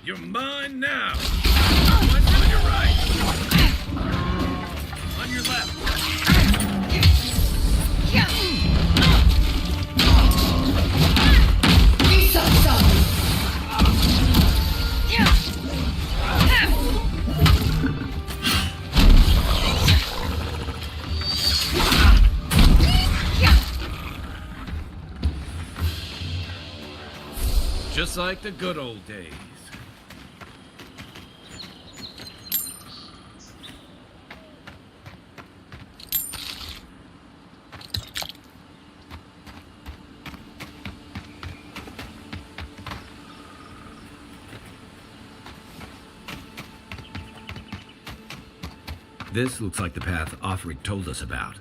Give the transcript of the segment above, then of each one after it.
You're mine now. One on your right. On your left. Just like the good old days. This looks like the path Offrig told us about.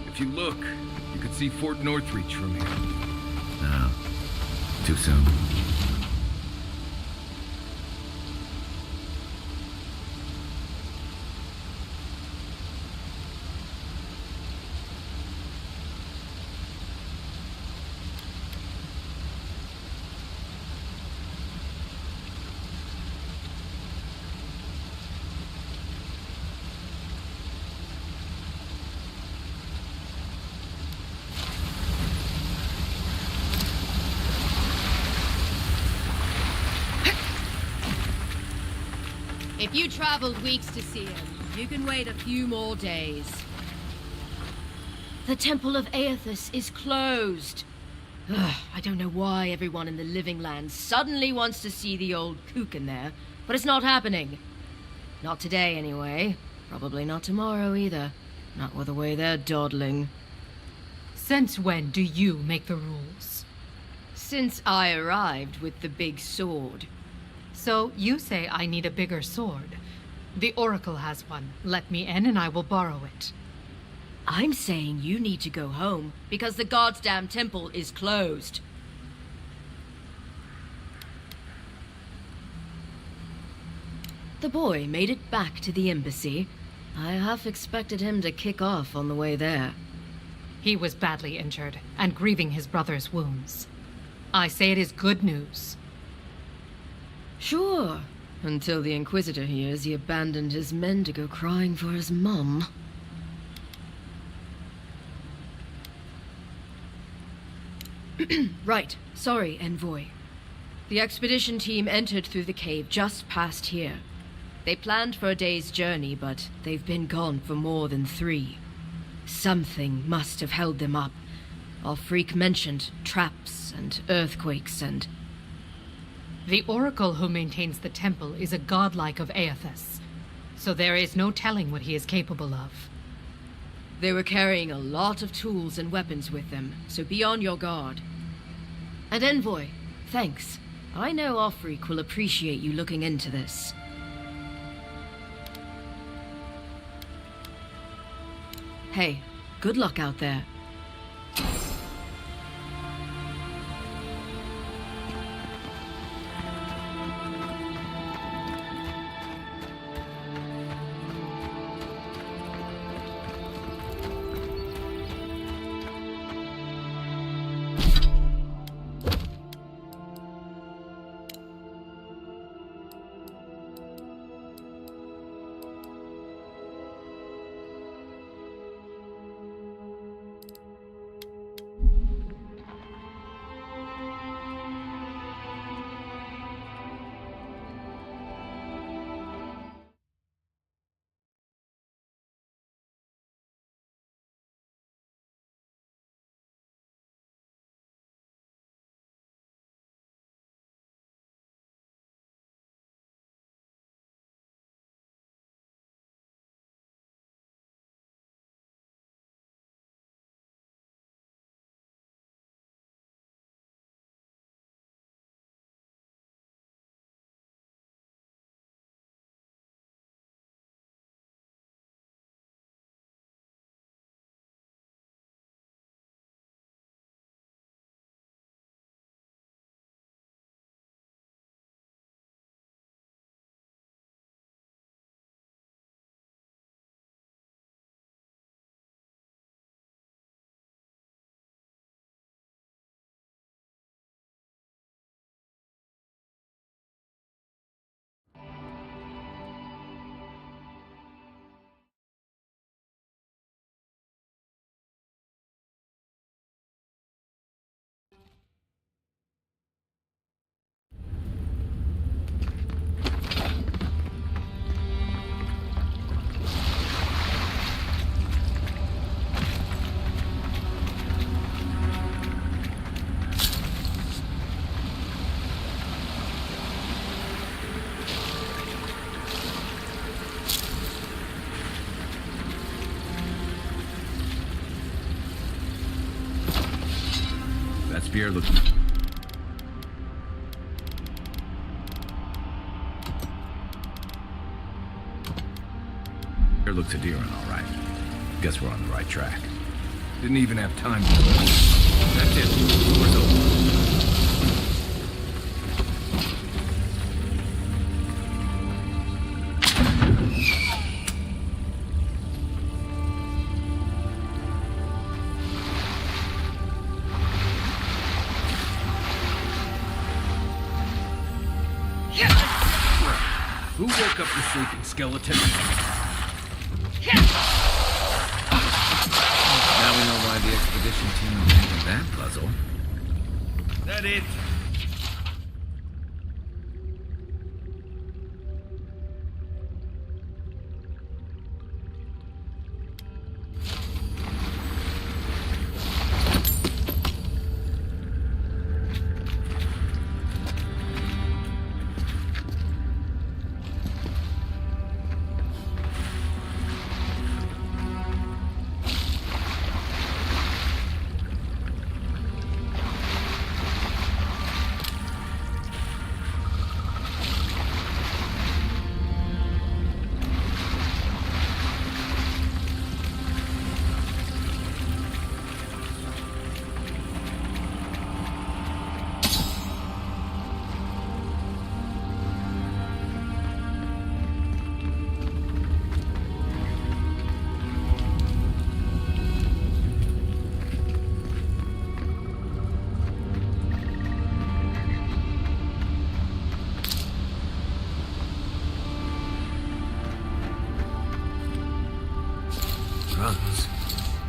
If you look, you could see Fort Northreach from here. No, too soon. If you traveled weeks to see him, you can wait a few more days. The Temple of Eothas is closed. Ugh, I don't know why everyone in the Living Land suddenly wants to see the old kook in there, but it's not happening. Not today, anyway. Probably not tomorrow, either. Not with the way they're dawdling. Since when do you make the rules? Since I arrived with the big sword. So you say I need a bigger sword. The Oracle has one. Let me in and I will borrow it. I'm saying you need to go home because the goddamn temple is closed. The boy made it back to the embassy. I half expected him to kick off on the way there. He was badly injured and grieving his brother's wounds. I say it is good news. Sure, until the Inquisitor hears he abandoned his men to go crying for his mum. Right, sorry, Envoy. The expedition team entered through the cave just past here. They planned for a day's journey, but they've been gone for more than 3. Something must have held them up. Our freak mentioned traps and earthquakes and... The Oracle who maintains the temple is a godlike of Eothas, so there is no telling what he is capable of. They were carrying a lot of tools and weapons with them, so be on your guard. And Envoy, thanks. I know Offrig will appreciate you looking into this. Hey, good luck out there. spear looks... Here looks a deer on, all right. Guess we're on the right track. Didn't even have time to... That's it. Door's open. Who woke up the sleeping skeleton? Now we know why the expedition team invented that puzzle. That it?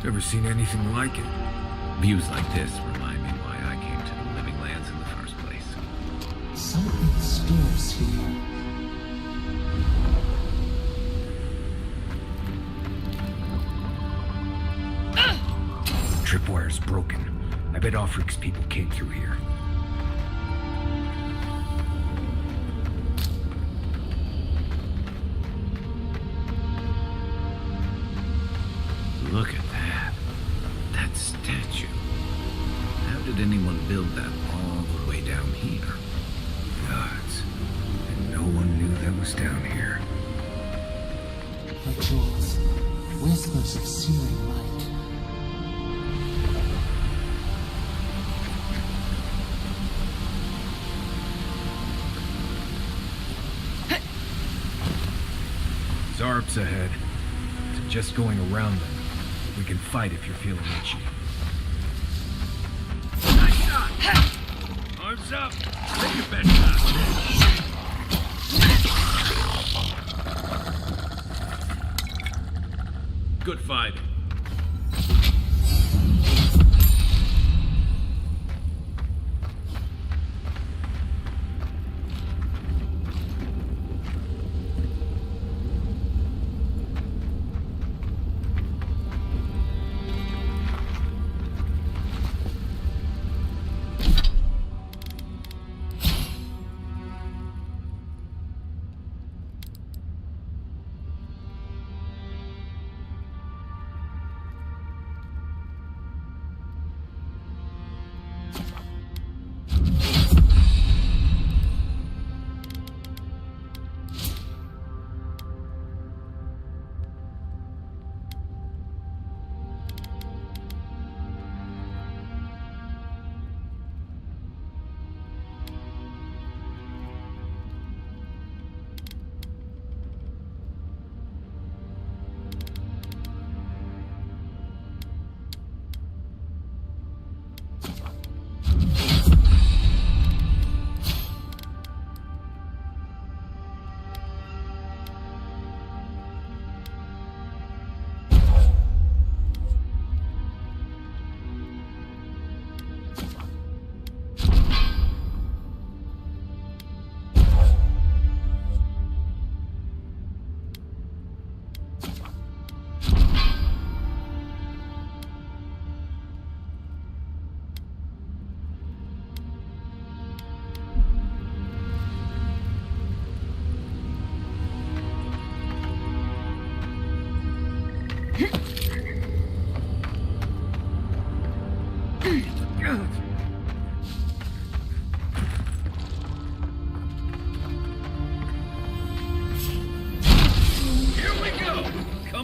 Never seen anything like it. Views like this remind me why I came to the Living Lands in the first place. Something stirs here. Tripwire's broken. I bet Offric's people came through here. Look at that. That statue. How did anyone build that all the way down here? Gods. And no one knew that was down here. Like jewels, whispers of searing light. Zarps ahead. Just going around them. We can fight if you're feeling itchy. Nice shot! Arms up! Take your best shot. Good fighting.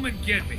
Come and get me.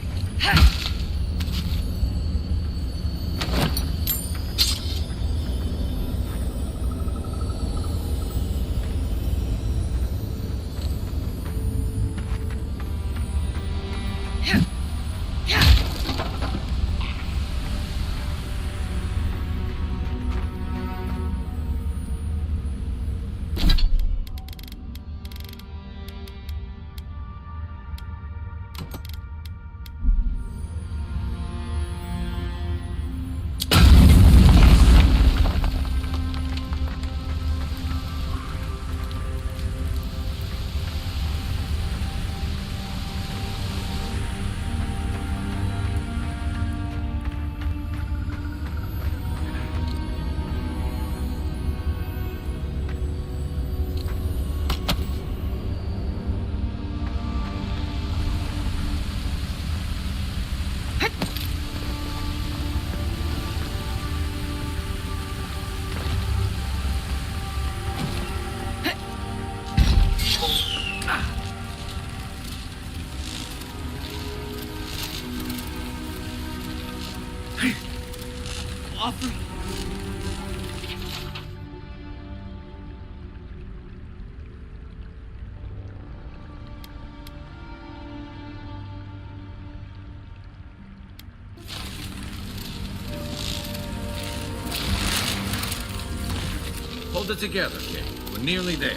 Hold it together, kid. We're nearly there.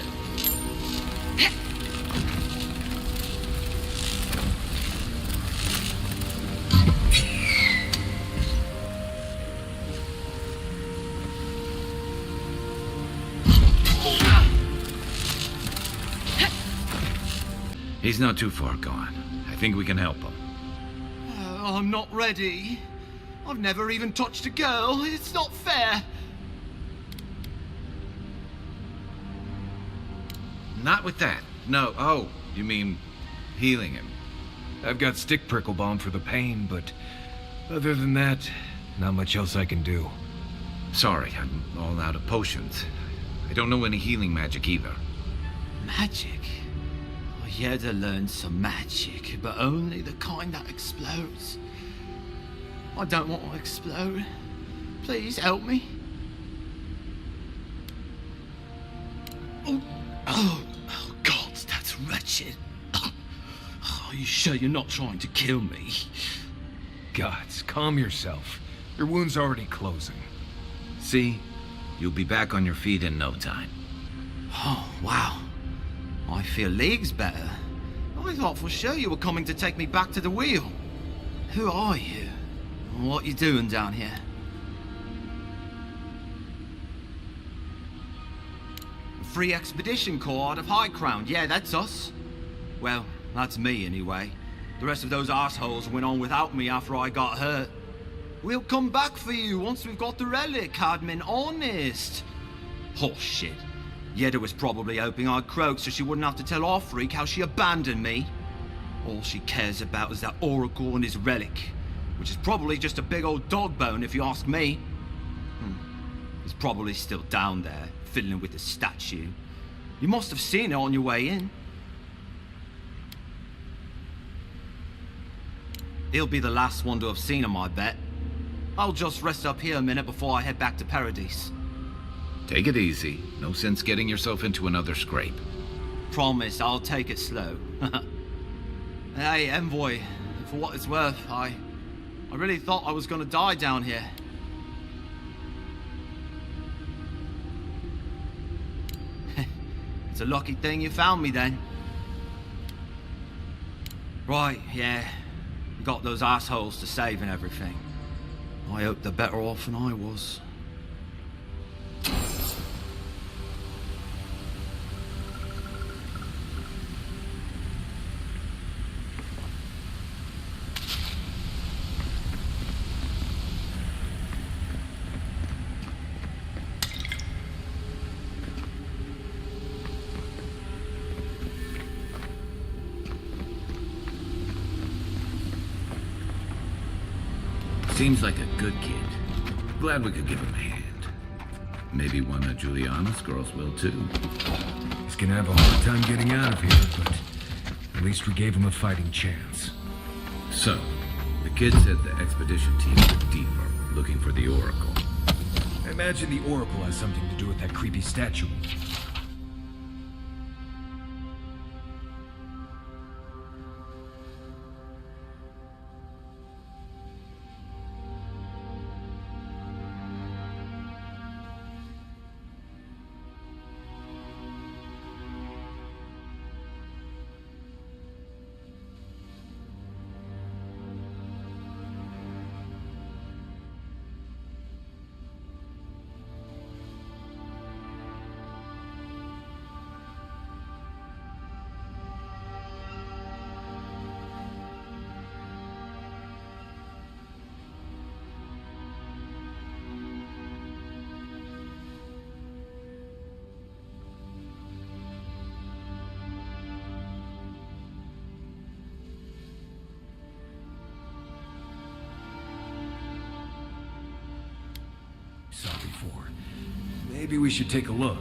He's not too far gone. I think we can help him. I'm not ready. I've never even touched a girl. It's not fair. Not with that. No. Oh, you mean healing him? I've got stick prickle balm for the pain, but other than that, not much else I can do. Sorry, I'm all out of potions. I don't know any healing magic either. Magic? I had to learn some magic, but only the kind that explodes. I don't want to explode. Please help me. Oh, God, that's wretched. Are you sure you're not trying to kill me? Gods, calm yourself. Your wound's already closing. See? You'll be back on your feet in no time. Oh, wow. I feel leagues better. I thought for sure you were coming to take me back to the wheel. Who are you? What you doing down here? Free Expedition Corps out of High Crown. Yeah, that's us. Well, that's me anyway. The rest of those assholes went on without me after I got hurt. We'll come back for you once we've got the relic, Admin, honest. Horseshit. Yeda was probably hoping I'd croak so she wouldn't have to tell our freak how she abandoned me. All she cares about is that Oracle and his relic, which is probably just a big old dog bone if you ask me. It's probably still down there, fiddling with the statue. You must have seen it on your way in. He'll be the last one to have seen him, I bet. I'll just rest up here a minute before I head back to Paradis. Take it easy. No sense getting yourself into another scrape. Promise, I'll take it slow. Hey, Envoy, for what it's worth, I really thought I was gonna die down here. It's a lucky thing you found me then. Right, yeah. You got those assholes to save and everything. I hope they're better off than I was. Seems like a good kid. Glad we could give him a hand. Maybe one of Juliana's girls will too. He's gonna have a hard time getting out of here, but at least we gave him a fighting chance. So, the kid said the expedition team went deeper, looking for the Oracle. I imagine the Oracle has something to do with that creepy statue. Saw before. Maybe we should take a look.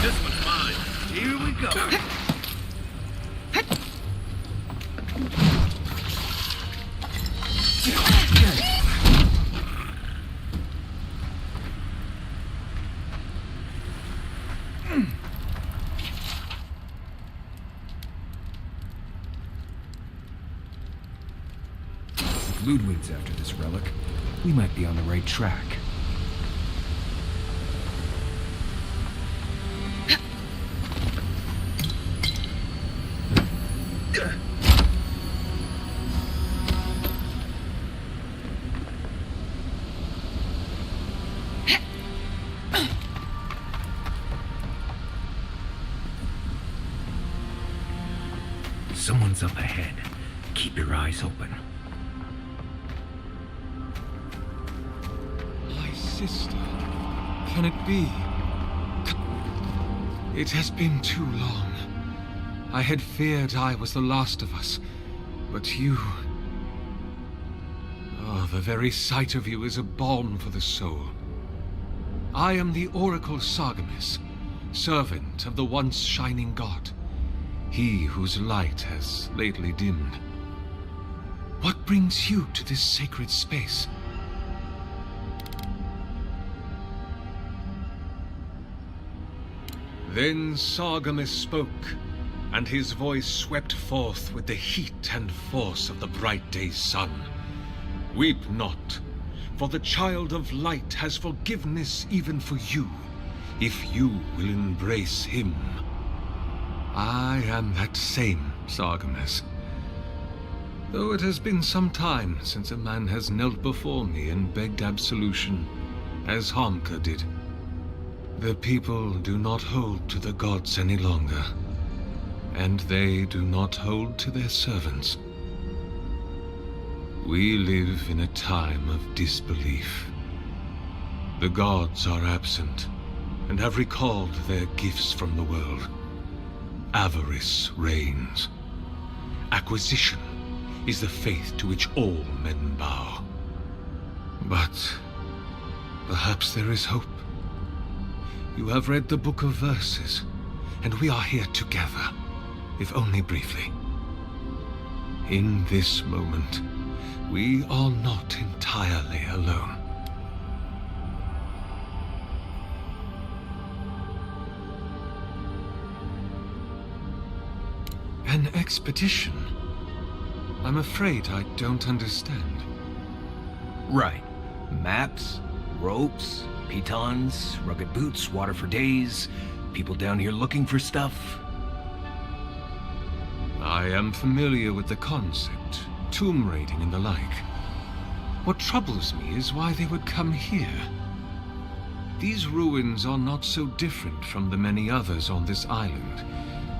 This one's mine. Here we go. If Ludwig's after this relic, we might be on the right track. Someone's up ahead. Keep your eyes open. My sister. Can it be? It has been too long. I had feared I was the last of us, but you... Oh, the very sight of you is a balm for the soul. I am the Oracle Sargamas, servant of the once shining god. He whose light has lately dimmed. What brings you to this sacred space? Then Sargamas spoke, and his voice swept forth with the heat and force of the bright day's sun. Weep not, for the child of light has forgiveness even for you, if you will embrace him. I am that same Sargamas. Though it has been some time since a man has knelt before me and begged absolution, as Harmka did. The people do not hold to the gods any longer, and they do not hold to their servants. We live in a time of disbelief. The gods are absent, and have recalled their gifts from the world. Avarice reigns. Acquisition is the faith to which all men bow. But perhaps there is hope. You have read the Book of Verses, and we are here together, if only briefly. In this moment, we are not entirely alone. An expedition? I'm afraid I don't understand. Right. Maps, ropes, pitons, rugged boots, water for days, people down here looking for stuff. I am familiar with the concept, tomb raiding and the like. What troubles me is why they would come here. These ruins are not so different from the many others on this island,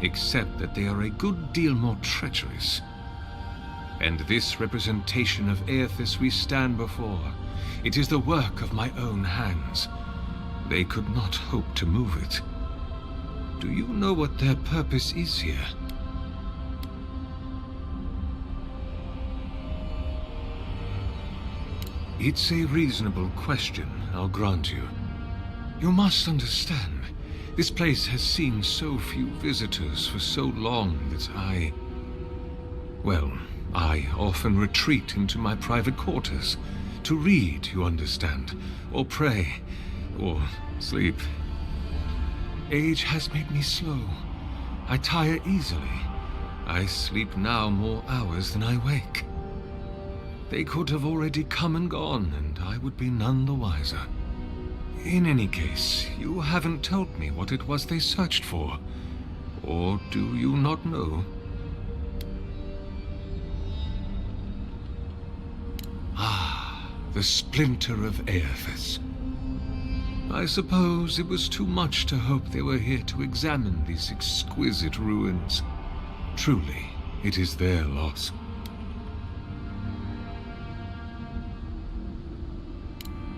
except that they are a good deal more treacherous. And this representation of Eothas we stand before, it is the work of my own hands. They could not hope to move it. Do you know what their purpose is here? It's a reasonable question, I'll grant you. You must understand, this place has seen so few visitors for so long that I often retreat into my private quarters. To read, you understand, or pray, or sleep. Age has made me slow. I tire easily. I sleep now more hours than I wake. They could have already come and gone, and I would be none the wiser. In any case, you haven't told me what it was they searched for. Or do you not know? Ah, the splinter of Eothas. I suppose it was too much to hope they were here to examine these exquisite ruins. Truly, it is their loss.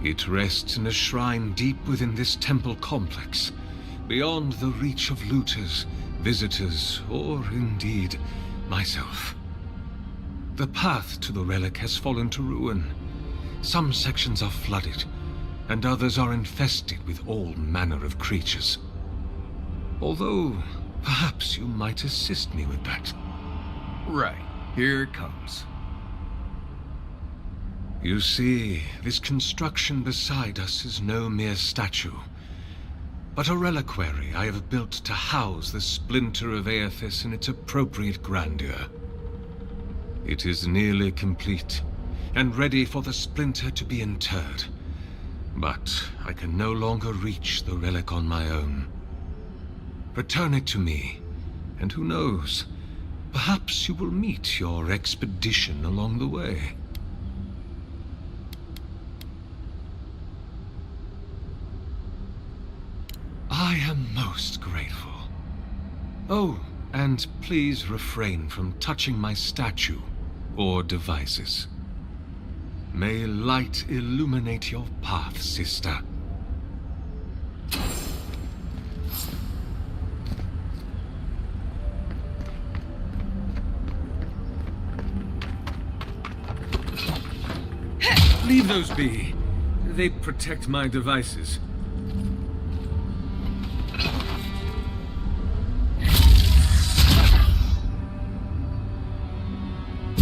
It rests in a shrine deep within this temple complex, beyond the reach of looters, visitors, or indeed, myself. The path to the relic has fallen to ruin. Some sections are flooded, and others are infested with all manner of creatures. Although, perhaps you might assist me with that. Right, here it comes. You see, this construction beside us is no mere statue, but a reliquary I have built to house the splinter of Eothas in its appropriate grandeur. It is nearly complete, and ready for the splinter to be interred. But I can no longer reach the relic on my own. Return it to me, and who knows, perhaps you will meet your expedition along the way. I am most grateful. Oh, and please refrain from touching my statue or devices. May light illuminate your path, sister. Leave those be. They protect my devices.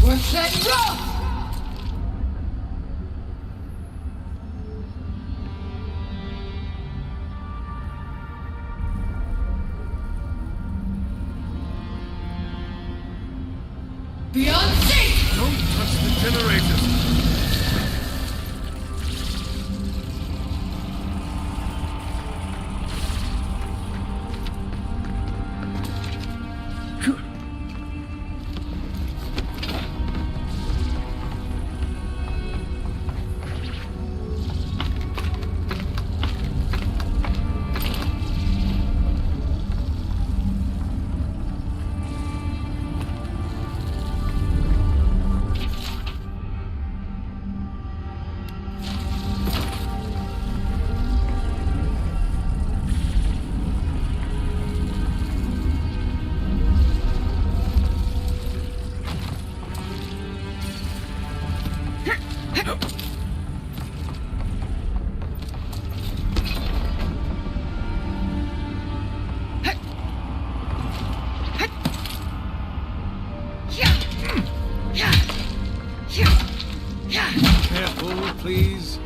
We're set rough! Beyond safe! Don't touch the generators! Careful, please.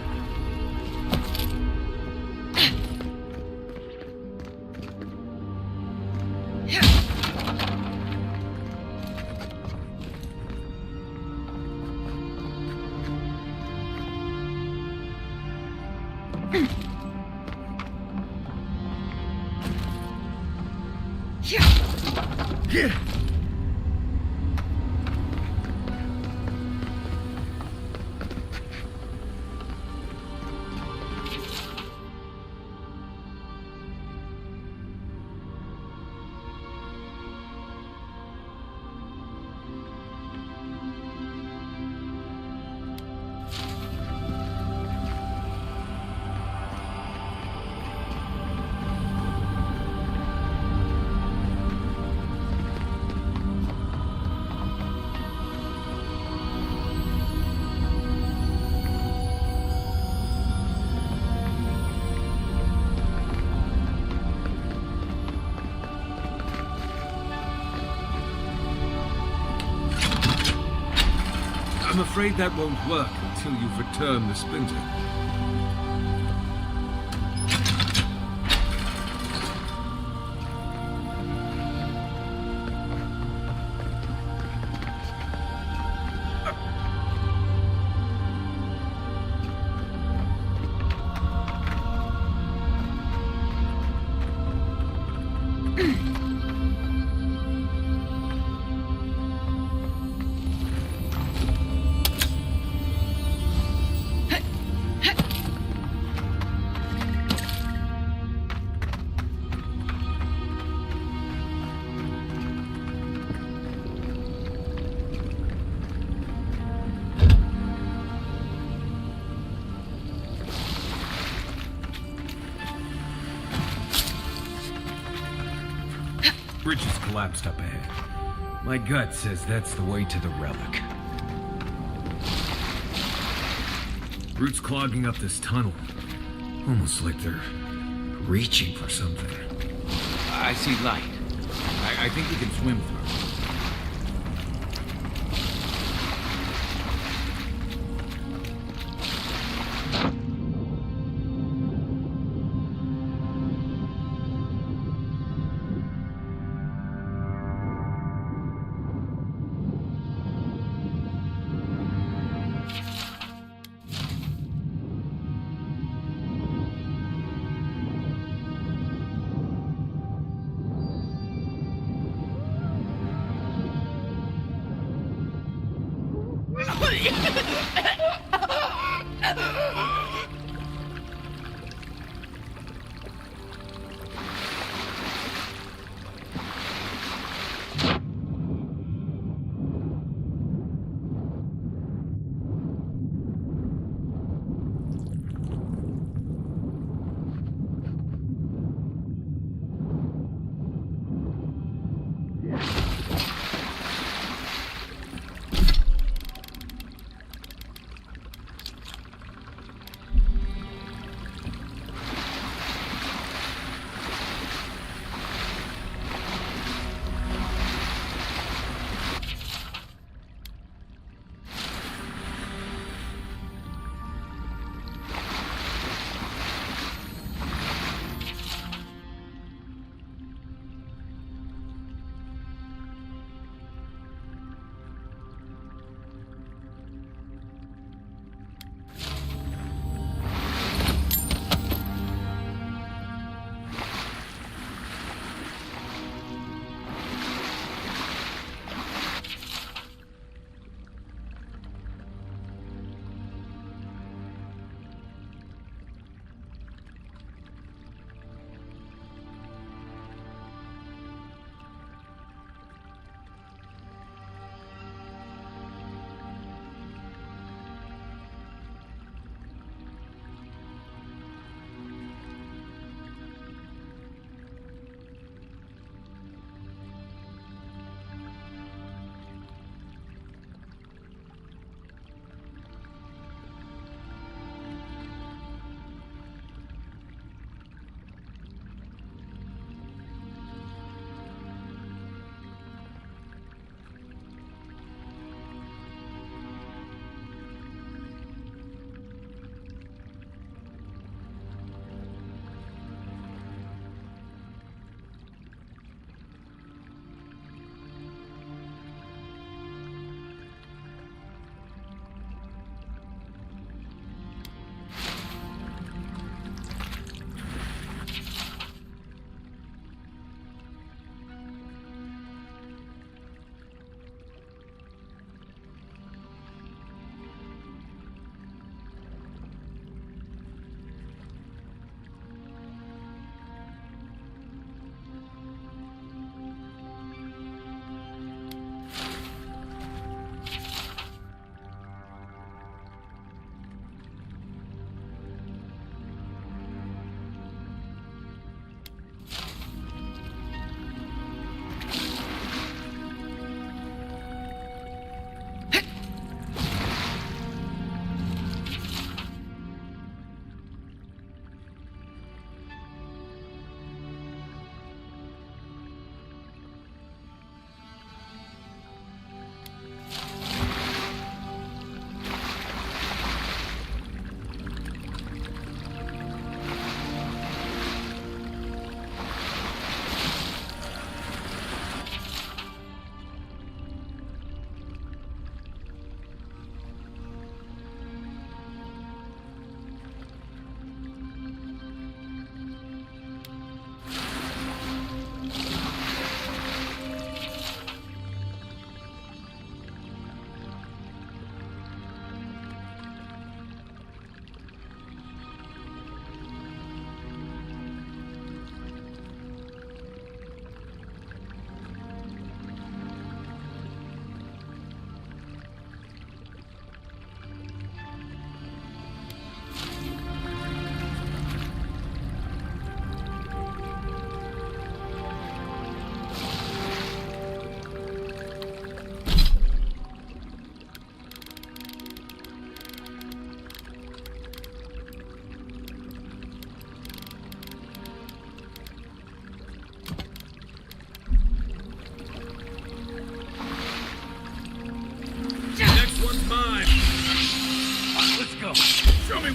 I'm afraid that won't work until you've returned the splinter. Bridge is collapsed up ahead. My gut says that's the way to the relic. Roots clogging up this tunnel. Almost like they're reaching for something. I see light. I think we can swim through.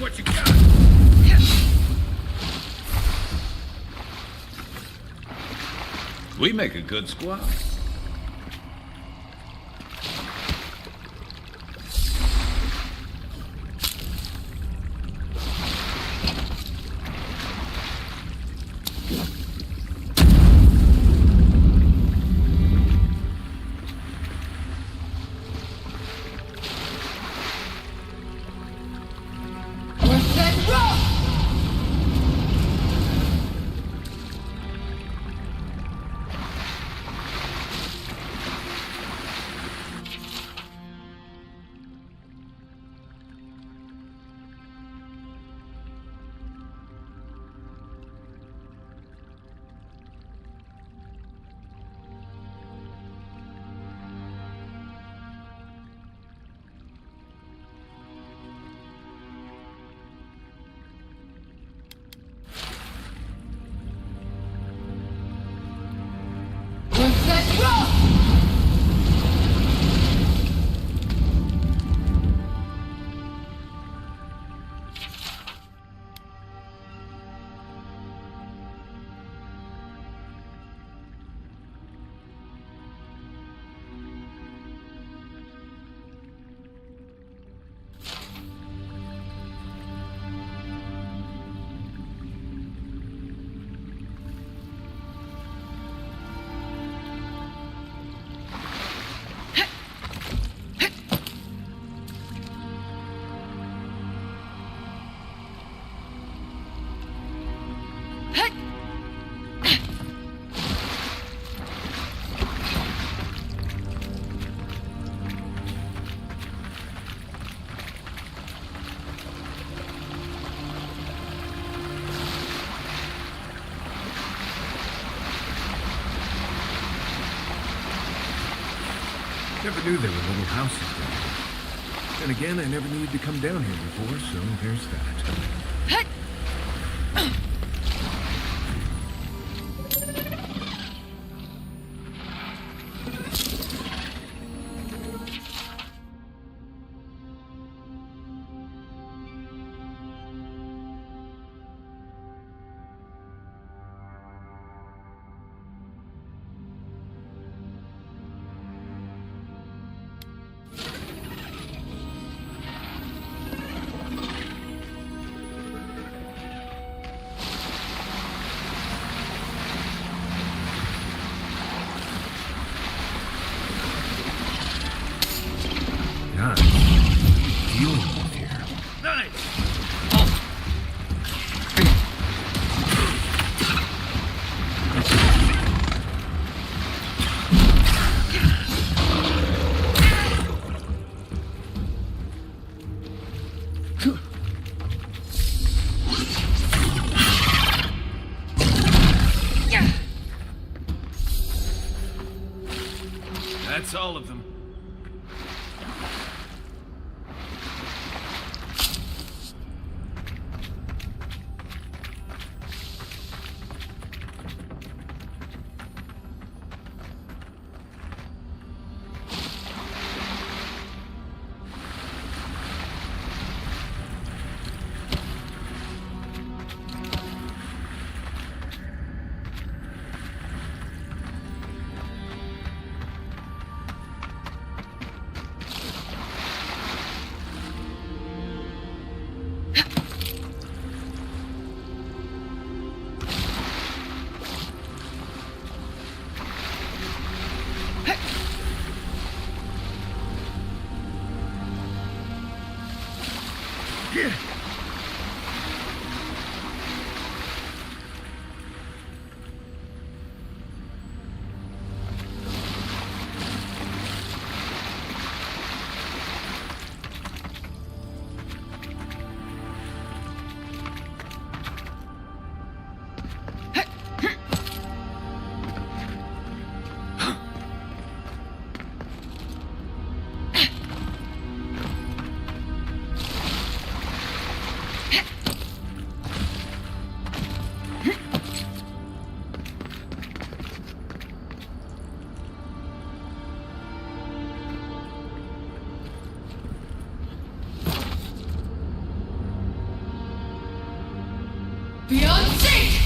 what you got. We make a good squad. Never knew there were little houses down here. Then again, I never needed to come down here before, so there's that. Dealing with here. That's all of them. Beyond sync!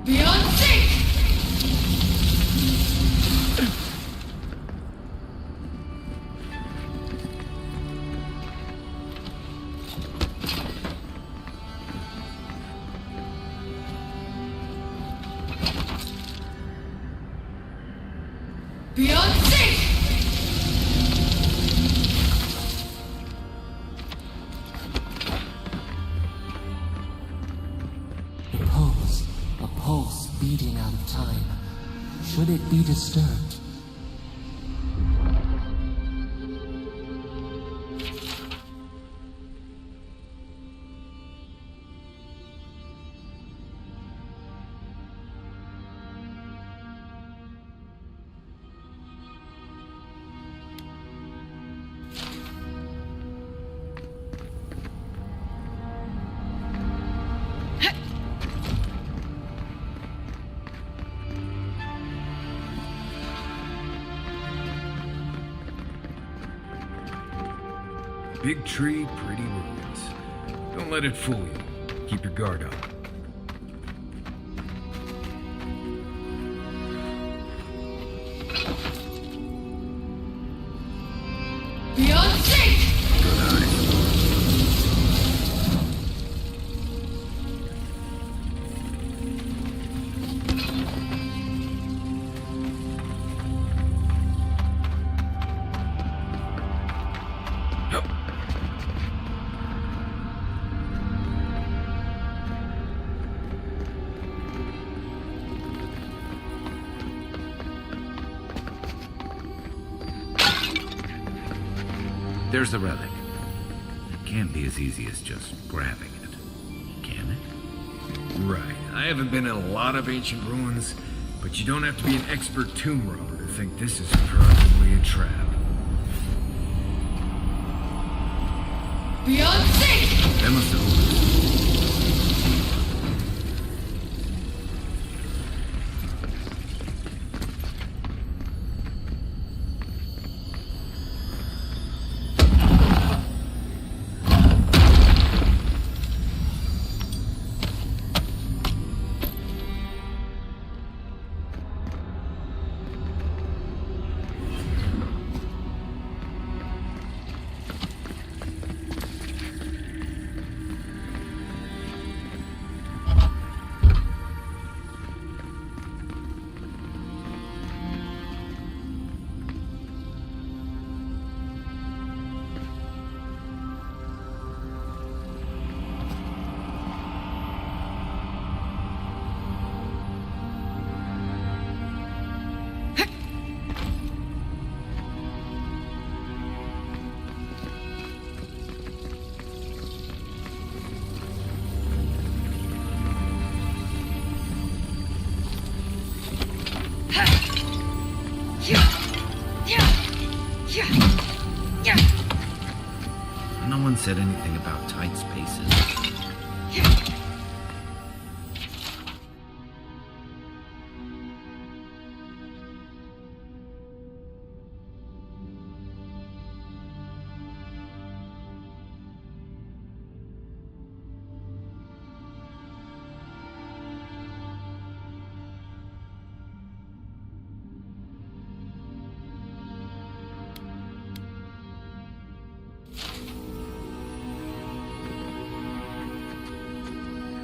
Beyond sync! Beyond sync! A pulse beating out of time. Should it be disturbed? Big tree, pretty ruins. Don't let it fool you. Keep your guard up. Beyond sync! Good eyes. There's the relic. It can't be as easy as just grabbing it, can it? Right. I haven't been in a lot of ancient ruins, but you don't have to be an expert tomb robber to think this is probably a trap. Beyond sync! That must have worked. No one said anything about tight spaces.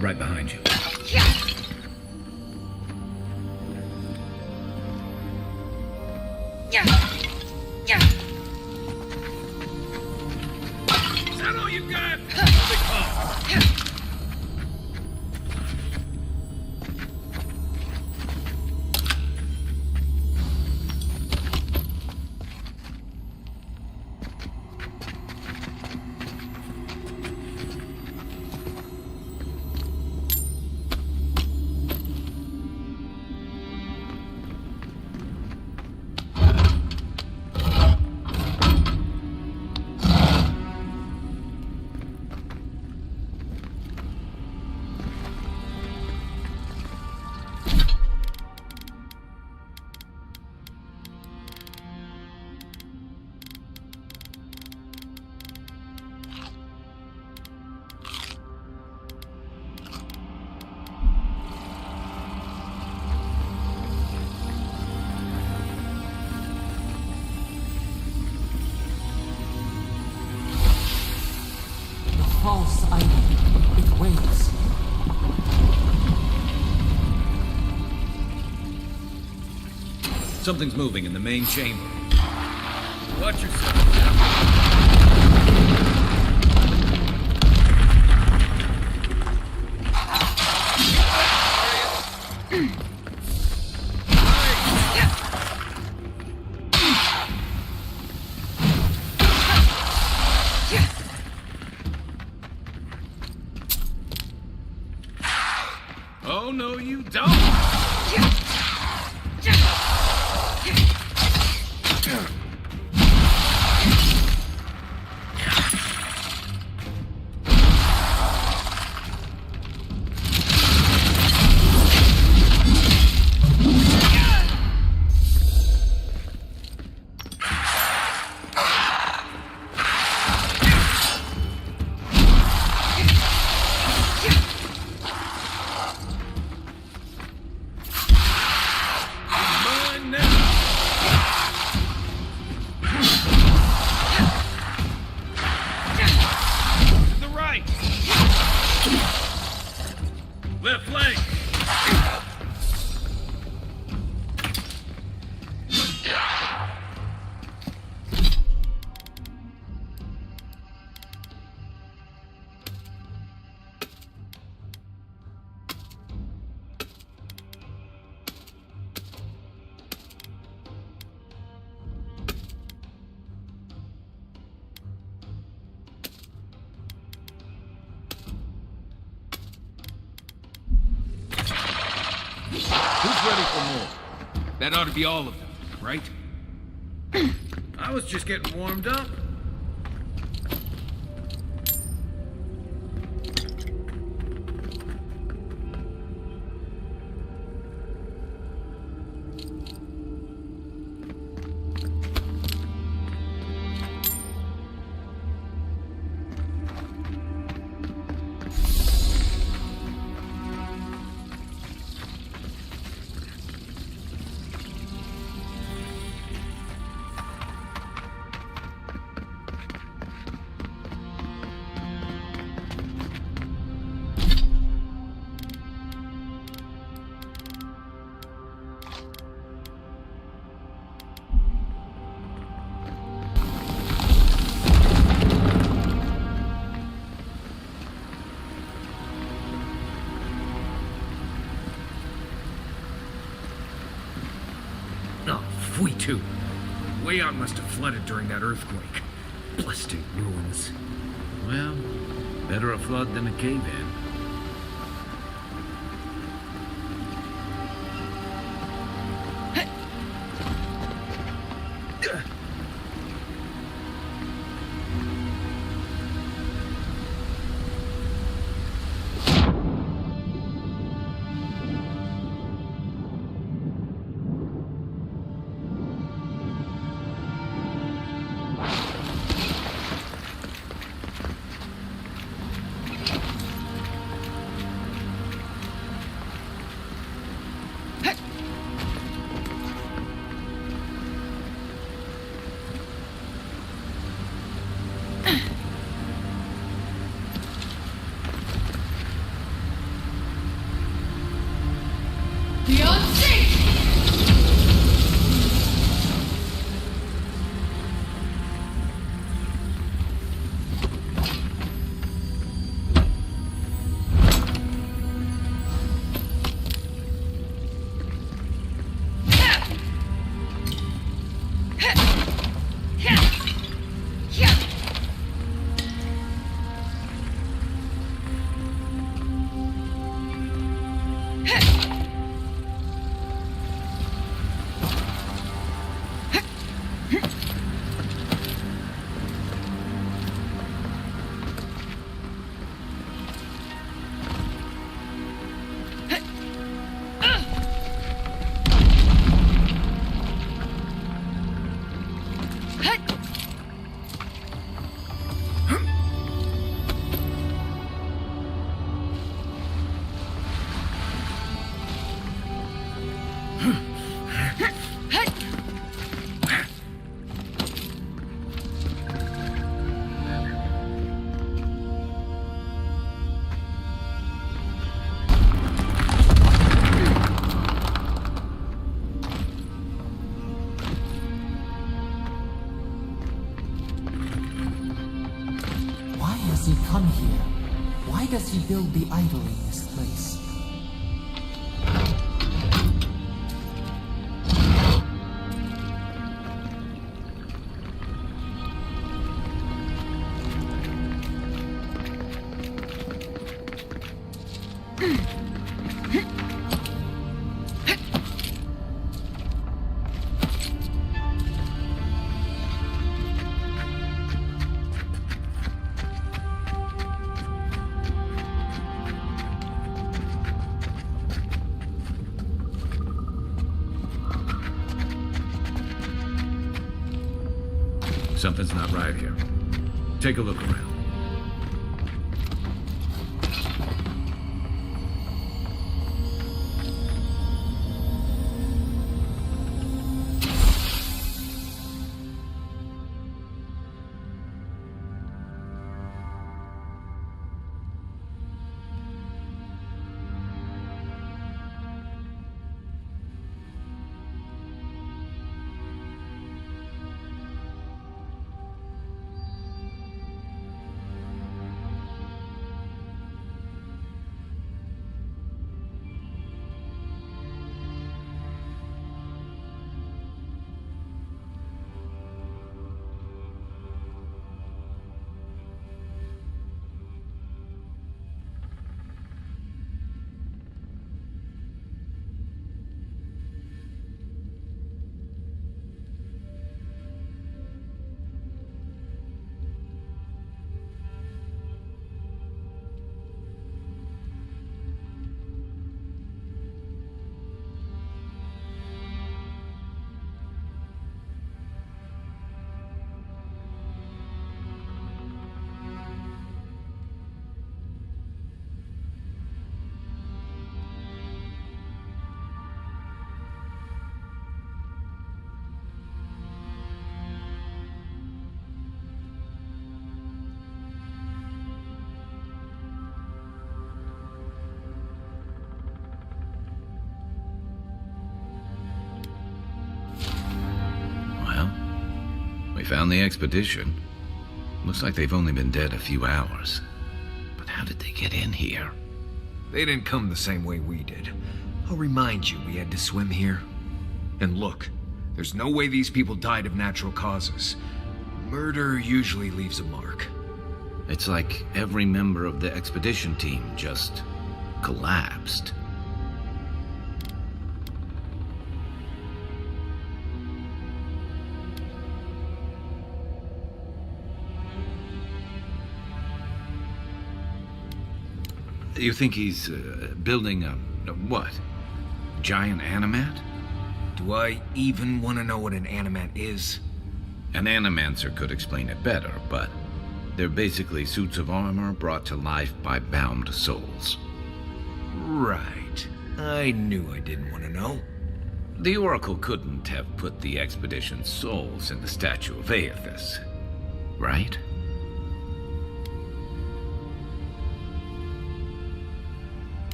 Right behind you. Is that all you got? Here they come. False item. It waits. Something's moving in the main chamber. Watch yourself. Oh, no, you don't! Left flank! Who's ready for more? That ought to be all of them, right? I was just getting warmed up. We too. Wayon must have flooded during that earthquake. Blasted ruins. Well, better a flood than a cave-in. Why has he come here? Why does he build the idol in this place? Something's not right here. Take a look around. We found the expedition. Looks like they've only been dead a few hours. But how did they get in here? They didn't come the same way we did. I'll remind you, we had to swim here. And look, there's no way these people died of natural causes. Murder usually leaves a mark. It's like every member of the expedition team just collapsed. You think he's building a what? Giant animat? Do I even want to know what an animat is? An animancer could explain it better, but they're basically suits of armor brought to life by bound souls. Right. I knew I didn't want to know. The Oracle couldn't have put the expedition's souls in the statue of Eothas, right?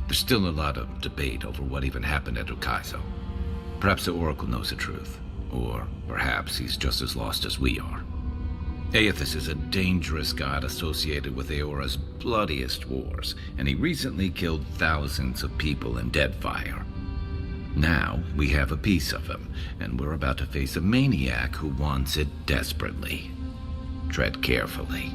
There's still a lot of debate over what even happened at Ukaizo. Perhaps the Oracle knows the truth, or perhaps he's just as lost as we are. Eothas is a dangerous god associated with Eora's bloodiest wars, and he recently killed thousands of people in Deadfire. Now, we have a piece of him, and we're about to face a maniac who wants it desperately. Tread carefully.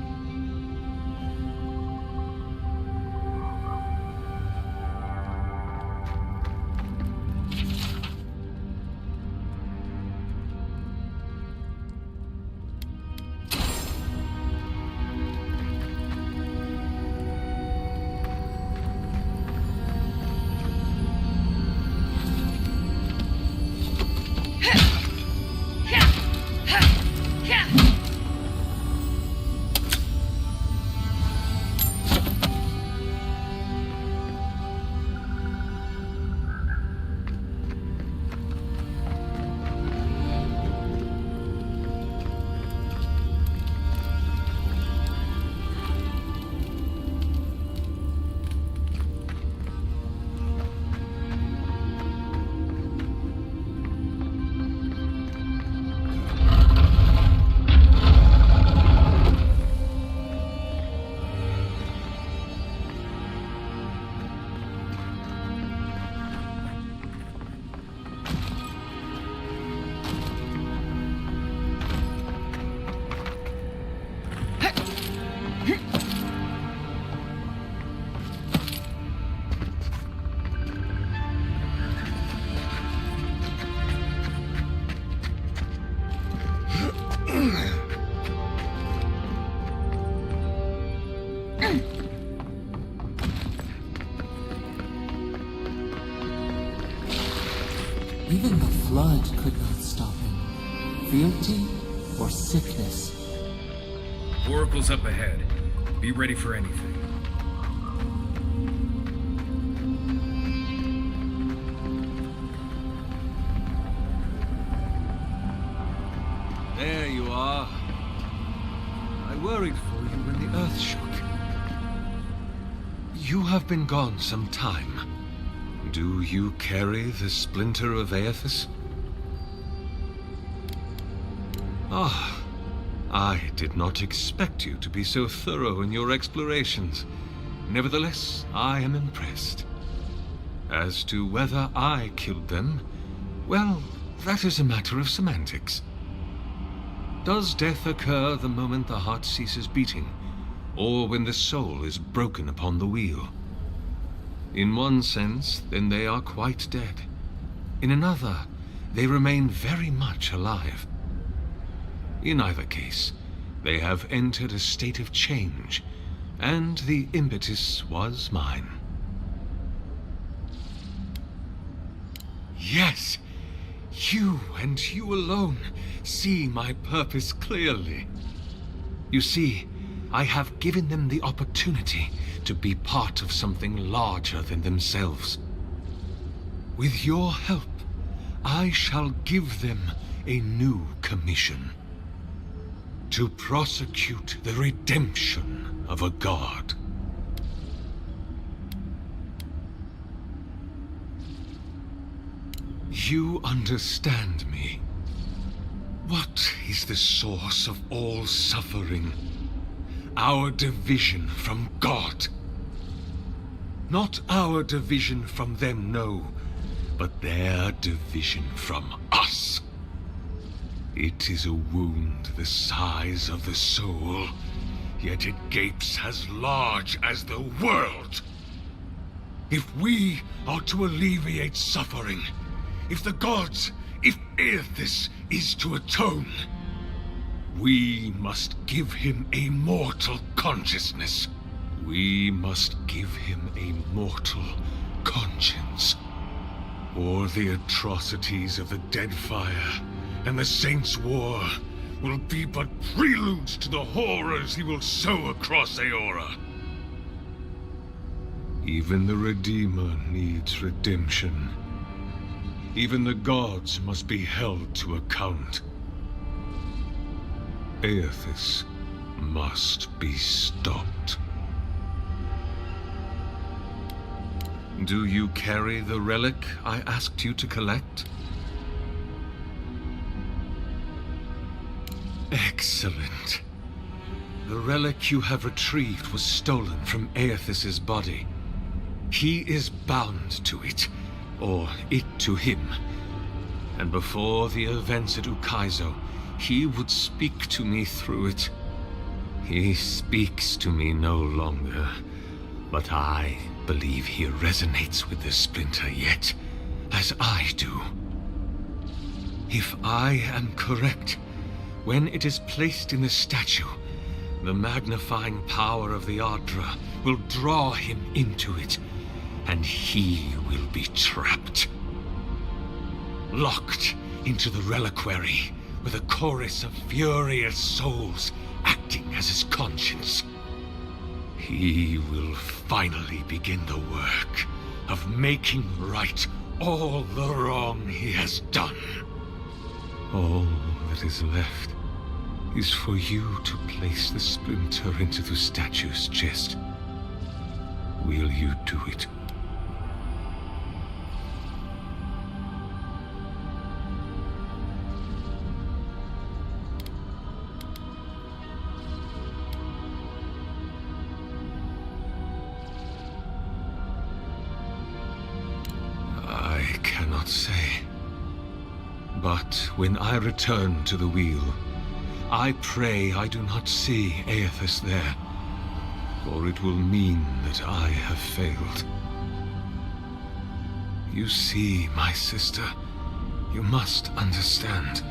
Even the flood could not stop him. Fealty or sickness? Oracle's up ahead. Be ready for anything. There you are. I worried for you when the earth shook. You have been gone some time. Do you carry the splinter of Eothas? Ah, I did not expect you to be so thorough in your explorations. Nevertheless, I am impressed. As to whether I killed them, well, that is a matter of semantics. Does death occur the moment the heart ceases beating, or when the soul is broken upon the wheel? In one sense, then they are quite dead. In another, they remain very much alive. In either case, they have entered a state of change, and the impetus was mine. Yes! You and you alone see my purpose clearly. You see, I have given them the opportunity to be part of something larger than themselves. With your help, I shall give them a new commission. To prosecute the redemption of a god. You understand me. What is the source of all suffering? Our division from God. Not our division from them, no, but their division from us. It is a wound the size of the soul, yet it gapes as large as the world. If we are to alleviate suffering, if the gods, if Eothas is to atone, we must give him a mortal consciousness. We must give him a mortal conscience. Or the atrocities of the Deadfire and the Saints' War will be but preludes to the horrors he will sow across Aora. Even the Redeemer needs redemption. Even the gods must be held to account. Eothas must be stopped. Do you carry the relic I asked you to collect? Excellent. The relic you have retrieved was stolen from Eothas's body. He is bound to it, or it to him. And before the events at Ukaizo, he would speak to me through it. He speaks to me no longer, but I believe he resonates with the splinter yet, as I do. If I am correct, when it is placed in the statue, the magnifying power of the Ardra will draw him into it, and he will be trapped. Locked into the reliquary with a chorus of furious souls acting as his conscience. He will finally begin the work of making right all the wrong he has done. All that is left is for you to place the splinter into the statue's chest. Will you do it? I cannot say. But when I return to the wheel, I pray I do not see Eothas there, for it will mean that I have failed. You see, my sister, you must understand.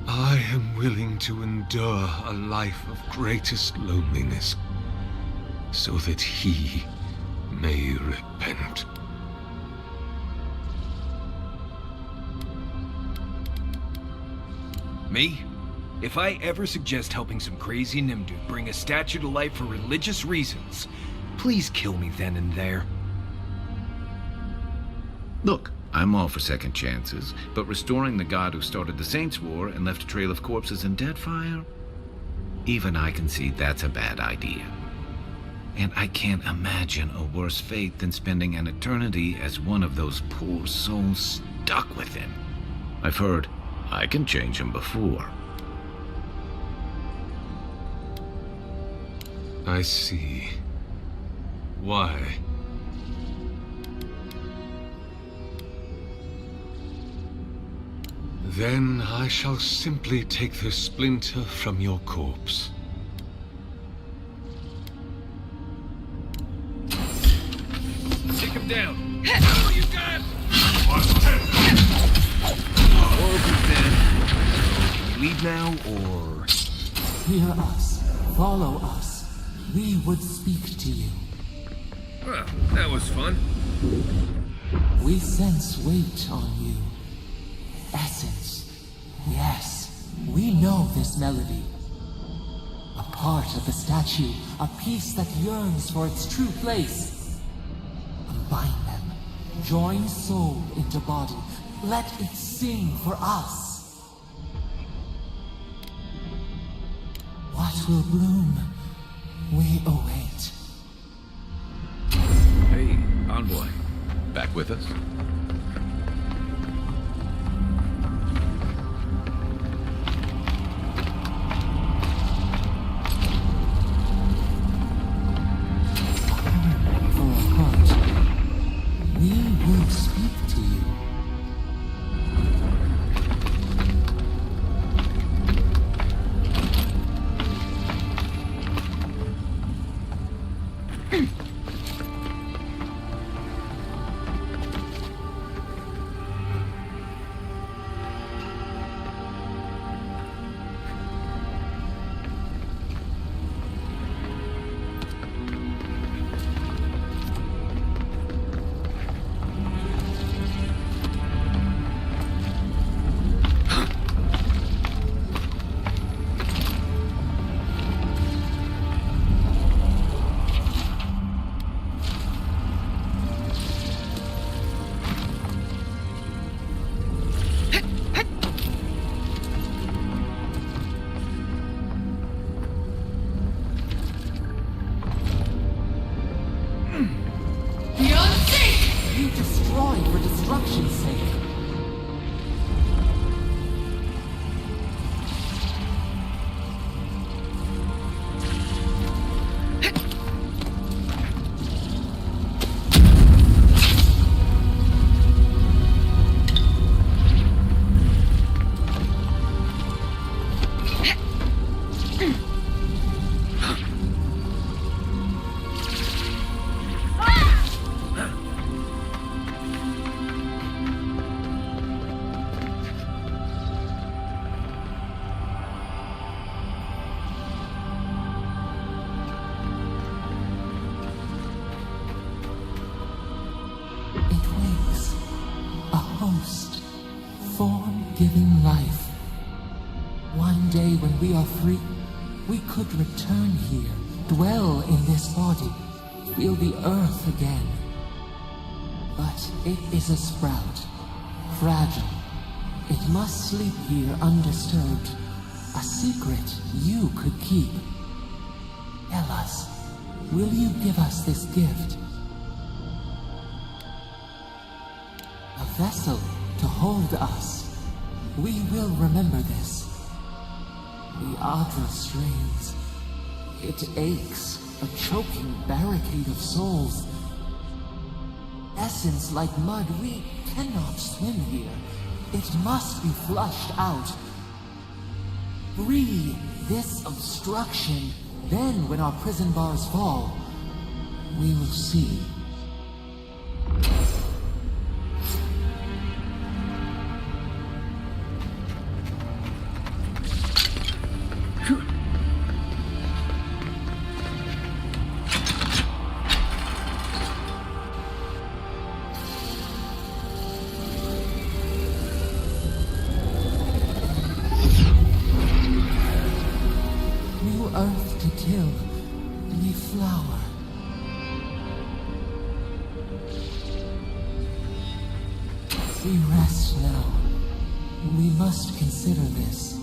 I am willing to endure a life of greatest loneliness, so that he may repent. Me? If I ever suggest helping some crazy Nimdu bring a statue to life for religious reasons, please kill me then and there. Look, I'm all for second chances, but restoring the god who started the Saints' War and left a trail of corpses and deadfire? Even I can see that's a bad idea. And I can't imagine a worse fate than spending an eternity as one of those poor souls stuck with him. I've heard I can change him before. I see. Why? Then I shall simply take the splinter from your corpse. Take him down. Oh, you got! Oracle's dead. Can we leave now, or...? Hear us. Follow us. We would speak to you. Well, that was fun. We sense weight on you. Essence. Yes, we know this melody. A part of the statue, a piece that yearns for its true place. Combine them. Join soul into body. Let it sing for us. What will bloom? We await. Hey, Envoy. Back with us? For a heart, we will speak to you. You destroy for destruction's sake. It wakes. A host. Form-giving life. One day when we are free, we could return here, dwell in this body, feel the earth again. But it is a sprout. Fragile. It must sleep here undisturbed. A secret you could keep. Tell us, will you give us this gift? A vessel to hold us. We will remember this. The Adra strains. It aches, a choking barricade of souls. Essence like mud, we cannot swim here. It must be flushed out. Free this obstruction. Then, when our prison bars fall, we will see. hill may flower. We rest now. We must consider this.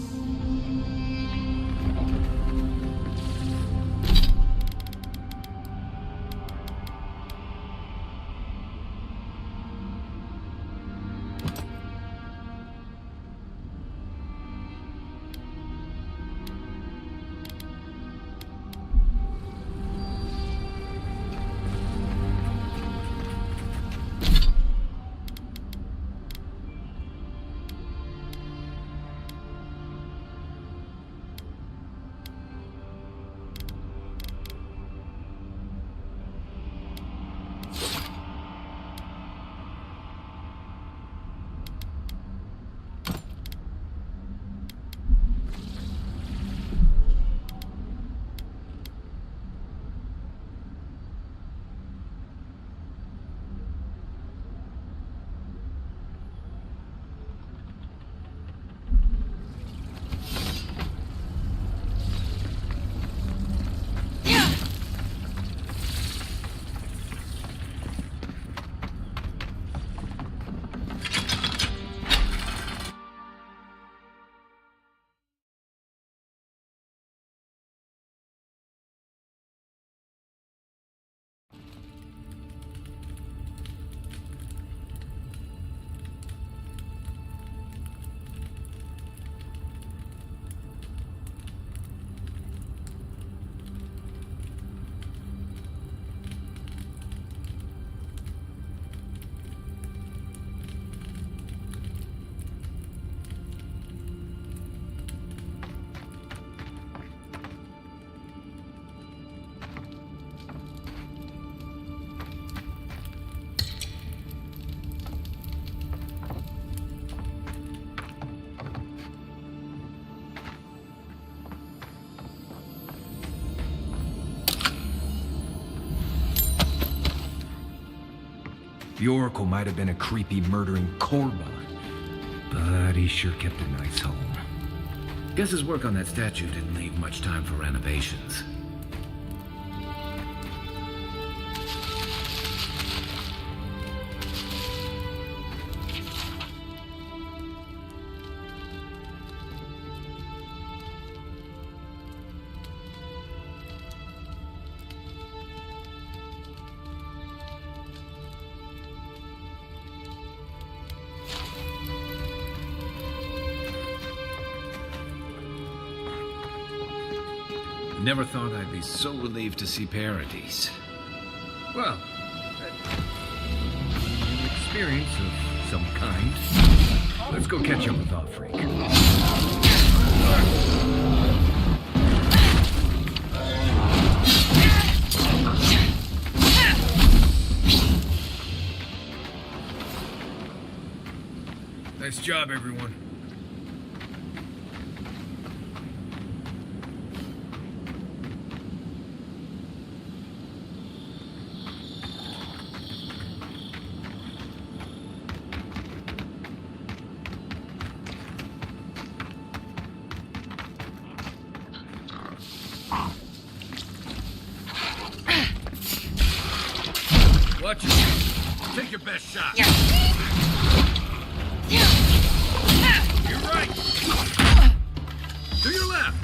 The Oracle might have been a creepy, murdering Korba, but he sure kept a nice home. Guess his work on that statue didn't leave much time for renovations. Never thought I'd be so relieved to see Paradis. Well, an experience of some kind. Let's go catch up with Othfreak. Nice job, everyone. Watch it. Take your best shot. You're right. To your left.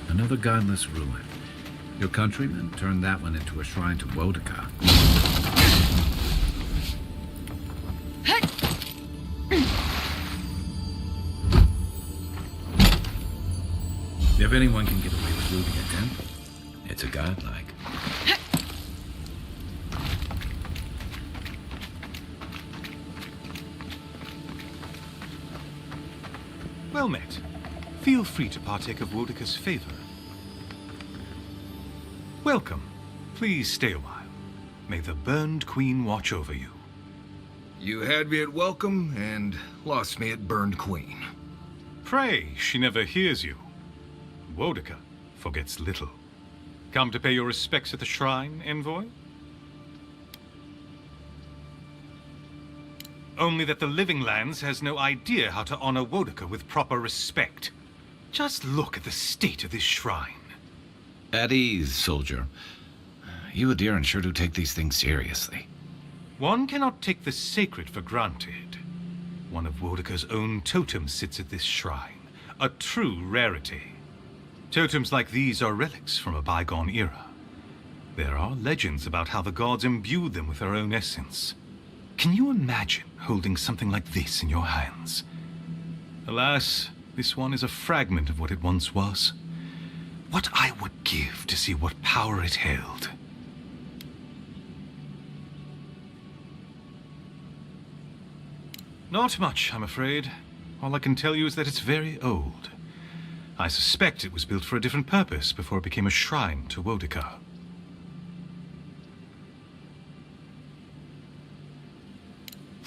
Another godless ruin. Your countrymen turned that one into a shrine to WOEDICAS. If anyone can get away with looting a temple, it's a godlike. Well met. Feel free to partake of WOEDICAS' favor. Welcome. Please stay a while. May the Burned Queen watch over you. You had me at welcome and lost me at Burned Queen. Pray, she never hears you. WOEDICA forgets little. Come to pay your respects at the shrine, envoy? Only that the Living Lands has no idea how to honor WOEDICA with proper respect. Just look at the state of this shrine. At ease, soldier. You Adiran sure do take these things seriously. One cannot take the sacred for granted. One of WOEDICA's own totems sits at this shrine, a true rarity. Totems like these are relics from a bygone era. There are legends about how the gods imbued them with their own essence. Can you imagine holding something like this in your hands? Alas, this one is a fragment of what it once was. What I would give to see what power it held. Not much, I'm afraid. All I can tell you is that it's very old. I suspect it was built for a different purpose before it became a shrine to WOEDICA.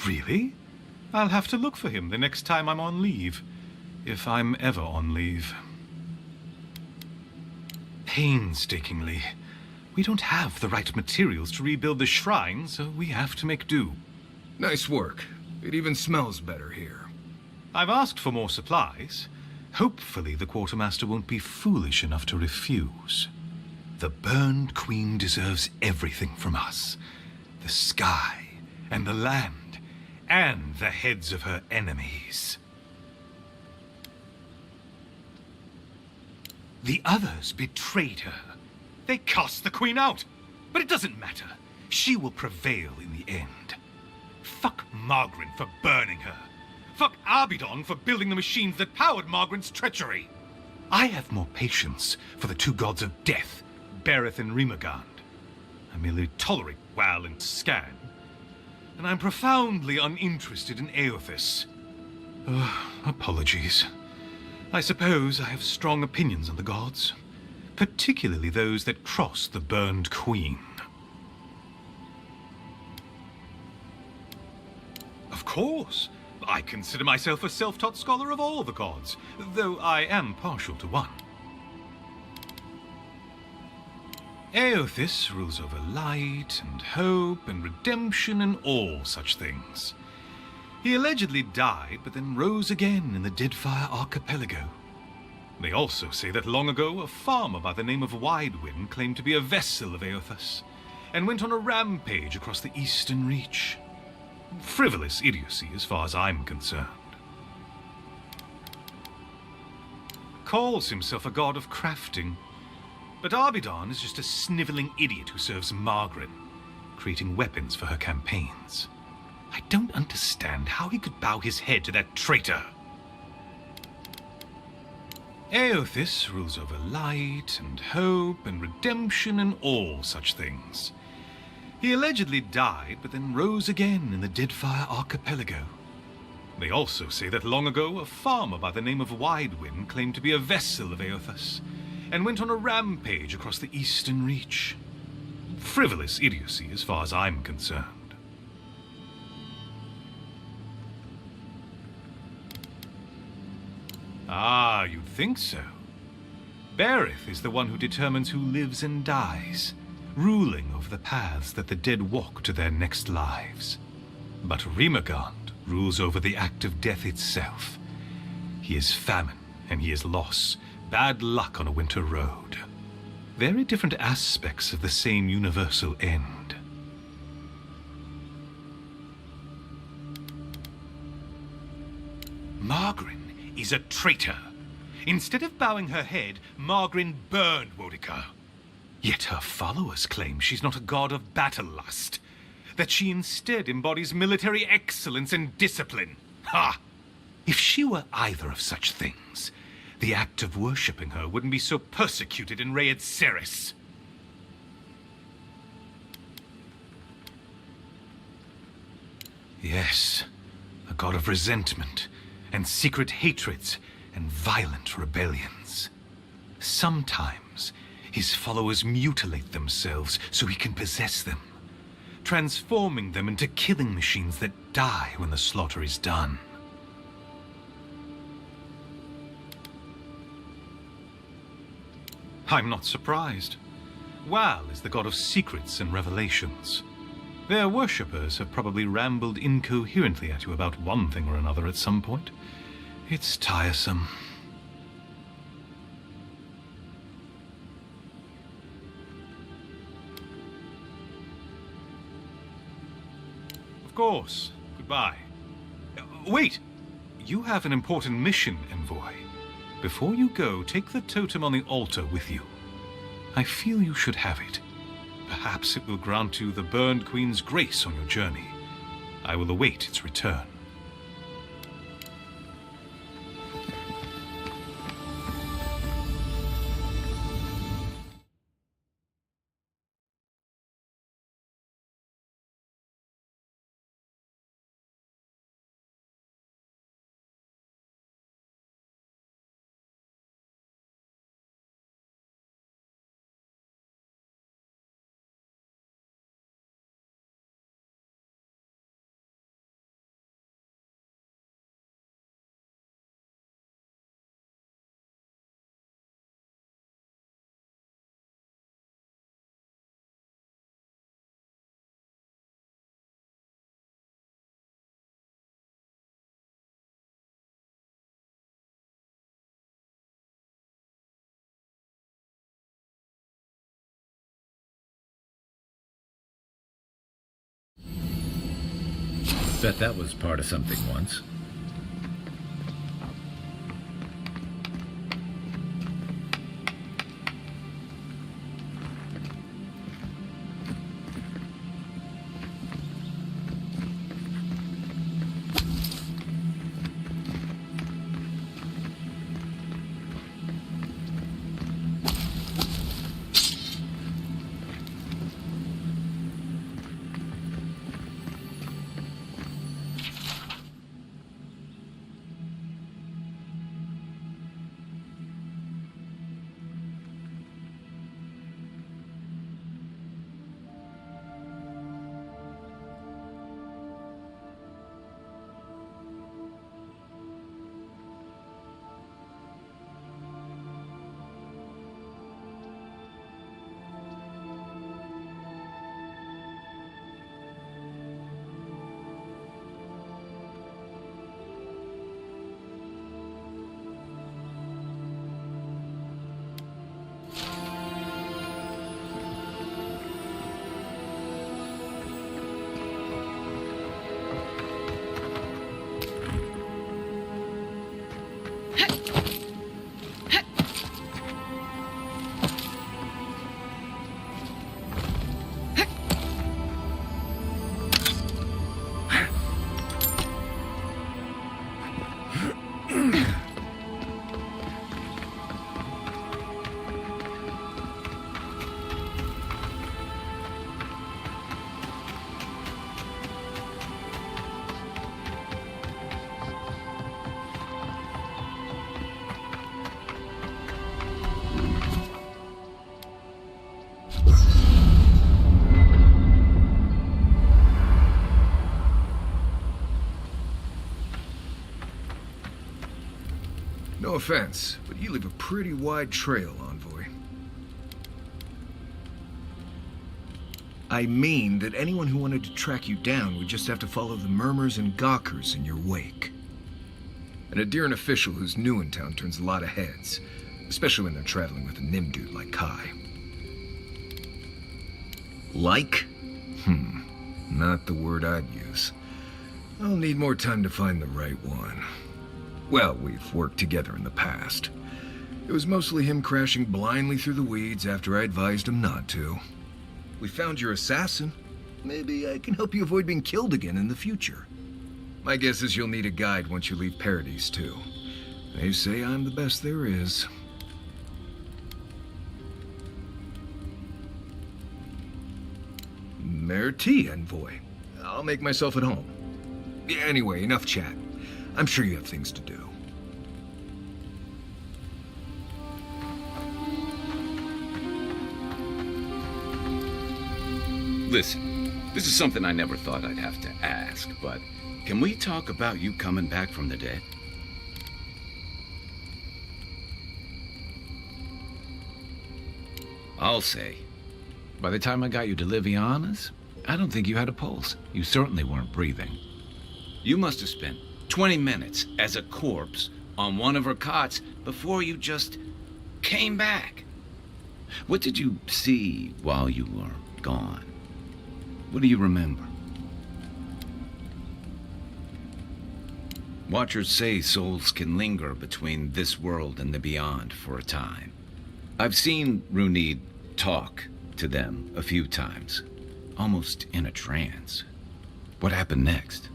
Really? I'll have to look for him the next time I'm on leave. If I'm ever on leave. Painstakingly. We don't have the right materials to rebuild the shrine, so we have to make do. Nice work. It even smells better here. I've asked for more supplies. Hopefully the Quartermaster won't be foolish enough to refuse. The Burned Queen deserves everything from us. The sky, and the land, and the heads of her enemies. The others betrayed her. They cast the Queen out. But it doesn't matter. She will prevail in the end. Fuck Margaret for burning her. Fuck Arbidon for building the machines that powered Margaret's treachery. I have more patience for the two gods of death, Bereth and Rimagand. I merely tolerate Wal and Scan. And I'm profoundly uninterested in Eothas. Apologies. I suppose I have strong opinions on the gods, particularly those that cross the Burned Queen. Of course. I consider myself a self-taught scholar of all the gods, though I am partial to one. Eothas rules over light and hope and redemption and all such things. He allegedly died, but then rose again in the Deadfire Archipelago. They also say that long ago, a farmer by the name of Widewind claimed to be a vessel of Eothas, and went on a rampage across the Eastern Reach. Frivolous idiocy as far as I'm concerned. Calls himself a god of crafting, but Arbidon is just a sniveling idiot who serves Margaret, creating weapons for her campaigns. I don't understand how he could bow his head to that traitor. Eothas rules over light and hope and redemption and all such things. He allegedly died, but then rose again in the Deadfire Archipelago. They also say that long ago, a farmer by the name of Widewind claimed to be a vessel of Eothas, and went on a rampage across the Eastern Reach. Frivolous idiocy as far as I'm concerned. Ah, you'd think so. Bereth is the one who determines who lives and dies, ruling over the paths that the dead walk to their next lives. But Rimagand rules over the act of death itself. He is famine, and he is loss, bad luck on a winter road. Very different aspects of the same universal end. Margaret is a traitor. Instead of bowing her head, Margaret burned WOEDICA. Yet her followers claim she's not a god of battle lust, that she instead embodies military excellence and discipline. Ha! If she were either of such things, the act of worshipping her wouldn't be so persecuted in RALGA'S. Yes, a god of resentment, and secret hatreds, and violent rebellions. Sometimes, his followers mutilate themselves so he can possess them, transforming them into killing machines that die when the slaughter is done. I'm not surprised. Wal is the god of secrets and revelations. Their worshippers have probably rambled incoherently at you about one thing or another at some point. It's tiresome. Of course. Goodbye. Wait! You have an important mission, Envoy. Before you go, take the totem on the altar with you. I feel you should have it. Perhaps it will grant you the Burned Queen's grace on your journey. I will await its return. Bet that was part of something once. No offense, but you leave a pretty wide trail, Envoy. I mean that anyone who wanted to track you down would just have to follow the murmurs and gawkers in your wake. An Adherent official who's new in town turns a lot of heads, especially when they're traveling with a Nim dude like Kai. Like? Not the word I'd use. I'll need more time to find the right one. Well, we've worked together in the past. It was mostly him crashing blindly through the weeds after I advised him not to. We found your assassin. Maybe I can help you avoid being killed again in the future. My guess is you'll need a guide once you leave Paradis, too. They say I'm the best there is. Merci, Envoy. I'll make myself at home. Yeah, anyway, enough chat. I'm sure you have things to do. Listen, this is something I never thought I'd have to ask, but can we talk about you coming back from the dead? I'll say, by the time I got you to Liviana's, I don't think you had a pulse. You certainly weren't breathing. You must have spent 20 minutes as a corpse on one of her cots before you just came back. What did you see while you were gone? What do you remember? Watchers say souls can linger between this world and the beyond for a time. I've seen Runid talk to them a few times, almost in a trance. What happened next?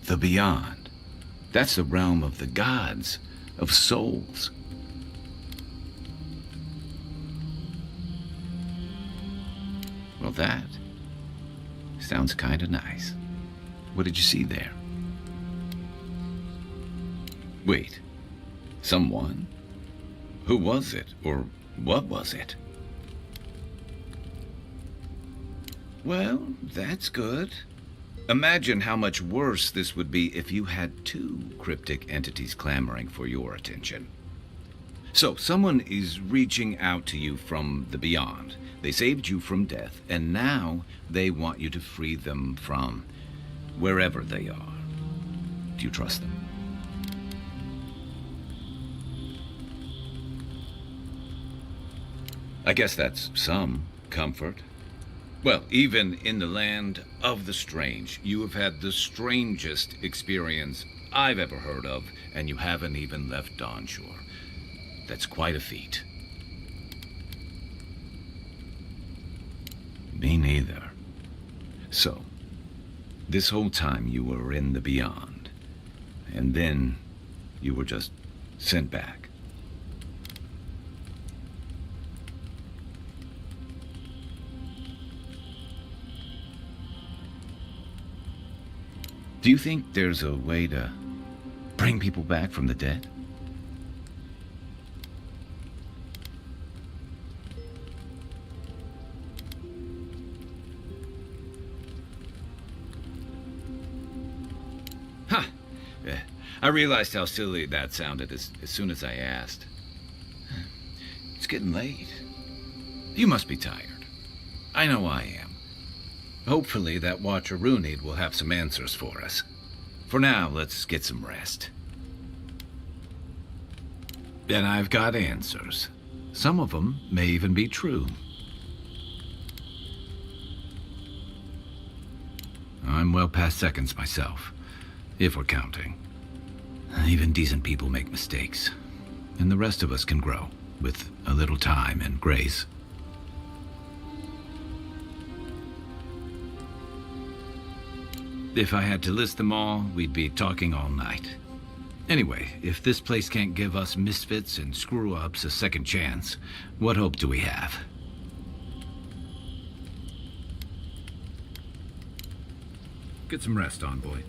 The beyond. That's the realm of the gods, of souls. Well, that sounds kind of nice. What did you see there? Wait, someone? Who was it, or what was it? Well, that's good. Imagine how much worse this would be if you had two cryptic entities clamoring for your attention. So, someone is reaching out to you from the beyond. They saved you from death, and now they want you to free them from wherever they are. Do you trust them? I guess that's some comfort. Well, even in the land of the strange, you have had the strangest experience I've ever heard of, and you haven't even left Dawnshore. That's quite a feat. Me neither. So, this whole time you were in the beyond, and then you were just sent back. Do you think there's a way to bring people back from the dead? Huh. Yeah. I realized how silly that sounded as soon as I asked. It's getting late. You must be tired. I know I am. Hopefully that Watcher Runid will have some answers for us. For now, let's get some rest. And I've got answers. Some of them may even be true. I'm well past seconds myself, if we're counting. Even decent people make mistakes, and the rest of us can grow with a little time and grace. If I had to list them all, we'd be talking all night. Anyway, if this place can't give us misfits and screw-ups a second chance, what hope do we have? Get some rest, Envoy.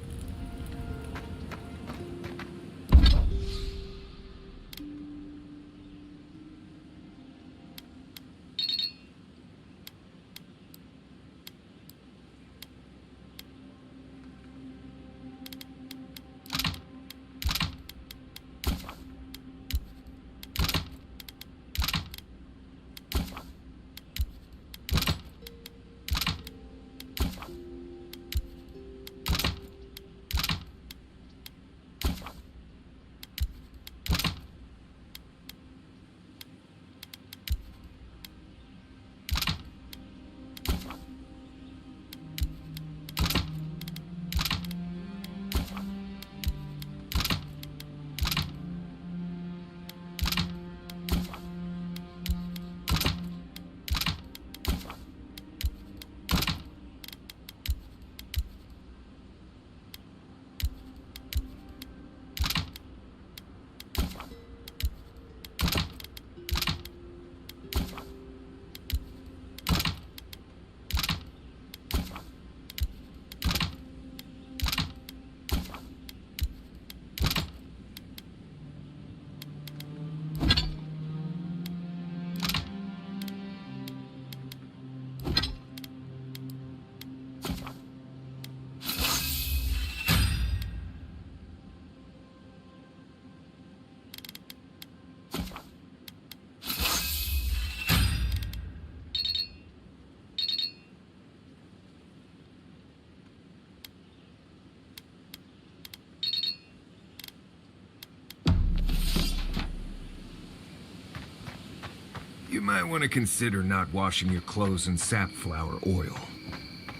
might want to consider not washing your clothes in safflower oil.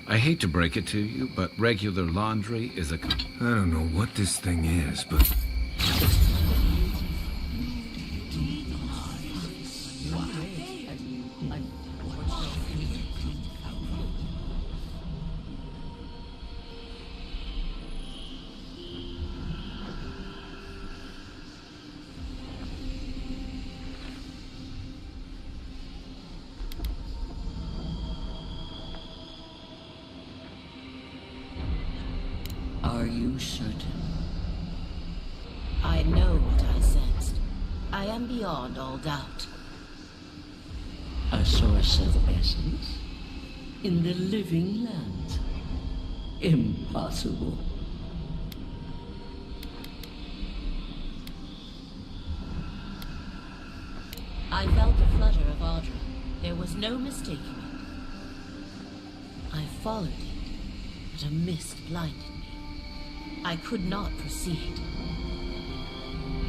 I hate to break it to you, but regular laundry is a... I don't know what this thing is, but... Are you certain? I know what I sensed. I am beyond all doubt. A source of essence? In the living land? Impossible. I felt the flutter of Audra. There was no mistaking it. I followed it, but a mist blinded me. I could not proceed.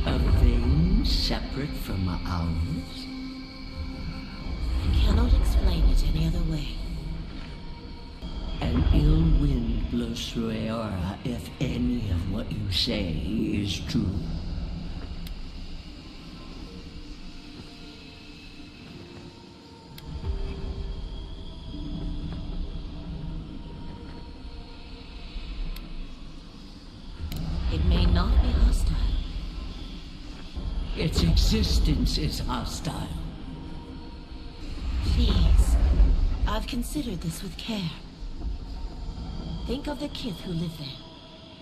A vein separate from ours? I cannot explain it any other way. An ill wind blows through Eora if any of what you say is true. It may not be hostile. Its existence is hostile. Please, I've considered this with care. Think of the kith who live there.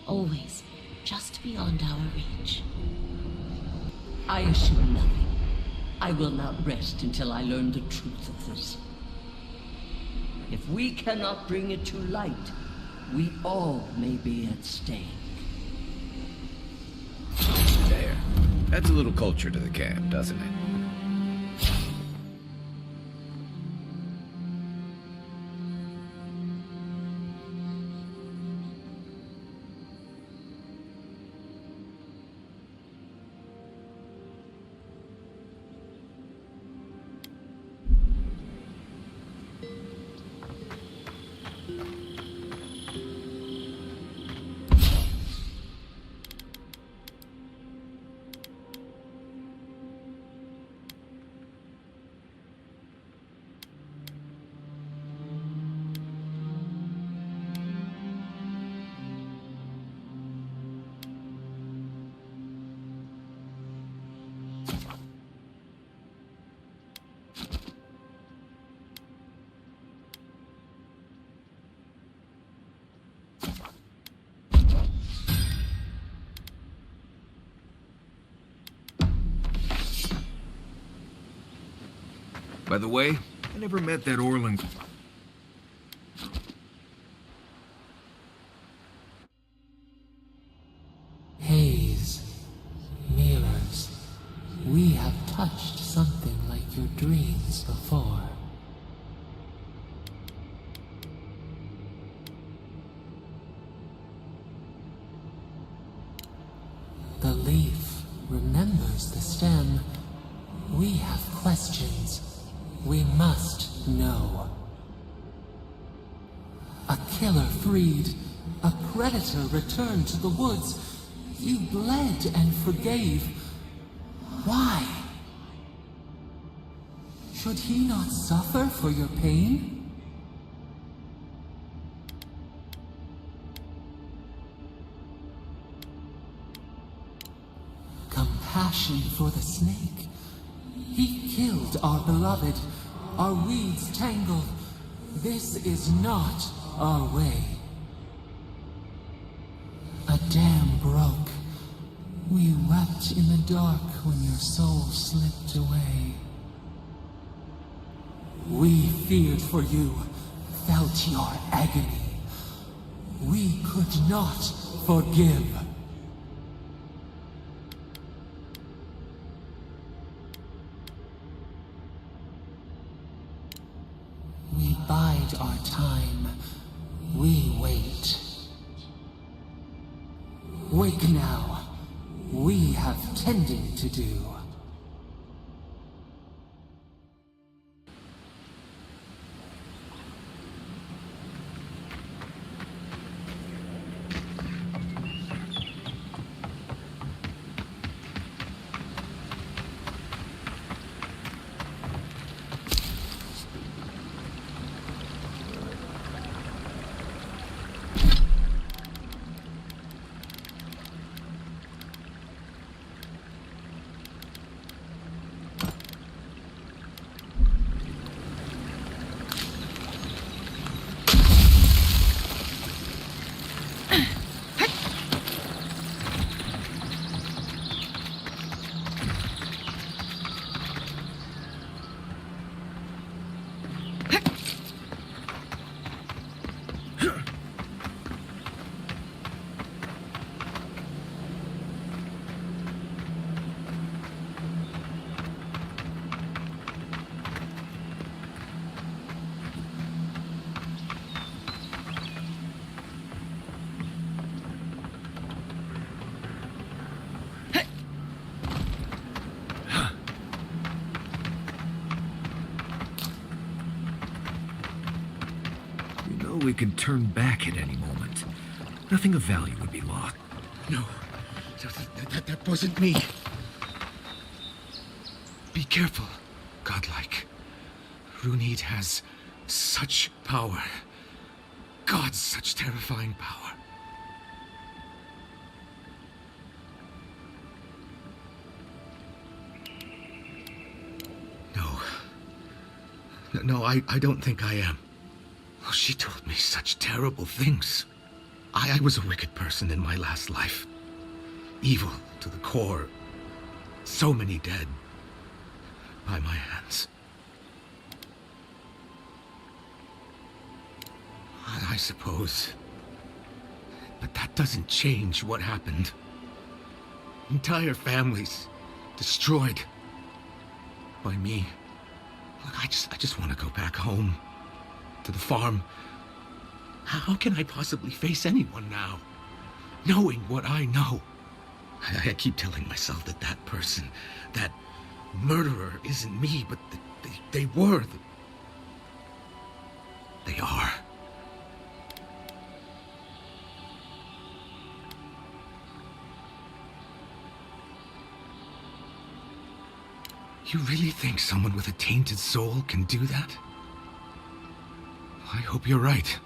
Always just beyond our reach. I assume nothing. I will not rest until I learn the truth of this. If we cannot bring it to light, we all may be at stake. There. That's a little culture to the camp, doesn't it? By the way, I never met that Orlan. Haze, mirrors, we have touched something like your dreams before. The leaf remembers the stem. We have questions. We must know. A killer freed. A predator returned to the woods. You bled and forgave. Why? Should he not suffer for your pain? Compassion for the snake. He killed our beloved. Our weeds tangled. This is not our way. A dam broke. We wept in the dark when your soul slipped away. We feared for you, felt your agony. We could not forgive. We bide our time. We wait. Wake now. We have tending to do. we could turn back at any moment. Nothing of value would be lost. No, that wasn't me. Be careful, godlike. Runid has such power. God, such terrifying power. No, I don't think I am. Oh, she told me such terrible things. I was a wicked person in my last life. Evil to the core. So many dead. By my hands. I suppose. But that doesn't change what happened. Entire families destroyed. By me. Look, I just want to go back home. To the farm. How can I possibly face anyone now? Knowing what I know. I keep telling myself that that person, that murderer isn't me, but they were. They are. You really think someone with a tainted soul can do that? I hope you're right.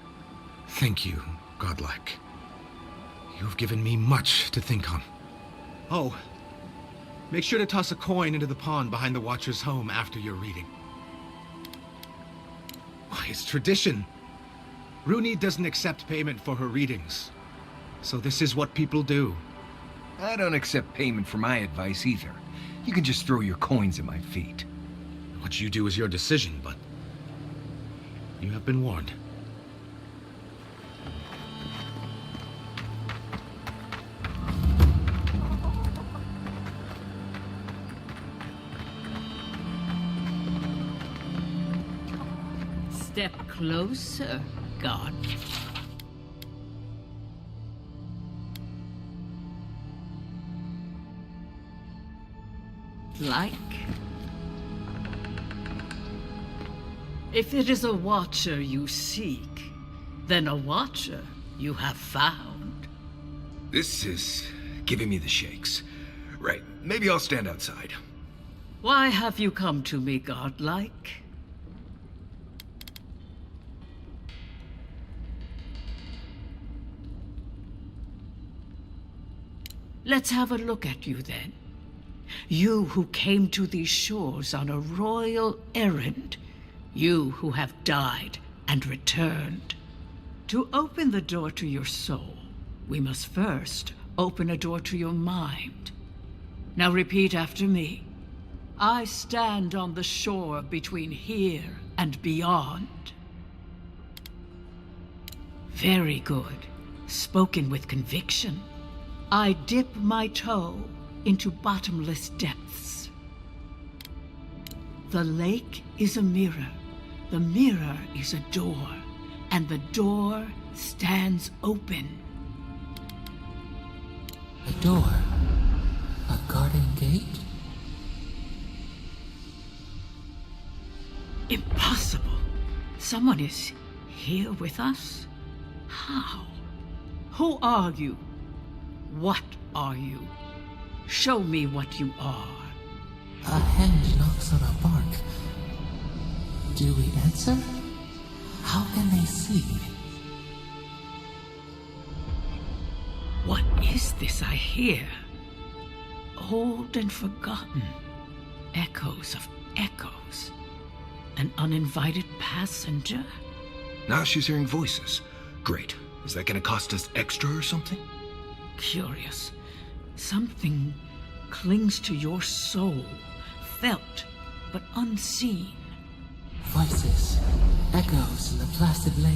Thank you, godlike. You've given me much to think on. Oh, make sure to toss a coin into the pond behind the Watcher's home after your reading. Why, it's tradition. Runid doesn't accept payment for her readings. So this is what people do. I don't accept payment for my advice either. You can just throw your coins at my feet. What you do is your decision, but you have been warned. Step closer, God. Like? If it is a watcher you seek, then a watcher you have found. This is giving me the shakes. Right, maybe I'll stand outside. Why have you come to me, godlike? Let's have a look at you then. You who came to these shores on a royal errand. You who have died and returned. To open the door to your soul, we must first open a door to your mind. Now repeat after me. I stand on the shore between here and beyond. Very good. Spoken with conviction. I dip my toe into bottomless depths. The lake is a mirror. The mirror is a door. And the door stands open. A door? A garden gate? Impossible. Someone is here with us? How? Who are you? What are you? Show me what you are. A hand knocks on a bark. Do we answer? How can they see? What is this I hear? Old and forgotten. Echoes of echoes. An uninvited passenger? Now she's hearing voices. Great. Is that gonna cost us extra or something? Curious. Something clings to your soul. Felt, but unseen. Voices. Echoes in the placid lake.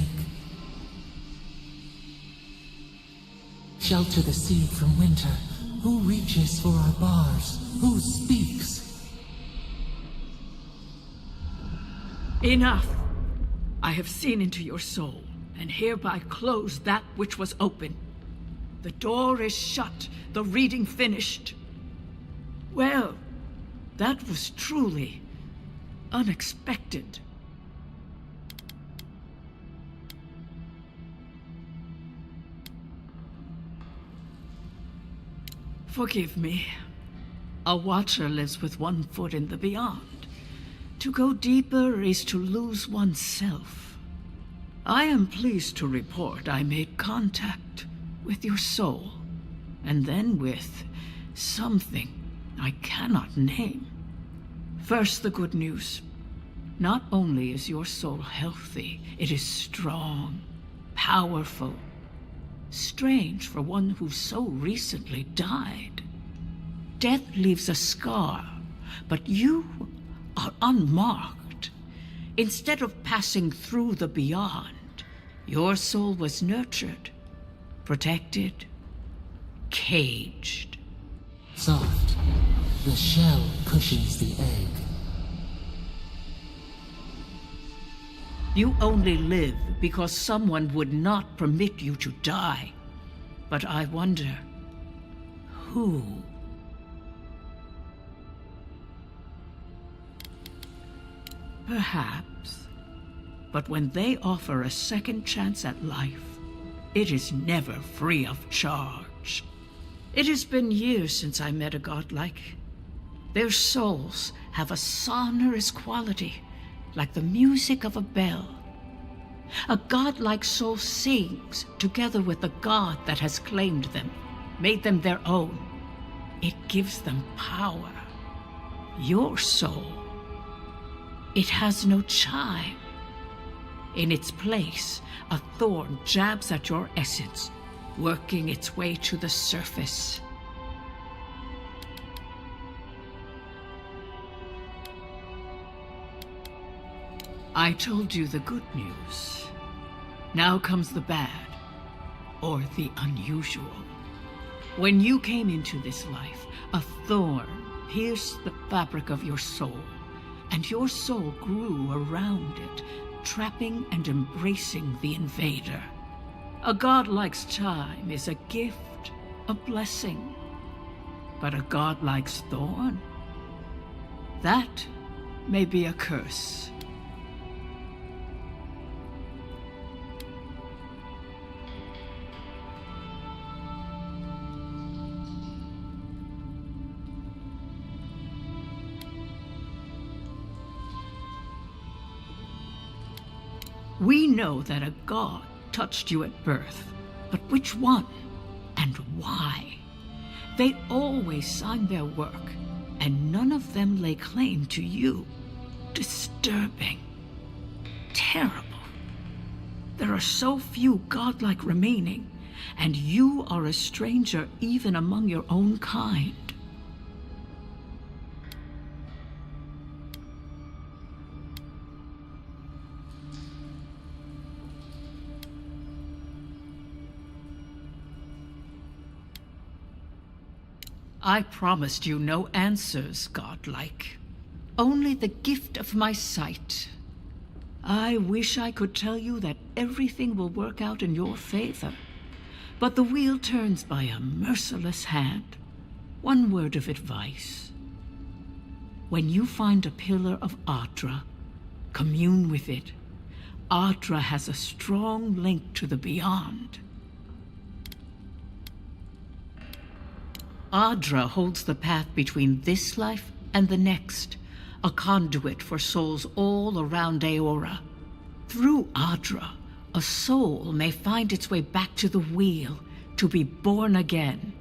Shelter the seed from winter. Who reaches for our bars? Who speaks? Enough! I have seen into your soul, and hereby close that which was open. The door is shut, the reading finished. Well, that was truly unexpected. Forgive me. A watcher lives with one foot in the beyond. To go deeper is to lose oneself. I am pleased to report I made contact with your soul, and then with something I cannot name. First, the good news. Not only is your soul healthy, it is strong, powerful. Strange for one who so recently died. Death leaves a scar, but you are unmarked. Instead of passing through the beyond, your soul was nurtured, protected, caged. Soft. The shell cushions the egg. You only live because someone would not permit you to die. But I wonder, who? Perhaps. But when they offer a second chance at life, it is never free of charge. It has been years since I met a godlike. Their souls have a sonorous quality, like the music of a bell. A godlike soul sings together with the god that has claimed them, made them their own. It gives them power. Your soul, it has no chime. In its place, a thorn jabs at your essence, working its way to the surface. I told you the good news. Now comes the bad, or the unusual. When you came into this life, a thorn pierced the fabric of your soul, and your soul grew around it, trapping and embracing the invader. A godlike's time is a gift, a blessing. But a godlike's thorn? That may be a curse. We know that a god touched you at birth, but which one and why? They always signed their work, and none of them lay claim to you. Disturbing. Terrible. There are so few godlike remaining, and you are a stranger even among your own kind. I promised you no answers, godlike. Only the gift of my sight. I wish I could tell you that everything will work out in your favor. But the wheel turns by a merciless hand. One word of advice. When you find a pillar of Ardra, commune with it. Ardra has a strong link to the beyond. Ardra holds the path between this life and the next, a conduit for souls all around Eora. Through Ardra, a soul may find its way back to the wheel, to be born again.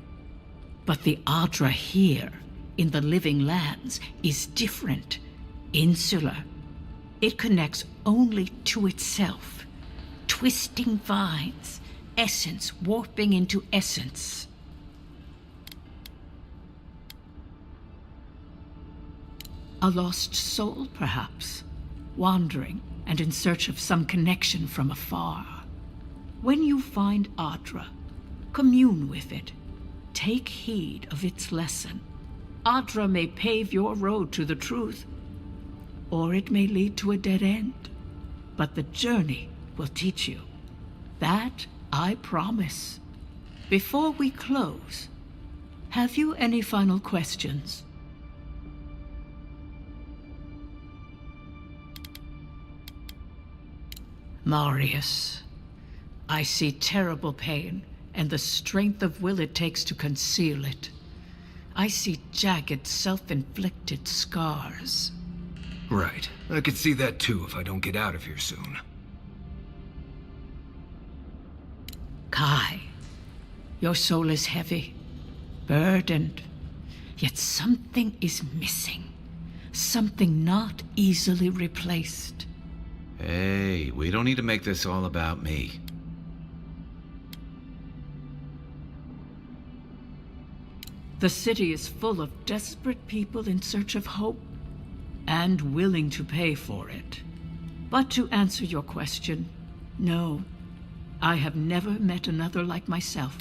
But the Ardra here, in the living lands, is different, insular. It connects only to itself, twisting vines, essence warping into essence. A lost soul, perhaps, wandering and in search of some connection from afar. When you find Ardra, commune with it. Take heed of its lesson. Ardra may pave your road to the truth, or it may lead to a dead end. But the journey will teach you. That I promise. Before we close, have you any final questions? Marius, I see terrible pain and the strength of will it takes to conceal it. I see jagged, self-inflicted scars. Right. I could see that too if I don't get out of here soon. Kai, your soul is heavy, burdened, yet something is missing. Something not easily replaced. Hey, we don't need to make this all about me. The city is full of desperate people in search of hope and willing to pay for it. But to answer your question, no, I have never met another like myself.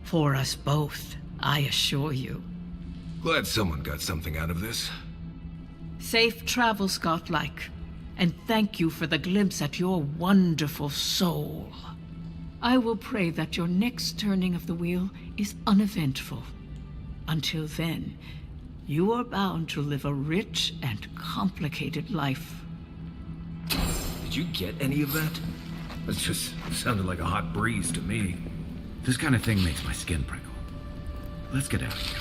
For us both, I assure you. Glad someone got something out of this. Safe travels, godlike, and thank you for the glimpse at your wonderful soul. I will pray that your next turning of the wheel is uneventful. Until then, you are bound to live a rich and complicated life. Did you get any of that? That just sounded like a hot breeze to me. This kind of thing makes my skin prickle. Let's get out of here.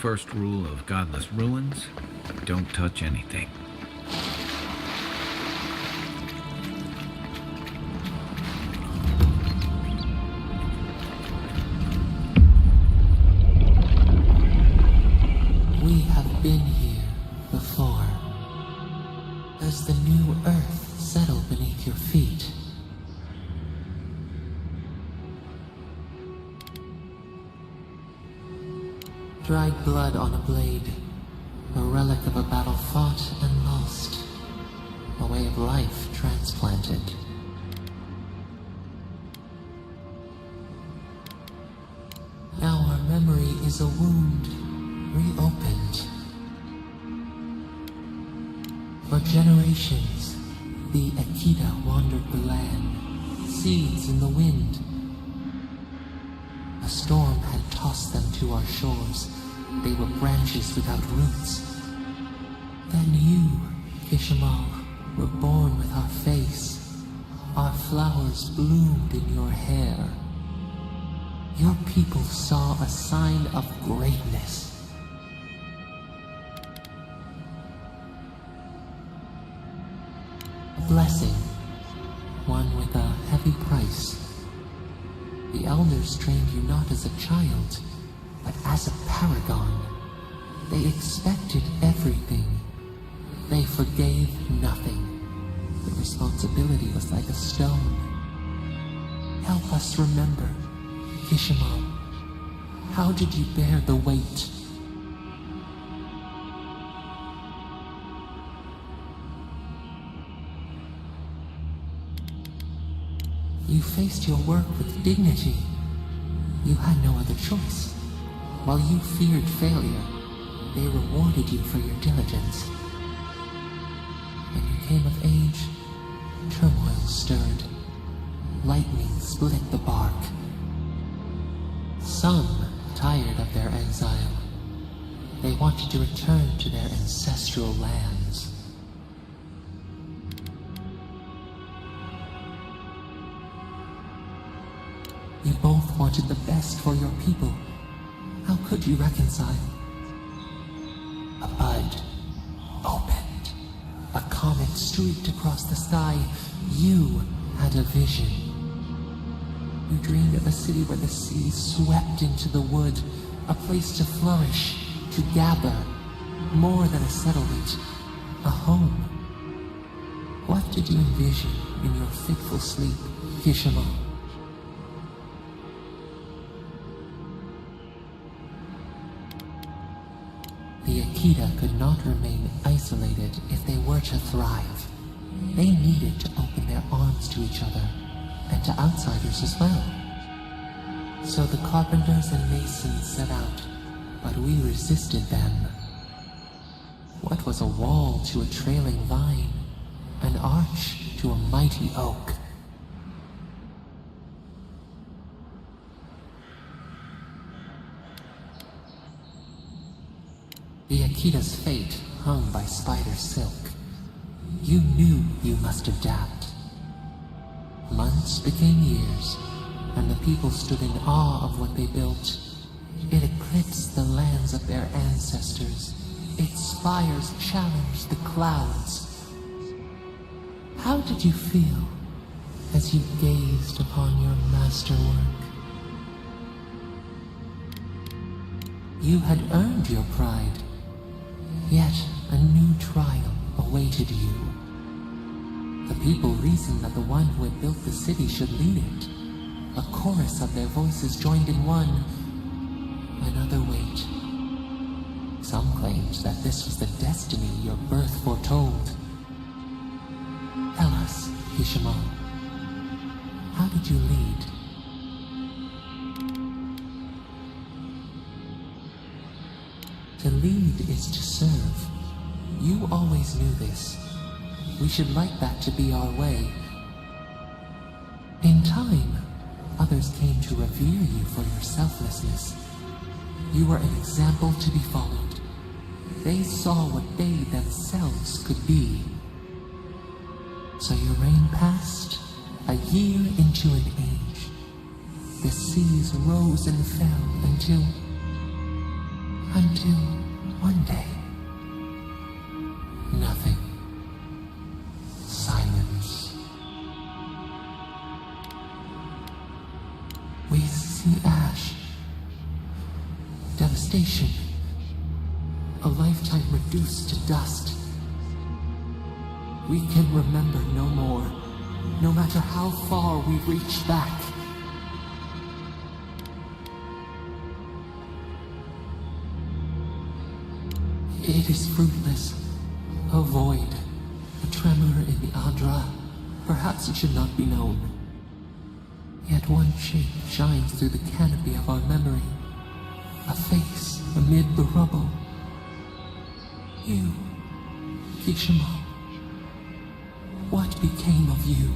First rule of Godless Ruins, don't touch anything. We have been here before. Does the new earth settle beneath Dried blood on a blade, a relic of a battle fought and lost, a way of life transplanted. Now our memory is a wound reopened. For generations, the Akita wandered the land, seeds in the wind. A storm had tossed them to our shores. They were branches without roots. Then you, Kishimal, were born with our face. Our flowers bloomed in your hair. Your people saw a sign of greatness. A blessing, one with a heavy price. The elders trained you not as a child, but as a paragon. They expected everything. They forgave nothing. The responsibility was like a stone. Help us remember, Kishimal. How did you bear the weight? You faced your work with dignity. You had no other choice. While you feared failure, they rewarded you for your diligence. When you came of age, turmoil stirred. Lightning split the bark. Some tired of their exile. They wanted to return to their ancestral lands. You both wanted the best for your people. How could you reconcile? A bud opened. A comet streaked across the sky. You had a vision. You dreamed of a city where the sea swept into the wood, a place to flourish, to gather, more than a settlement, a home. What did you envision in your fitful sleep, Kishimal? The Akita could not remain isolated if they were to thrive. They needed to open their arms to each other, and to outsiders as well. So the carpenters and masons set out, but we resisted them. What was a wall to a trailing vine? An arch to a mighty oak? The Akita's fate hung by spider silk. You knew you must adapt. Months became years, and the people stood in awe of what they built. It eclipsed the lands of their ancestors. Its spires challenged the clouds. How did you feel as you gazed upon your masterwork? You had earned your pride, yet a new trial awaited you. The people reasoned that the one who had built the city should lead it. A chorus of their voices joined in one. Another wait. Some claimed that this was the destiny your birth foretold. Tell us, Kishimal, how did you lead? To lead is to serve. You always knew this. We should like that to be our way. In time, others came to revere you for your selflessness. You were an example to be followed. They saw what they themselves could be. So your reign passed, a year into an age. The seas rose and fell until one day, nothing. Silence. We see ash. Devastation. A lifetime reduced to dust. We can remember no more, no matter how far we reach back. It is fruitless. A void. A tremor in the Adra. Perhaps it should not be known. Yet one shape shines through the canopy of our memory. A face amid the rubble. You, Kishima. What became of you?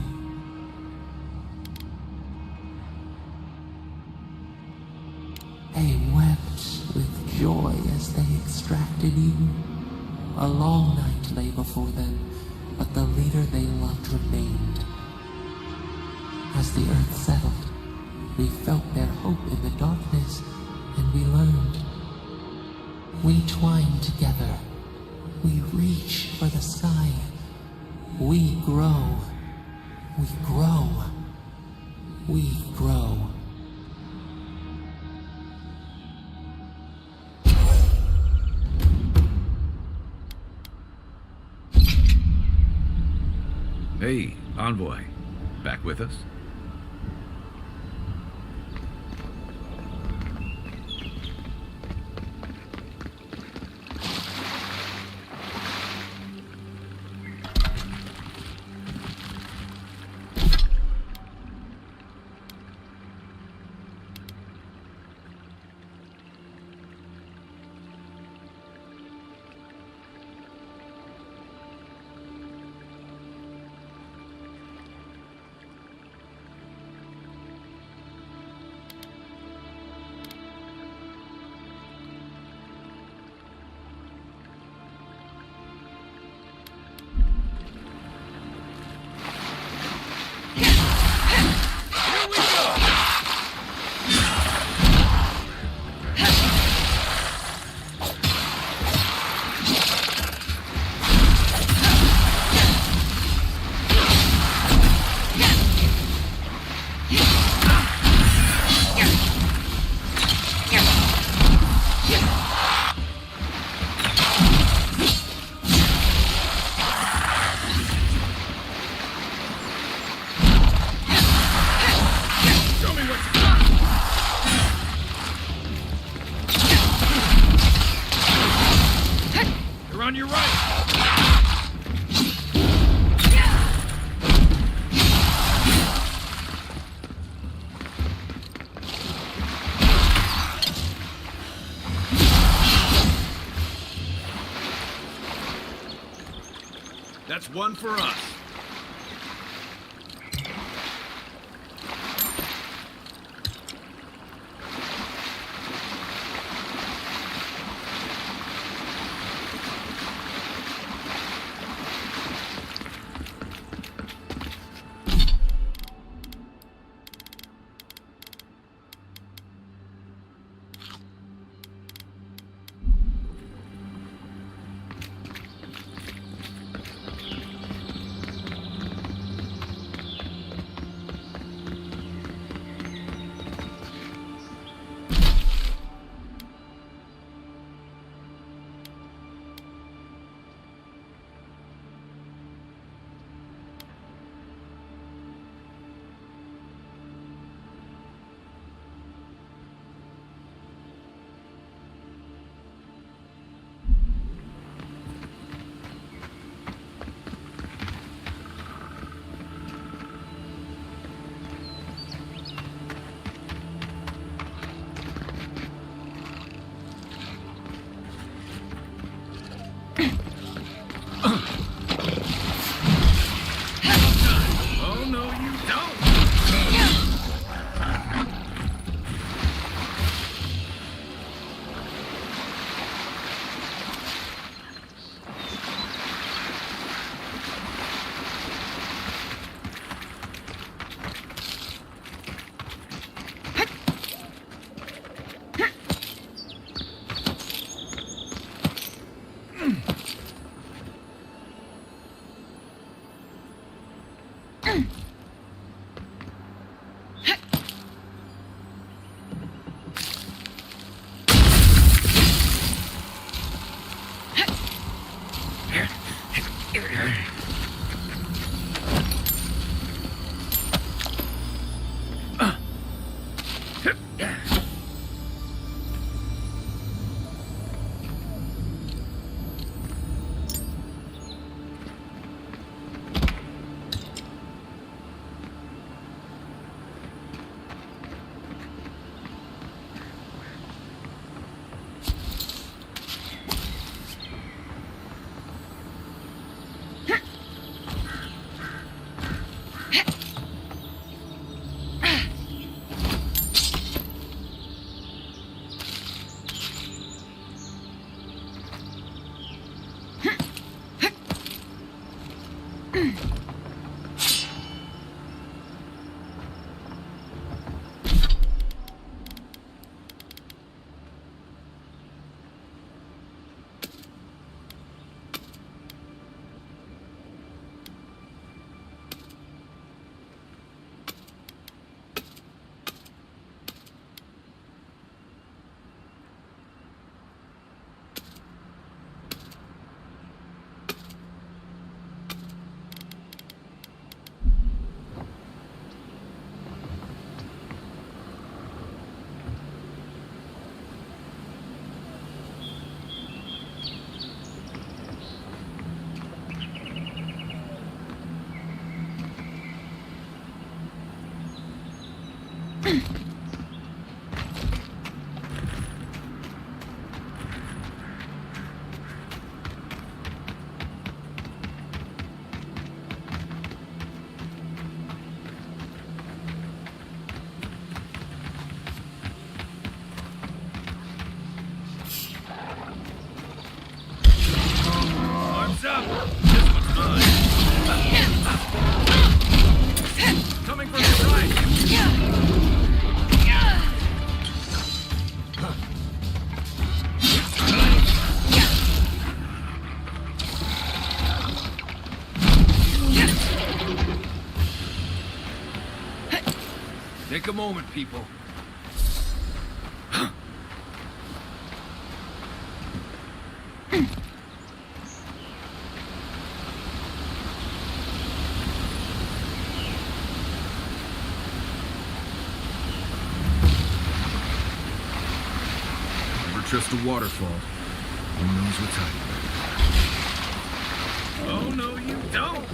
They wept with joy as they extracted you. A long night lay before them, but the leader they loved remained. As the earth settled, we felt their hope in the darkness, and we learned. We twine together. We reach for the sky. We grow. We grow. We grow. Hey, Envoy. Back with us? That's one for us. Arms up! This one's mine! Coming from the right! Take a moment, people. Never trust a waterfall. Who knows what's hiding? Oh, no, you don't!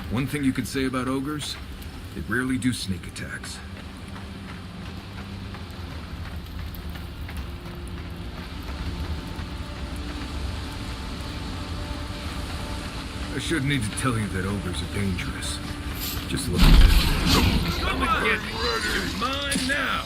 One thing you could say about ogres, they rarely do sneak attacks. I shouldn't need to tell you that ogres are dangerous. Just look at it. Come and get me! You're mine now!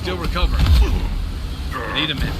Still recovering. Need a minute.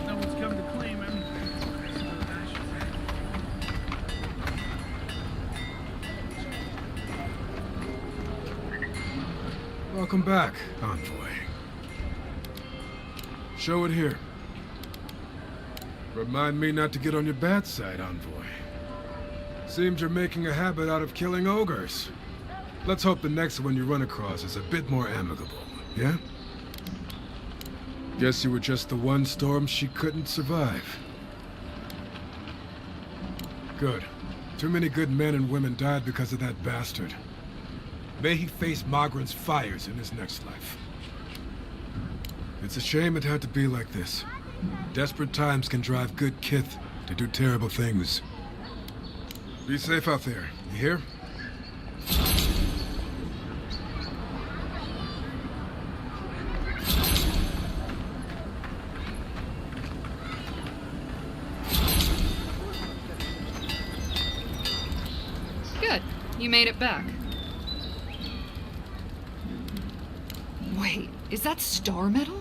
No one's come to claim him. Welcome back, Envoy. Show it here. Remind me not to get on your bad side, Envoy. Seems you're making a habit out of killing ogres. Let's hope the next one you run across is a bit more amicable, yeah? Guess you were just the one storm she couldn't survive. Good. Too many good men and women died because of that bastard. May he face Magran's fires in his next life. It's a shame it had to be like this. Desperate times can drive good kith to do terrible things. Be safe out there, you hear? Good. You made it back. Wait, is that star metal?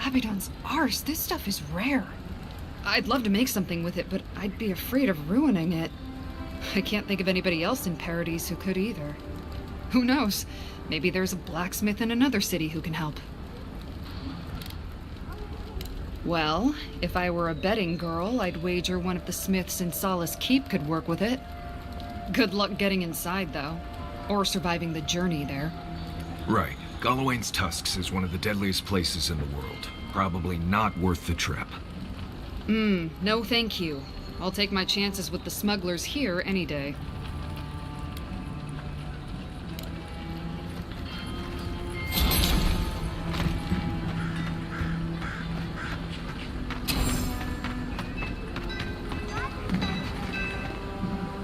Abaddon's arse, this stuff is rare. I'd love to make something with it, but I'd be afraid of ruining it. I can't think of anybody else in Paradis who could either. Who knows? Maybe there's a blacksmith in another city who can help. Well, if I were a betting girl, I'd wager one of the smiths in Solace Keep could work with it. Good luck getting inside, though. Or surviving the journey there. Right. Gallowayne's Tusks is one of the deadliest places in the world. Probably not worth the trip. No thank you. I'll take my chances with the smugglers here any day.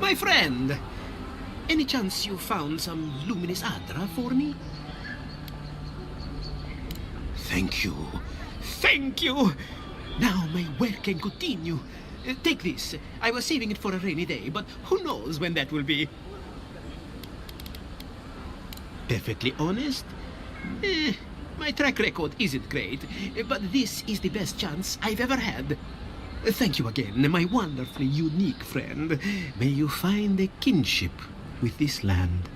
My friend, any chance you found some luminous Adra for me? Thank you. Thank you! Now my work can continue. Take this. I was saving it for a rainy day, but who knows when that will be. Perfectly honest? My track record isn't great, but this is the best chance I've ever had. Thank you again, my wonderfully unique friend. May you find a kinship with this land.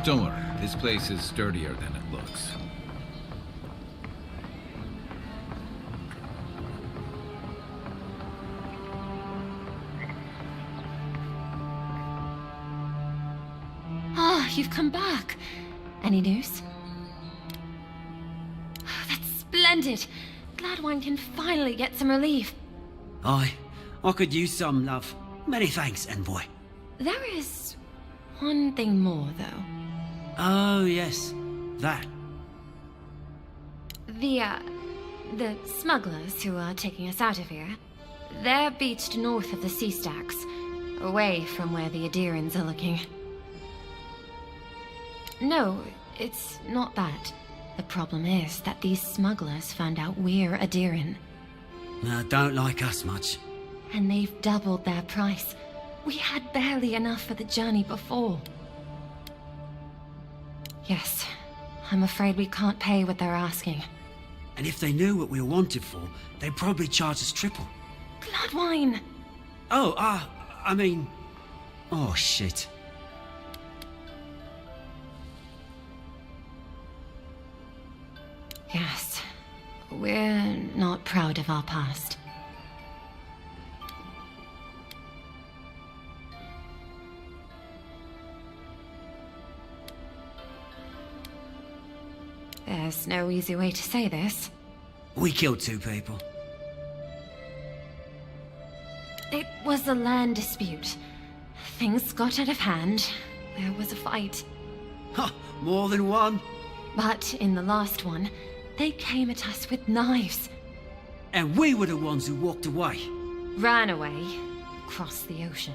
Don't worry, this place is sturdier than it looks. Ah, you've come back. Any news? That's splendid. Gladwine can finally get some relief. I could use some, love. Many thanks, Envoy. There is one thing more, though. Oh, yes. That. The smugglers who are taking us out of here, they're beached north of the sea stacks, away from where the Adirans are looking. No, it's not that. The problem is that these smugglers found out we're Adiran. Don't like us much. And they've doubled their price. We had barely enough for the journey before. Yes, I'm afraid we can't pay what they're asking. And if they knew what we were wanted for, they'd probably charge us triple. Gladwine! Oh, I mean... Oh, shit. Yes, we're not proud of our past. There's no easy way to say this. We killed 2 people. It was a land dispute. Things got out of hand. There was a fight. Ha! More than one? But in the last one, they came at us with knives. And we were the ones who walked away. Ran away. Across the ocean.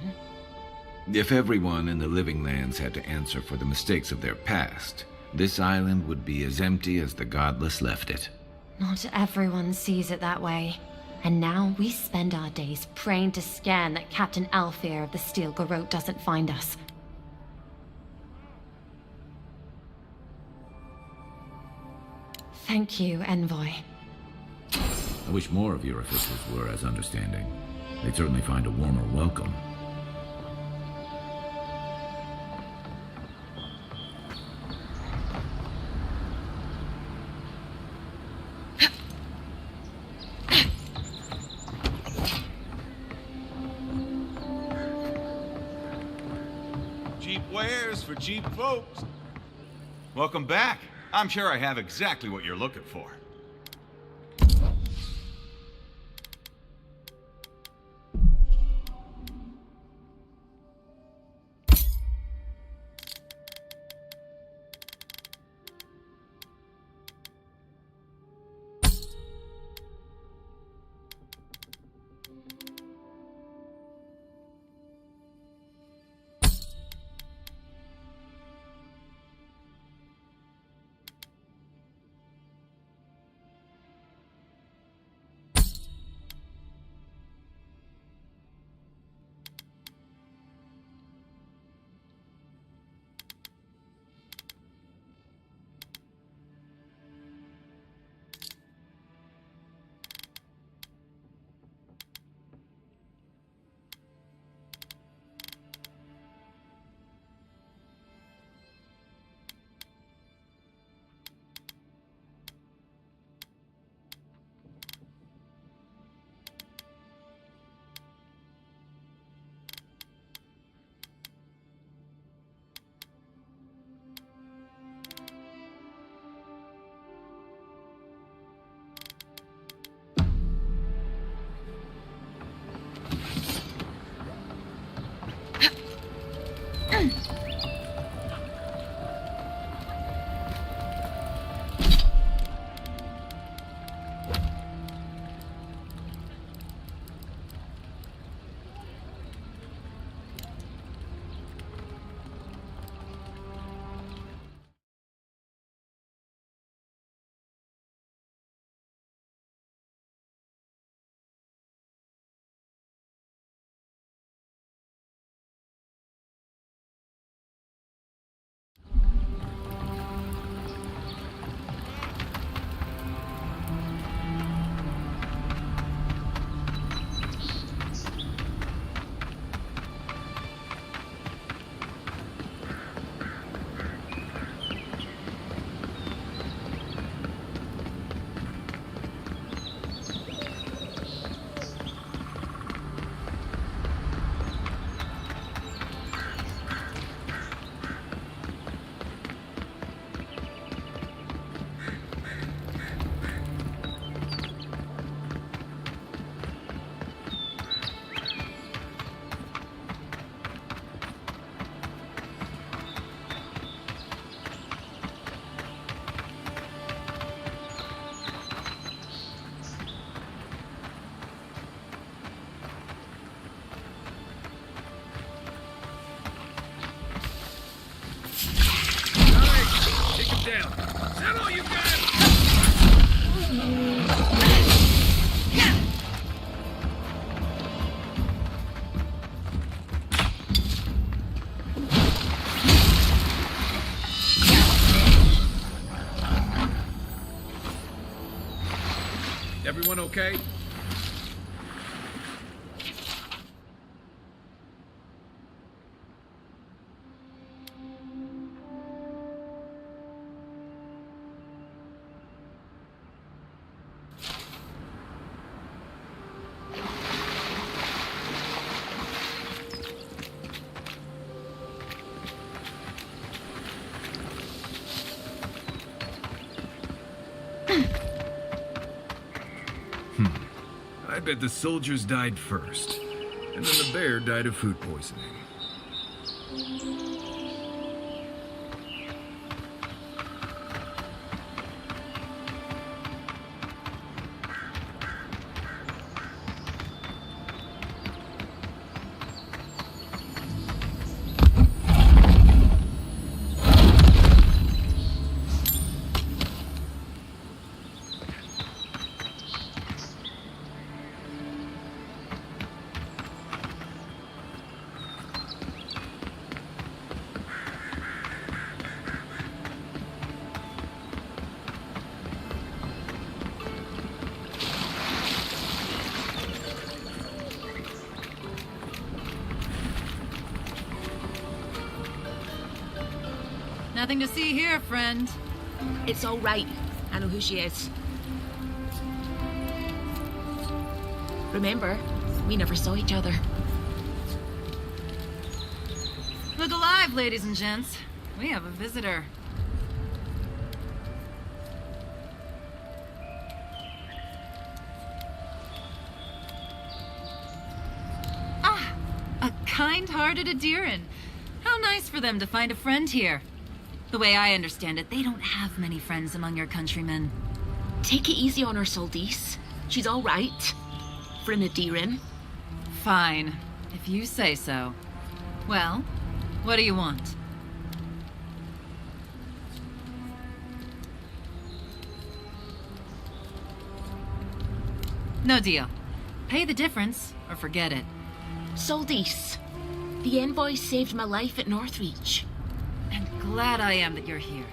If everyone in the Living Lands had to answer for the mistakes of their past, this island would be as empty as the Godless left it. Not everyone sees it that way. And now we spend our days praying to Scan that Captain Alfear of the Steel Garrote doesn't find us. Thank you, Envoy. I wish more of your officials were as understanding. They'd certainly find a warmer welcome. Cheap wares for cheap folks. Welcome back. I'm sure I have exactly what you're looking for. that all you got? Everyone okay? I bet the soldiers died first, and then the bear died of food poisoning. Nothing to see here, friend. It's all right. I know who she is. Remember, we never saw each other. Look alive, ladies and gents. We have a visitor. Ah, a kind-hearted Adiran. How nice for them to find a friend here. The way I understand it, they don't have many friends among your countrymen. Take it easy on her, Soldice. She's all right. For an Adiran. Fine, if you say so. Well, what do you want? No deal. Pay the difference, or forget it. Soldice, the envoy saved my life at Northreach. And glad I am that you're here.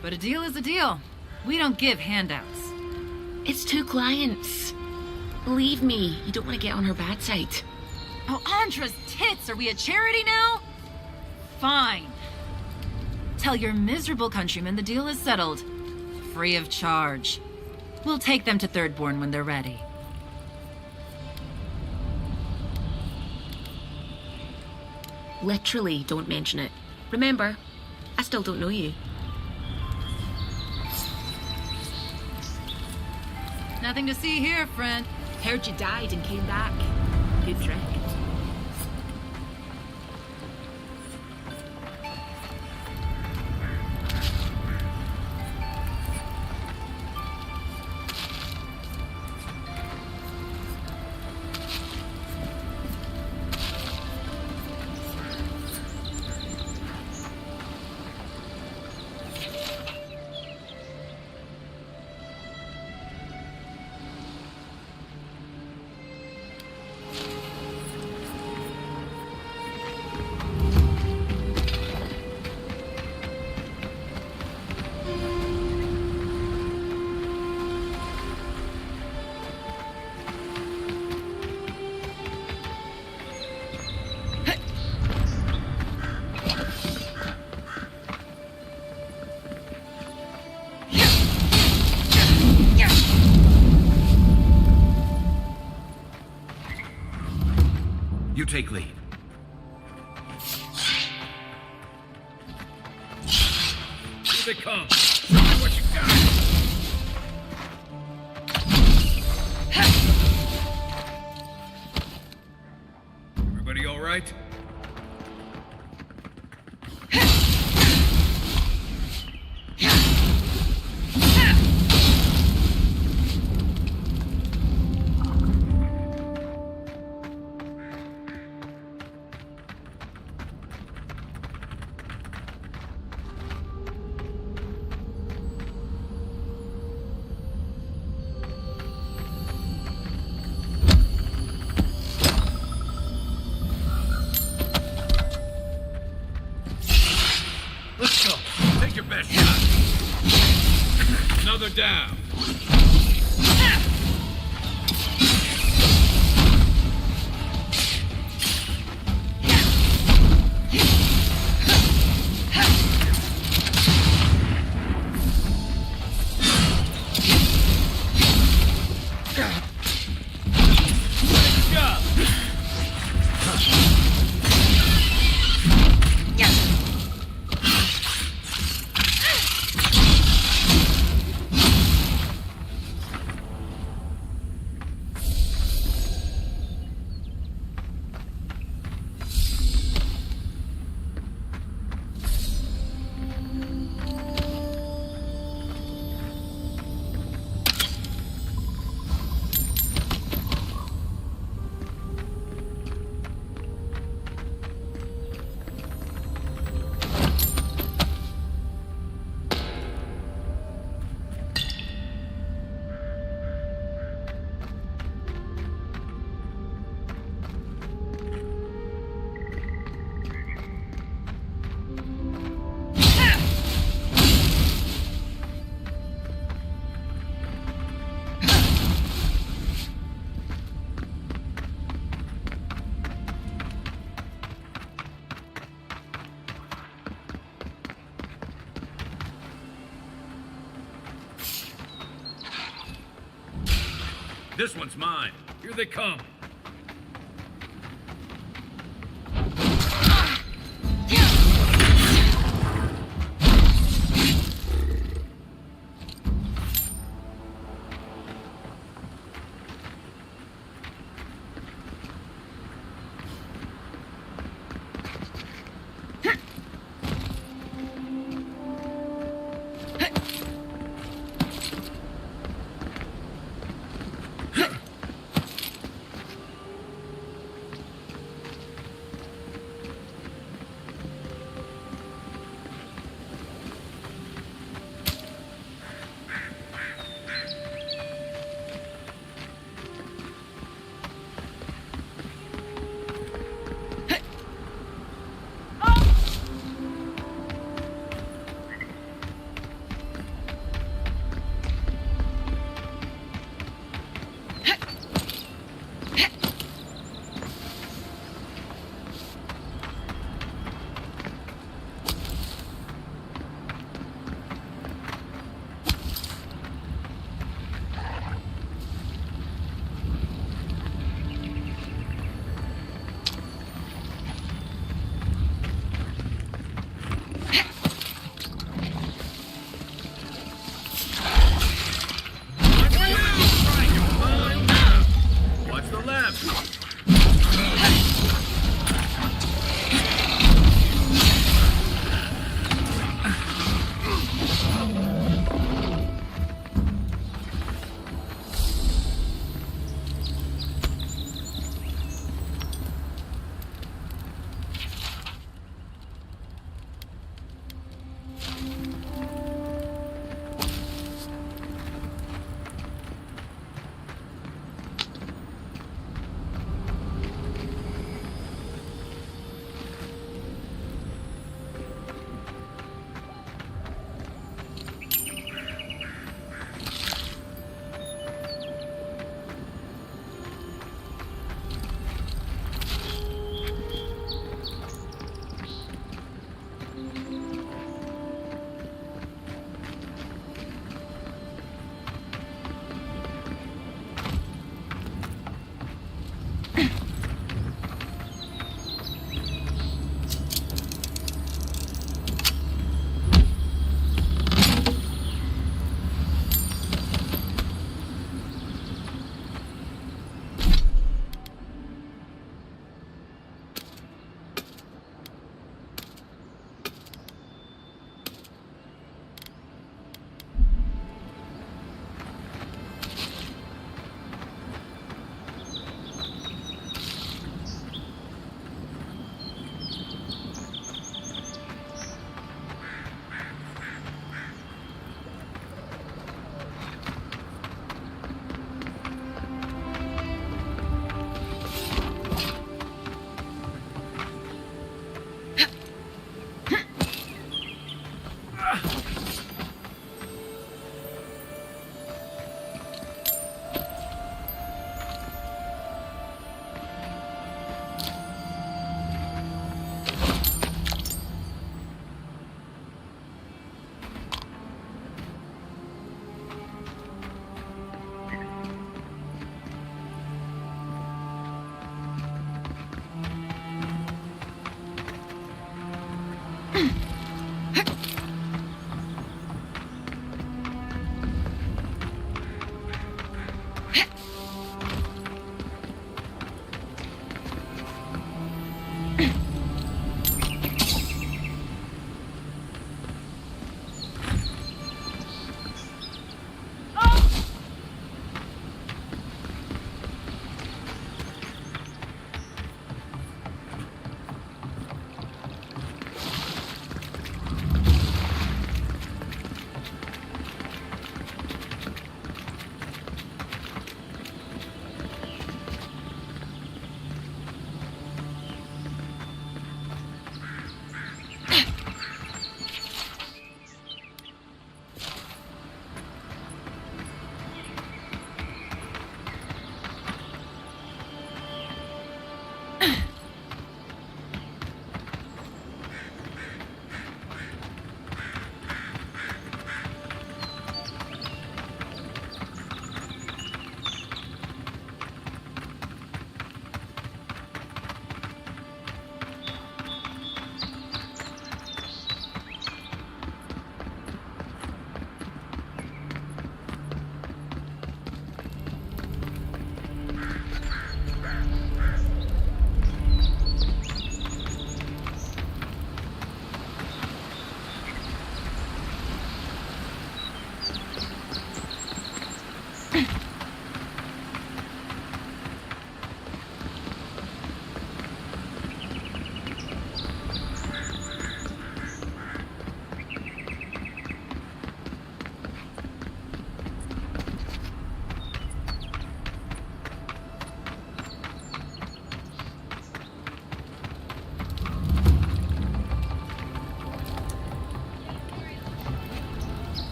But a deal is a deal. We don't give handouts. It's 2 clients. Believe me, you don't want to get on her bad side. Oh, Andra's tits! Are we a charity now? Fine. Tell your miserable countrymen the deal is settled. Free of charge. We'll take them to Thirdborn when they're ready. Literally, don't mention it. Remember, I still don't know you. Nothing to see here, friend. Heard you died and came back. Good trick. You take lead. Here they come. Show me what you got. Everybody all right? Let's go. Take your best shot. Another down. This one's mine. Here they come.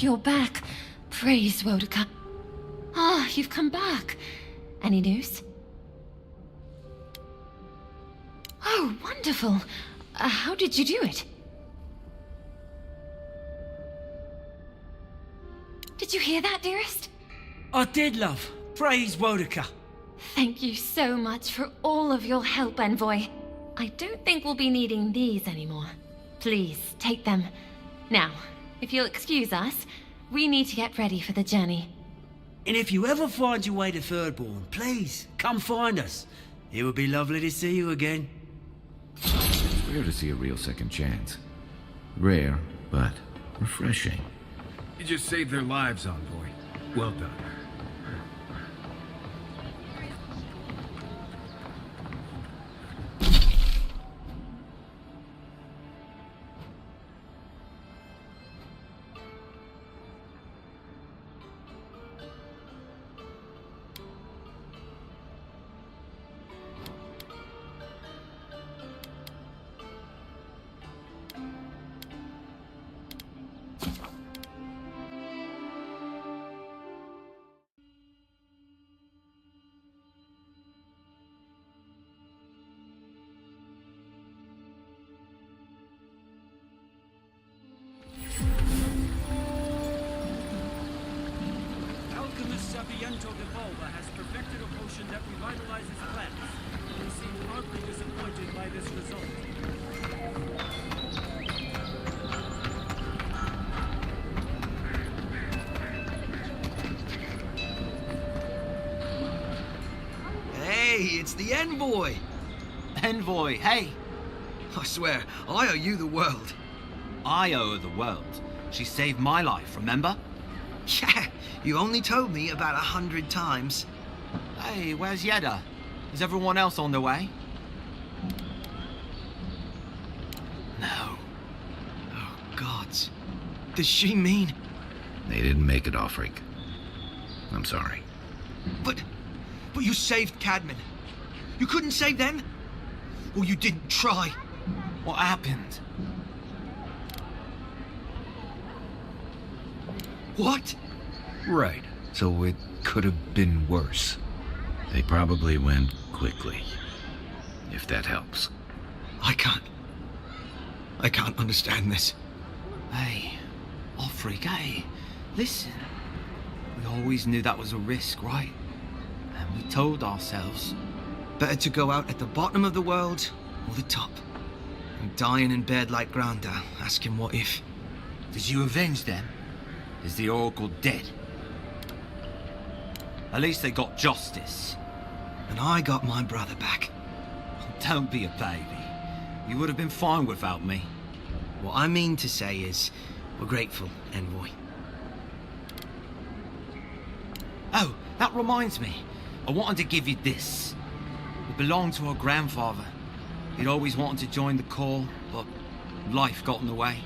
You're back. Praise Woedica. Ah, you've come back. Any news? Oh, wonderful. How did you do it? Did you hear that, dearest? I did, love. Praise Woedica. Thank you so much for all of your help, Envoy. I don't think we'll be needing these anymore. Please, take them. Now, if you'll excuse us, we need to get ready for the journey. And if you ever find your way to Thirdborn, please, come find us. It would be lovely to see you again. It's rare to see a real second chance. Rare, but refreshing. You just saved their lives, Envoy. Well done. Has perfected a potion that revitalizes plants. They seem hardly disappointed by this result. Hey, it's the Envoy! Envoy, hey! I swear, I owe you the world. I owe her the world. She saved my life, remember? Yeah, you only told me about 100 times. Hey, where's Yeda? Is everyone else on their way? No. Oh, gods. Does she mean... They didn't make it, Offrig. I'm sorry. But you saved Cadman. You couldn't save them? Or you didn't try? What happened? What? Right. So it could have been worse. They probably went quickly. If that helps. I can't understand this. Hey, Offrig, hey, listen. We always knew that was a risk, right? And we told ourselves, better to go out at the bottom of the world or the top. And dying in bed like Granda, asking what if. Did you avenge them? Is the Oracle dead? At least they got justice. And I got my brother back. Don't be a baby. You would have been fine without me. What I mean to say is, we're grateful, Envoy. Oh, that reminds me. I wanted to give you this. It belonged to our grandfather. He'd always wanted to join the Corps, but life got in the way.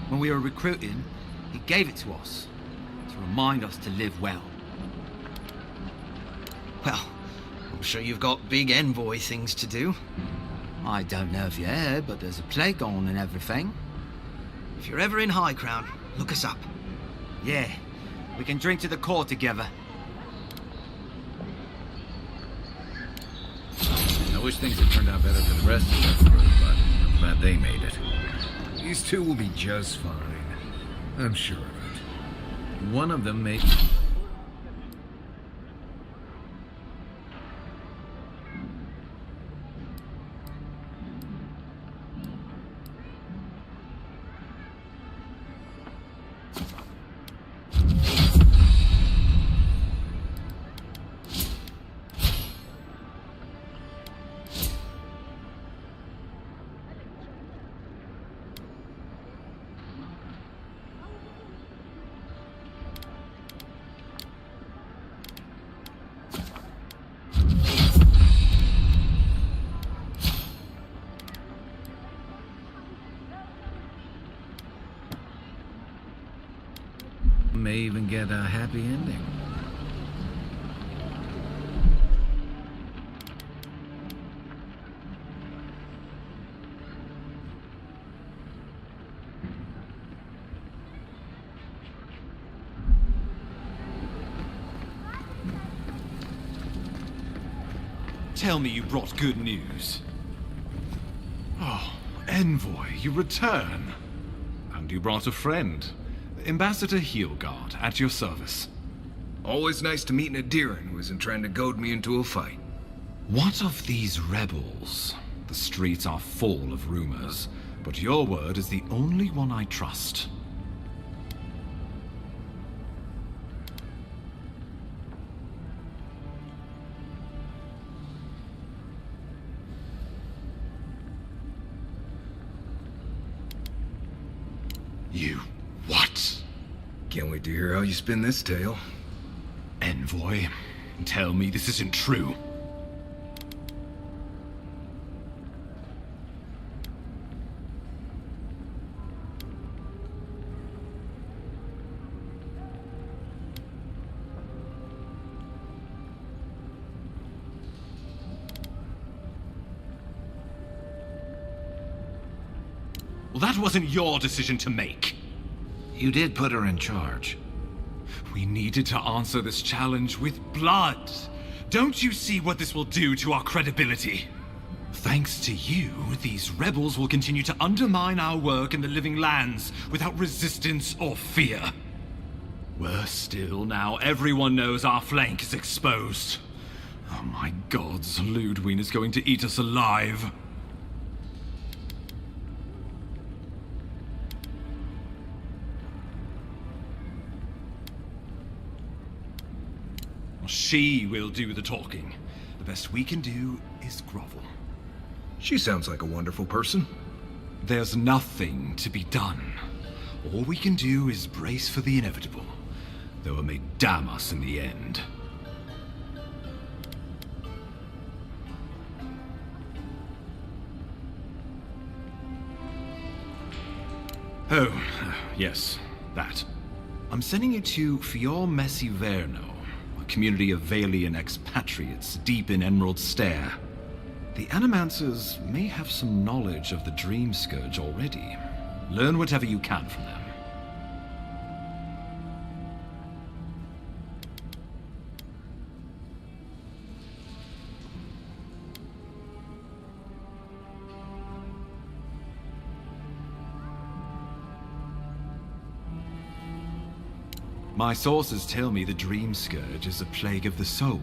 When we were recruiting, he gave it to us, to remind us to live well. Well, I'm sure you've got big Envoy things to do. I don't know if you heard, but there's a plague on and everything. If you're ever in High Crown, look us up. Yeah, we can drink to the Corps together. I wish things had turned out better for the rest of the crew, but I'm glad they made it. These two will be just fine. I'm sure of it. One of them may... may even get a happy ending. Tell me you brought good news. Oh, Envoy, you return. And you brought a friend. Ambassador Heelguard, at your service. Always nice to meet an Adiran who isn't trying to goad me into a fight. What of these rebels? The streets are full of rumors, but your word is the only one I trust. You... what? Can't wait to hear how you spin this tale. Envoy, tell me this isn't true. Well, that wasn't your decision to make. You did put her in charge. We needed to answer this challenge with blood. Don't you see what this will do to our credibility? Thanks to you, these rebels will continue to undermine our work in the Living Lands without resistance or fear. Worse still, now everyone knows our flank is exposed. Oh my gods, Ludwig is going to eat us alive. She will do the talking. The best we can do is grovel. She sounds like a wonderful person. There's nothing to be done. All we can do is brace for the inevitable, though it may damn us in the end. Oh, yes, that. I'm sending you to Fior Messi Verno, a community of Valian expatriates deep in Emerald Stair. The Animancers may have some knowledge of the Dream Scourge already. Learn whatever you can from them. My sources tell me the Dream Scourge is a plague of the soul,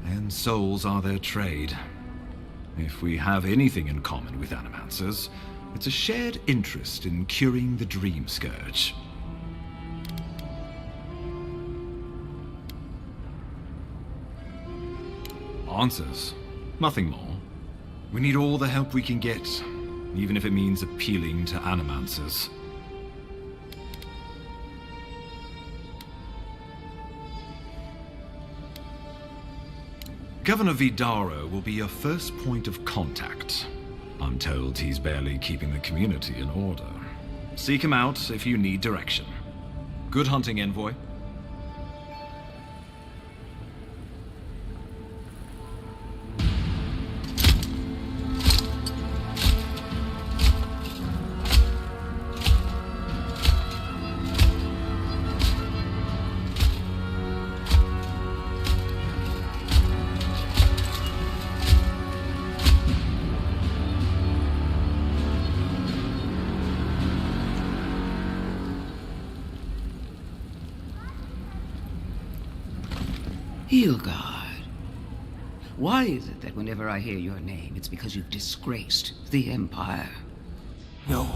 and souls are their trade. If we have anything in common with Animancers, it's a shared interest in curing the Dream Scourge. Answers. Nothing more. We need all the help we can get, even if it means appealing to Animancers. Governor Vidaro will be your first point of contact. I'm told he's barely keeping the community in order. Seek him out if you need direction. Good hunting, Envoy. Hilgard. Why is it that whenever I hear your name, it's because you've disgraced the Empire? No,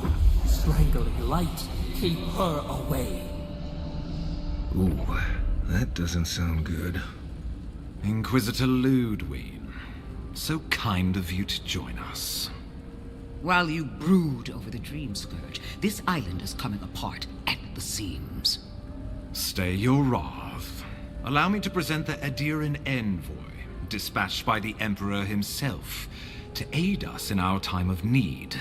strangling light, keep her away. Ooh, that doesn't sound good. Inquisitor Ludwig, so kind of you to join us. While you brood over the Dream Scourge, this island is coming apart at the seams. Stay your wrath. Allow me to present the Adiran Envoy, dispatched by the Emperor himself, to aid us in our time of need.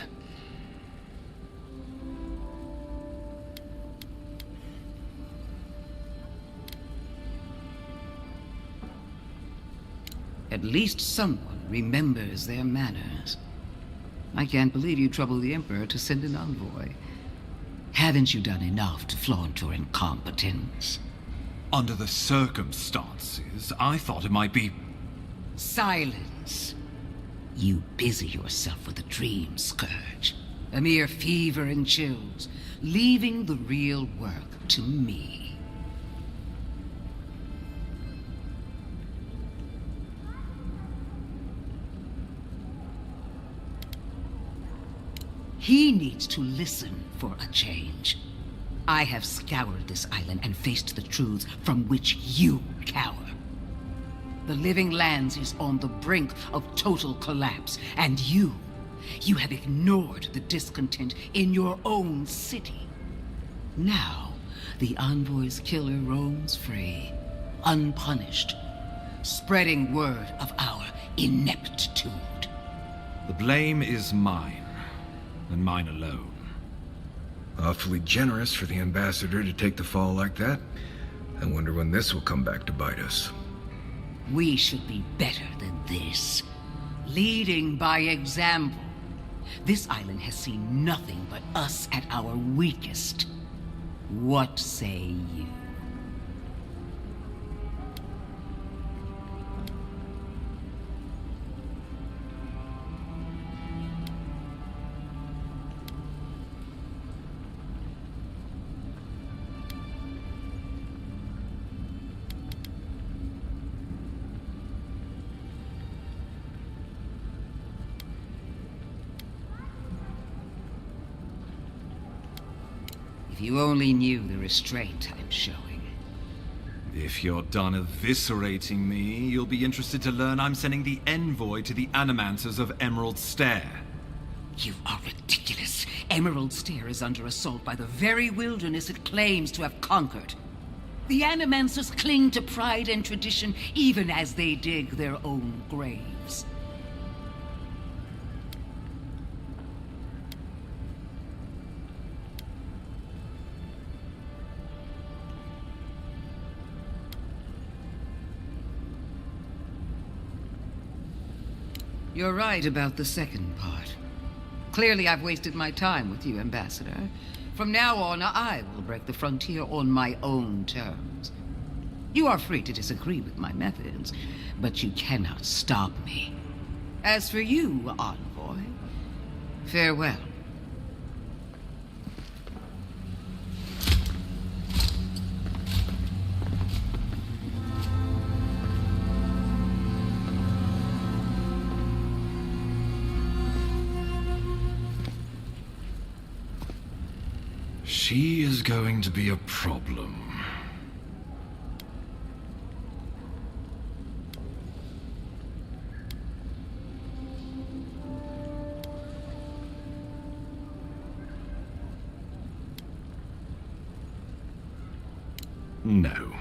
At least someone remembers their manners. I can't believe you troubled the Emperor to send an envoy. Haven't you done enough to flaunt your incompetence? Under the circumstances, I thought it might be... Silence. You busy yourself with the Dream Scourge. A mere fever and chills, leaving the real work to me. He needs to listen for a change. I have scoured this island and faced the truths from which you cower. The Living Lands is on the brink of total collapse, and you have ignored the discontent in your own city. Now, the Envoy's killer roams free, unpunished, spreading word of our ineptitude. The blame is mine, and mine alone. Awfully generous for the ambassador to take the fall like that. I wonder when this will come back to bite us. We should be better than this. Leading by example. This island has seen nothing but us at our weakest. What say you? If you only knew the restraint I'm showing. If you're done eviscerating me, you'll be interested to learn I'm sending the Envoy to the Animancers of Emerald Stair. You are ridiculous. Emerald Stair is under assault by the very wilderness it claims to have conquered. The Animancers cling to pride and tradition even as they dig their own graves. You're right about the second part. Clearly I've wasted my time with you, Ambassador. From now on, I will break the frontier on my own terms. You are free to disagree with my methods, but you cannot stop me. As for you, Envoy, farewell. She is going to be a problem. No.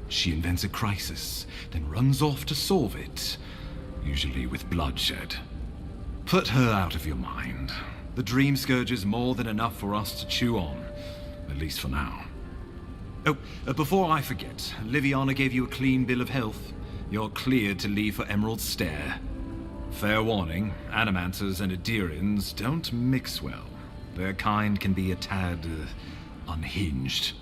She invents a crisis, then runs off to solve it, usually with bloodshed. Put her out of your mind. The Dream Scourge is more than enough for us to chew on, at least for now. Oh, before I forget, Liviana gave you a clean bill of health. You're cleared to leave for Emerald Stair. Fair warning, Animanters and Adirians don't mix well. Their kind can be a tad unhinged.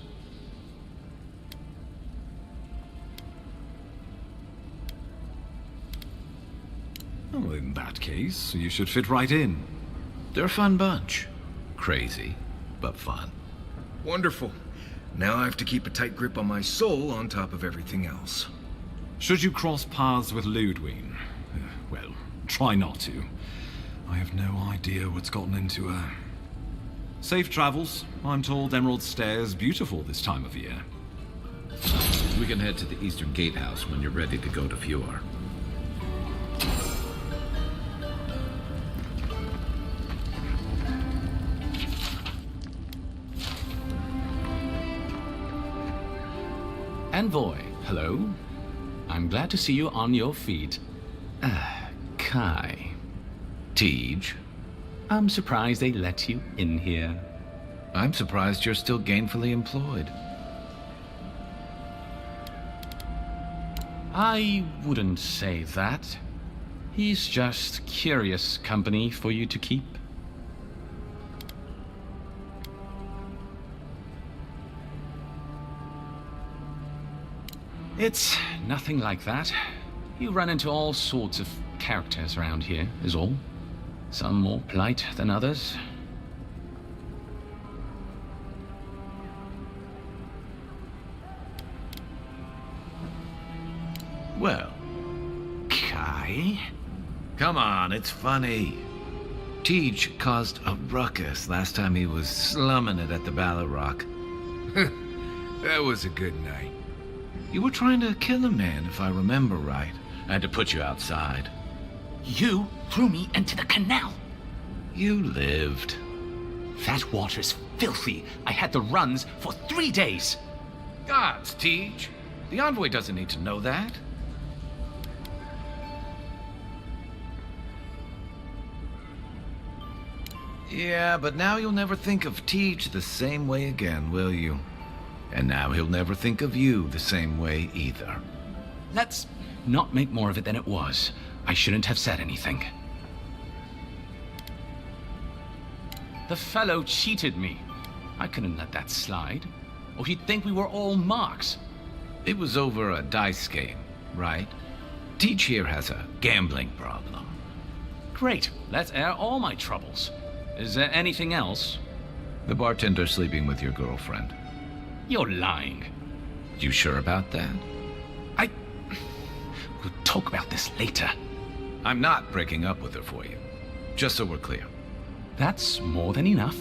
Well, in that case, you should fit right in. They're a fun bunch. Crazy, but fun. Wonderful. Now I have to keep a tight grip on my soul on top of everything else. Should you cross paths with Ludwig, well, try not to. I have no idea what's gotten into her. Safe travels. I'm told Emerald Stair is beautiful this time of year. We can head to the Eastern Gatehouse when you're ready to go to Fjord. Envoy, hello. I'm glad to see you on your feet. Kai. Tej. I'm surprised they let you in here. I'm surprised you're still gainfully employed. I wouldn't say that. He's just curious company for you to keep. It's nothing like that. You run into all sorts of characters around here, is all. Some more polite than others. Well, Kai? Come on, it's funny. Tej caused a ruckus last time he was slumming it at the Ballarrock. That was a good night. You were trying to kill a man, if I remember right. I had to put you outside. You threw me into the canal. You lived. That water's filthy. I had the runs for 3 days. Gods, Tej. The envoy doesn't need to know that. Yeah, but now you'll never think of Tej the same way again, will you? And now he'll never think of you the same way either. Let's not make more of it than it was. I shouldn't have said anything. The fellow cheated me. I couldn't let that slide. Or he'd think we were all marks. It was over a dice game, right? Tej here has a gambling problem. Great. Let's air all my troubles. Is there anything else? The bartender sleeping with your girlfriend. You're lying. You sure about that? We'll talk about this later. I'm not breaking up with her for you. Just so we're clear. That's more than enough.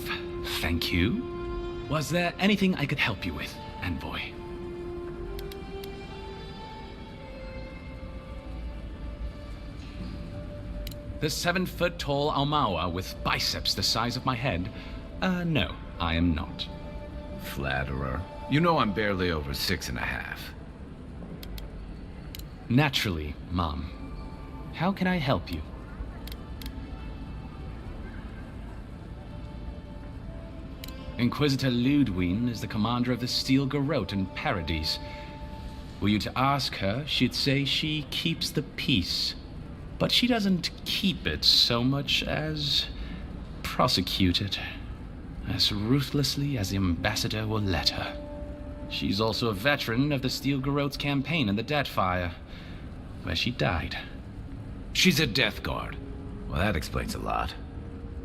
Thank you. Was there anything I could help you with, Envoy? The 7-foot-tall Aumaua with biceps the size of my head? No, I am not. Flatterer. You know I'm barely over 6.5. Naturally, Mom. How can I help you? Inquisitor Ludwig is the commander of the Steel Garrote in Paradis. Were you to ask her, she'd say she keeps the peace. But she doesn't keep it so much as prosecute it. As ruthlessly as the ambassador will let her. She's also a veteran of the Steel Garrote's campaign in the Deathfire, where she died. She's a Death Guard. Well, that explains a lot.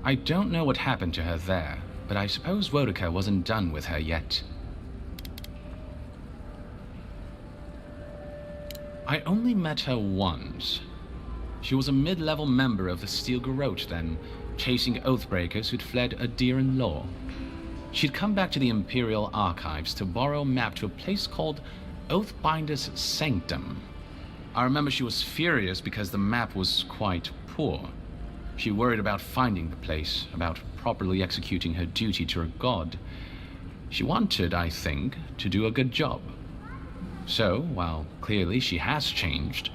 I don't know what happened to her there, but I suppose WOEDICA wasn't done with her yet. I only met her once. She was a mid-level member of the Steel Garrote then, chasing Oathbreakers who'd fled Adirian law. She'd come back to the Imperial Archives to borrow a map to a place called Oathbinder's Sanctum. I remember she was furious because the map was quite poor. She worried about finding the place, about properly executing her duty to her god. She wanted, I think, to do a good job. So, while clearly she has changed,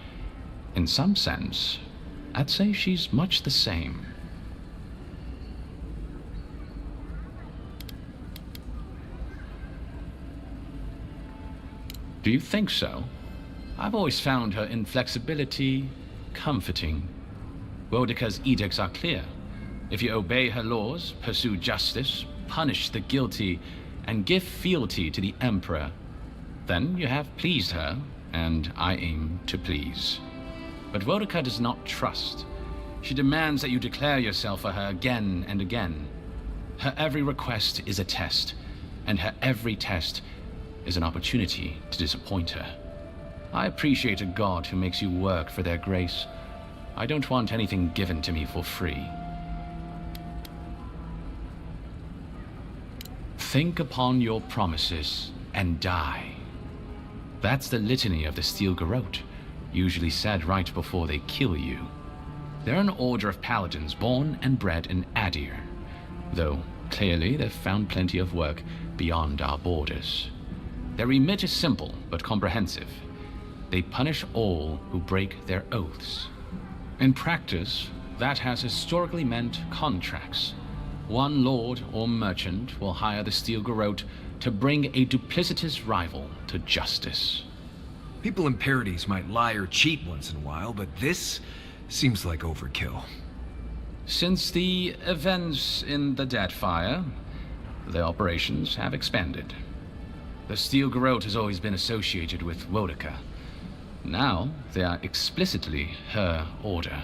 in some sense, I'd say she's much the same. Do you think so? I've always found her inflexibility comforting. WOEDICA's edicts are clear. If you obey her laws, pursue justice, punish the guilty, and give fealty to the Emperor, then you have pleased her, and I aim to please. But WOEDICA does not trust. She demands that you declare yourself for her again and again. Her every request is a test, and her every test is an opportunity to disappoint her. I appreciate a god who makes you work for their grace. I don't want anything given to me for free. Think upon your promises and die. That's the litany of the Steel Garrote, usually said right before they kill you. They're an order of paladins born and bred in Adir, though clearly they've found plenty of work beyond our borders. Their remit is simple but comprehensive. They punish all who break their oaths. In practice, that has historically meant contracts. One lord or merchant will hire the Steel Garrote to bring a duplicitous rival to justice. People in Paradis might lie or cheat once in a while, but this seems like overkill. Since the events in the Deadfire, their operations have expanded. The Steel Garrote has always been associated with WOEDICA. Now, they are explicitly her order.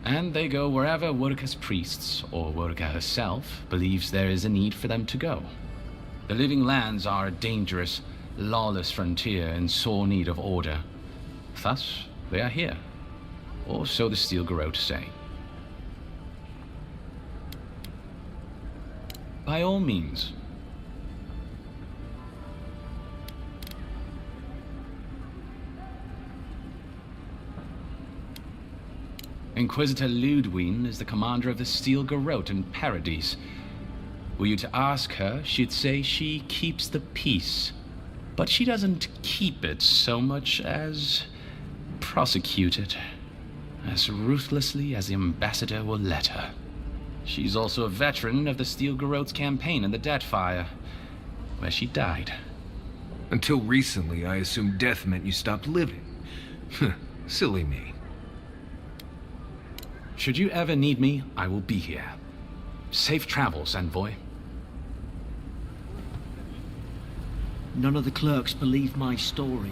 And they go wherever WOEDICA's priests, or WOEDICA herself, believes there is a need for them to go. The Living Lands are a dangerous, lawless frontier in sore need of order. Thus, they are here. Or so the Steel Garrote say. By all means. Inquisitor Ludwine is the commander of the Steel Garrote in Paradis. Were you to ask her, she'd say she keeps the peace. But she doesn't keep it so much as prosecute it. As ruthlessly as the ambassador will let her. She's also a veteran of the Steel Garrote's campaign in the Deadfire, where she died. Until recently, I assumed death meant you stopped living. Silly me. Should you ever need me, I will be here. Safe travels, Envoy. None of the clerks believe my story.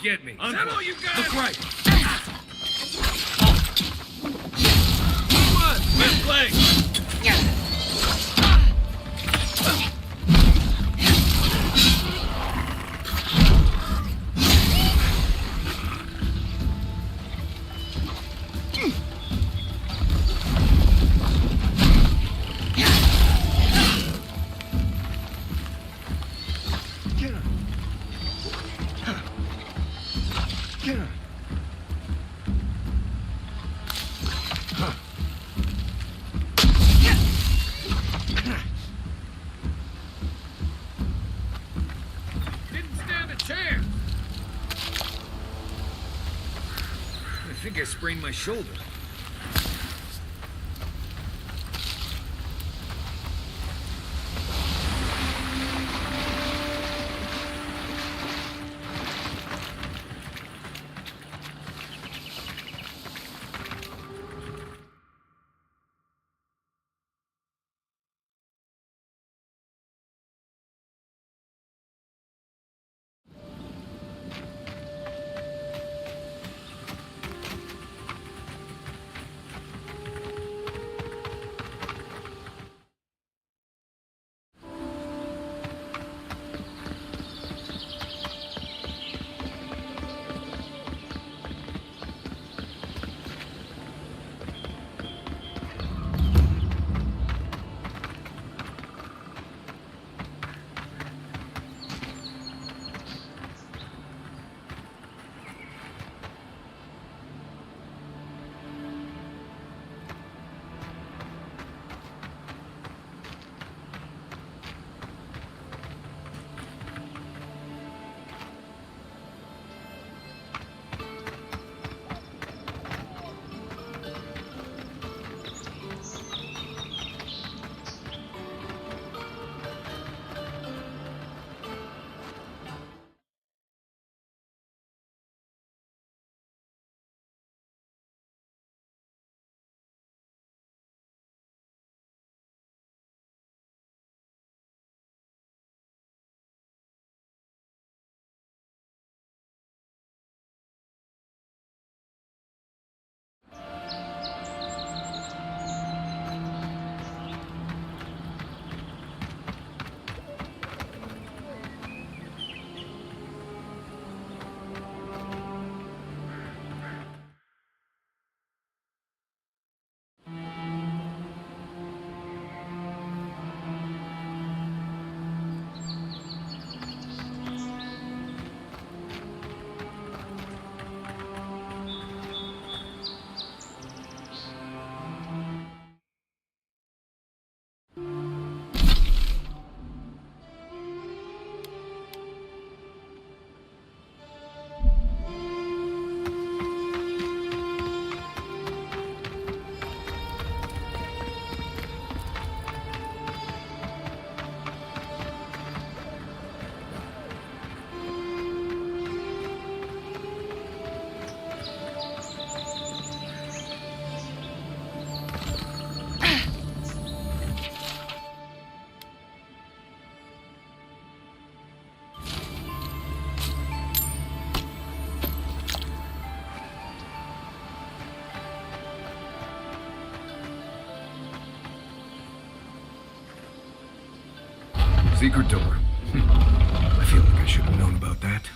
get me. Is that all you got? Look right. Come on, let's play. I think I sprained my shoulder. Secret door. I feel like I should have known about that.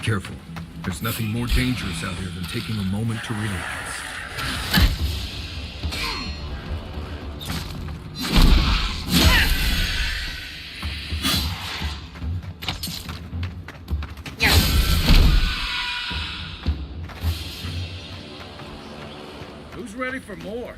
careful. There's nothing more dangerous out here than taking a moment to relax. Who's ready for more?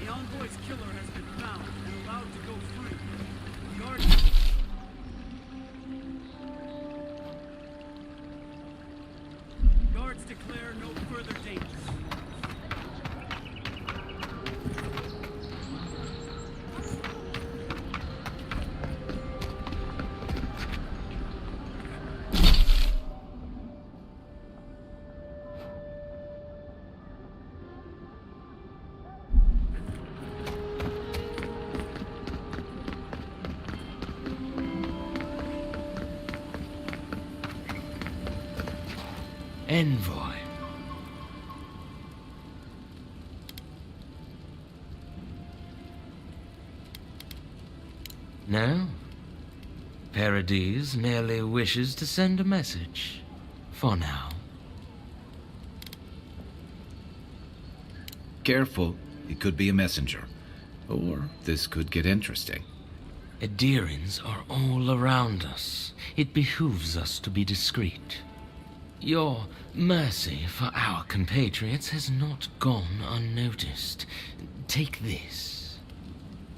Envoy's killer has been found and allowed to go free. Guards declare no further dangers. Envoy. No. Paradis merely wishes to send a message. For now. Careful. He could be a messenger. Or this could get interesting. Edirins are all around us. It behooves us to be discreet. Your mercy for our compatriots has not gone unnoticed. Take this.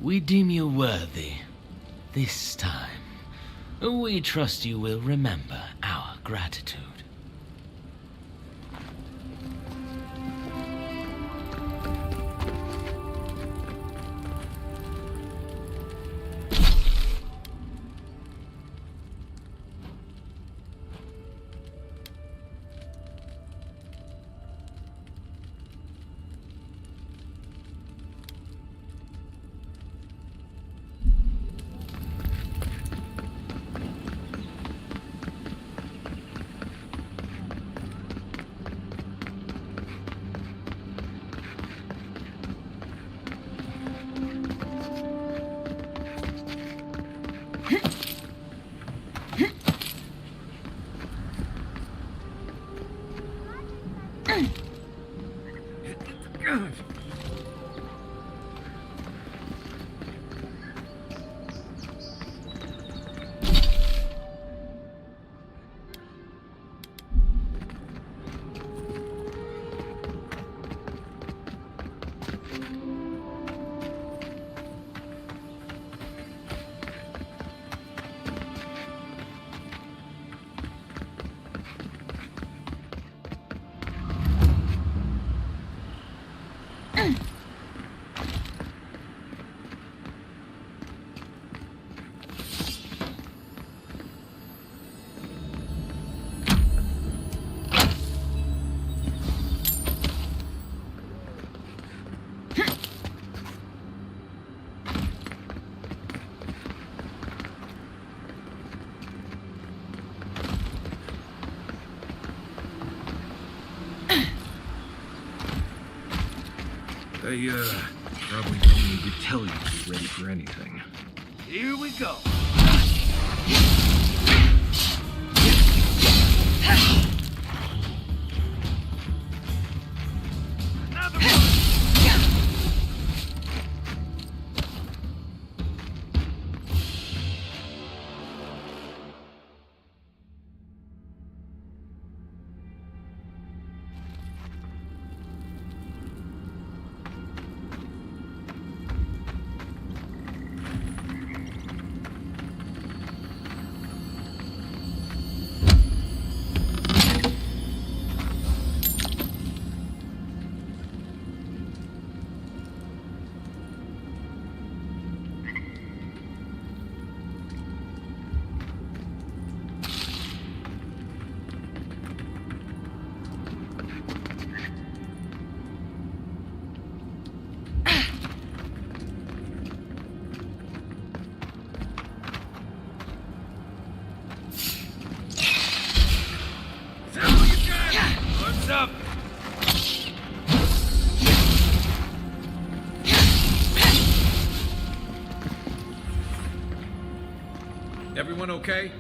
We deem you worthy. This time. We trust you will remember our gratitude. They, probably don't need to tell you to be ready for anything. Here we go. Up. Everyone okay?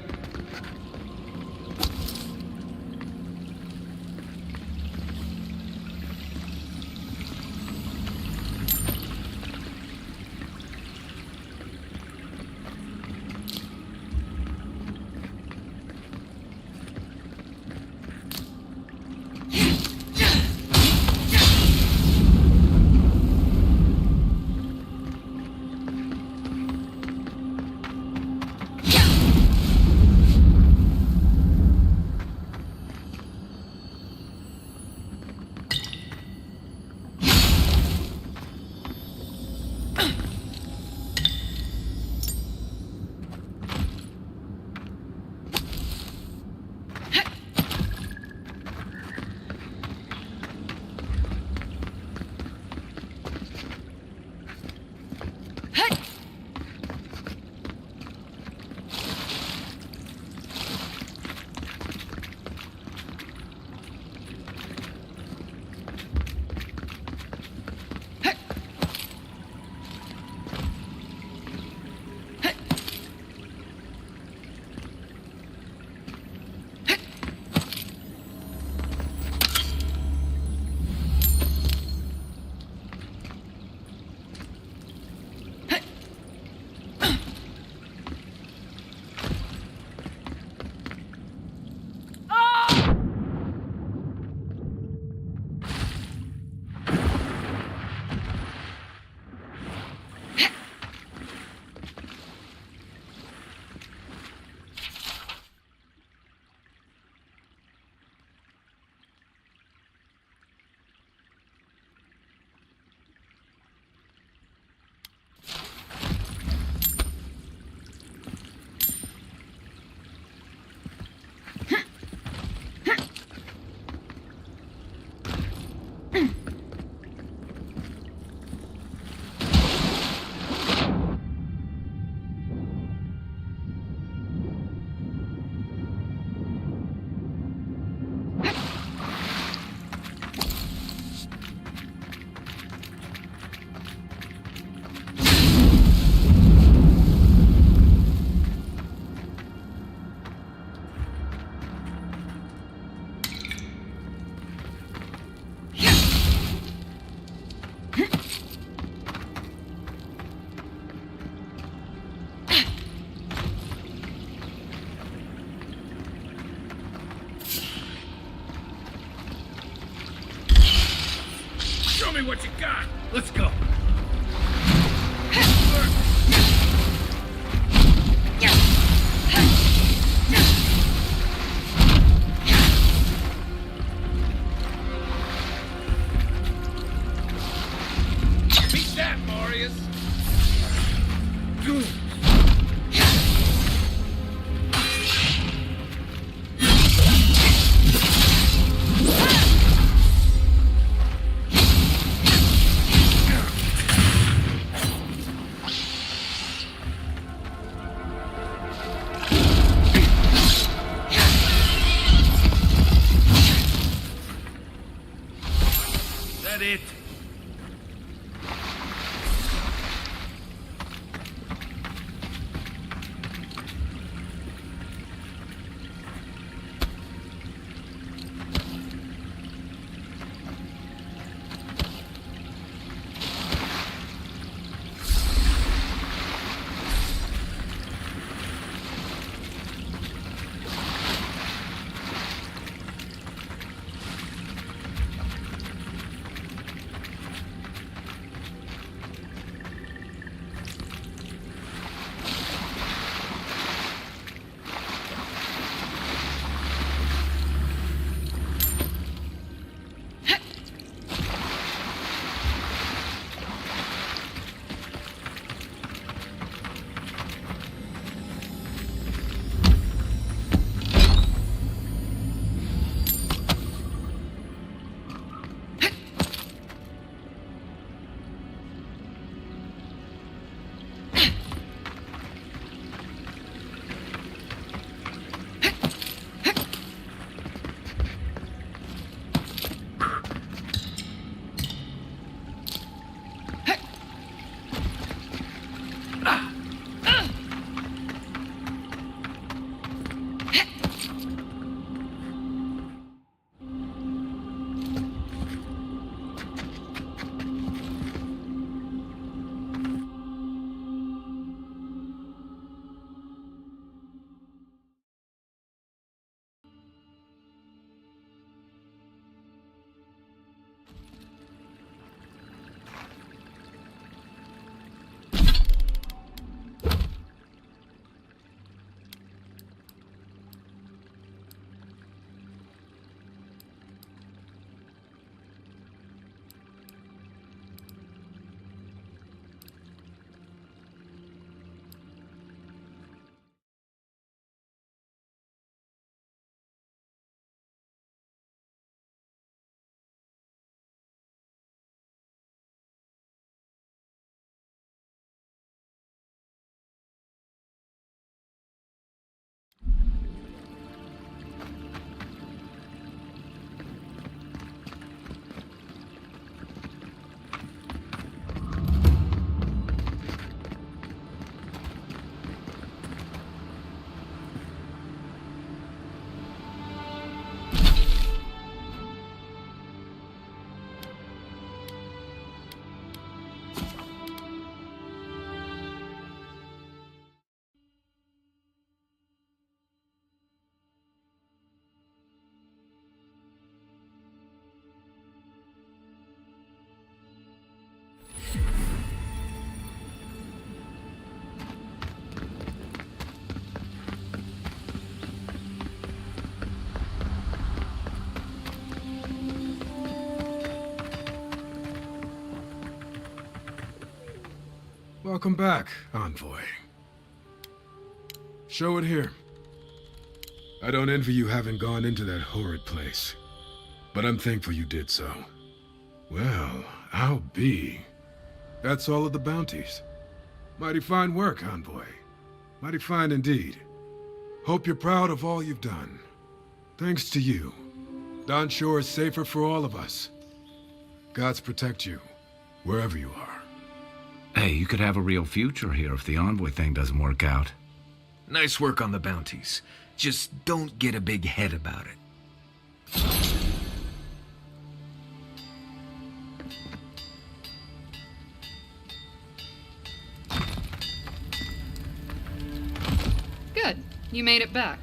Show me what you got. Let's go. Beat that, Marius. It. Welcome back, Envoy. Show it here. I don't envy you having gone into that horrid place, but I'm thankful you did so. Well, I'll be. That's all of the bounties. Mighty fine work, Envoy. Mighty fine indeed. Hope you're proud of all you've done. Thanks to you, Dawn Shore is safer for all of us. Gods protect you, wherever you are. Hey, you could have a real future here if the Envoy thing doesn't work out. Nice work on the bounties. Just don't get a big head about it. Good. You made it back.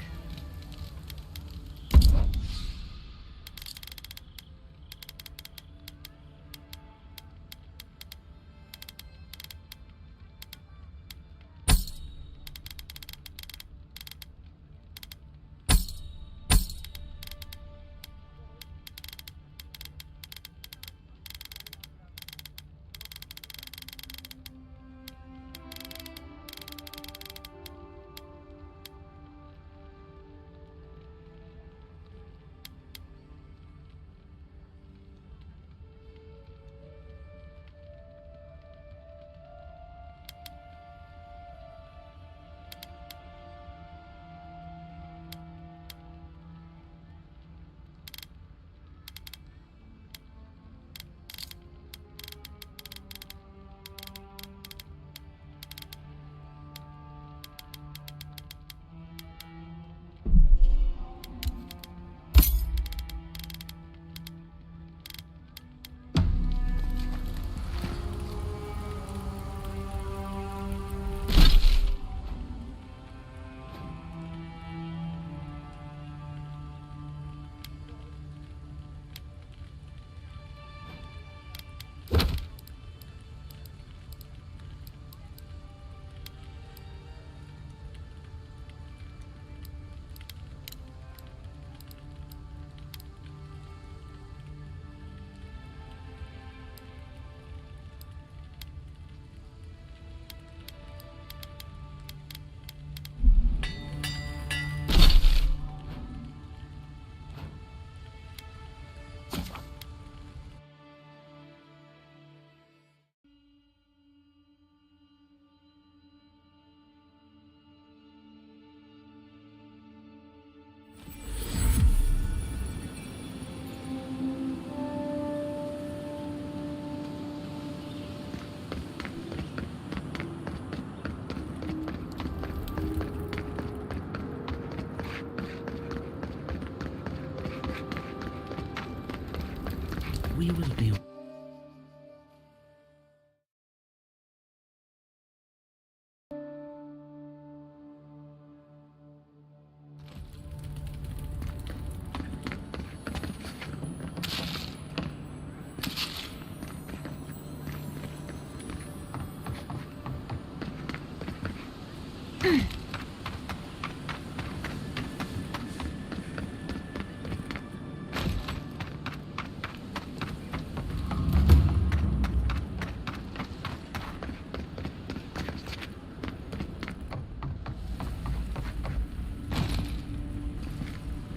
We will be...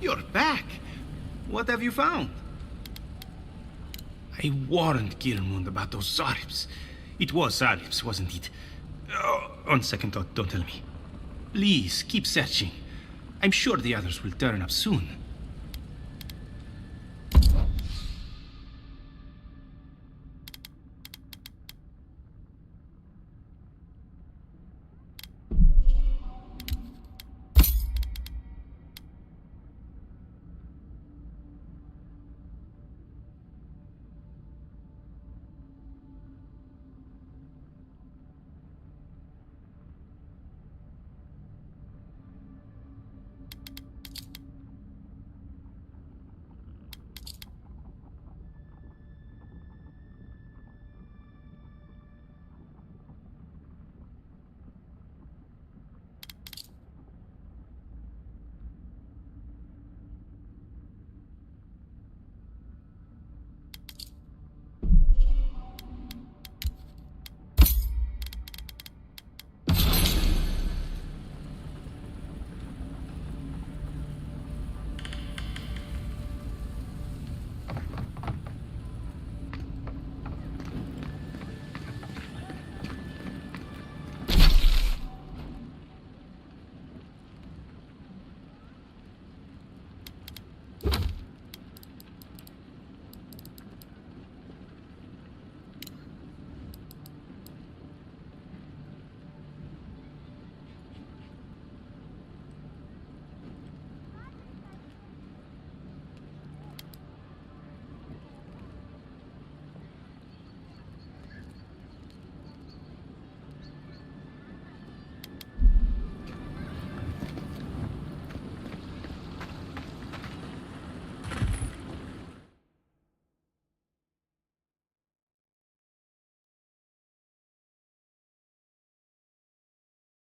You're back. What have you found? I warned Gilmund about those Zaribs. It was Zaribs, wasn't it? Oh, on second thought, don't tell me. Please, keep searching. I'm sure the others will turn up soon.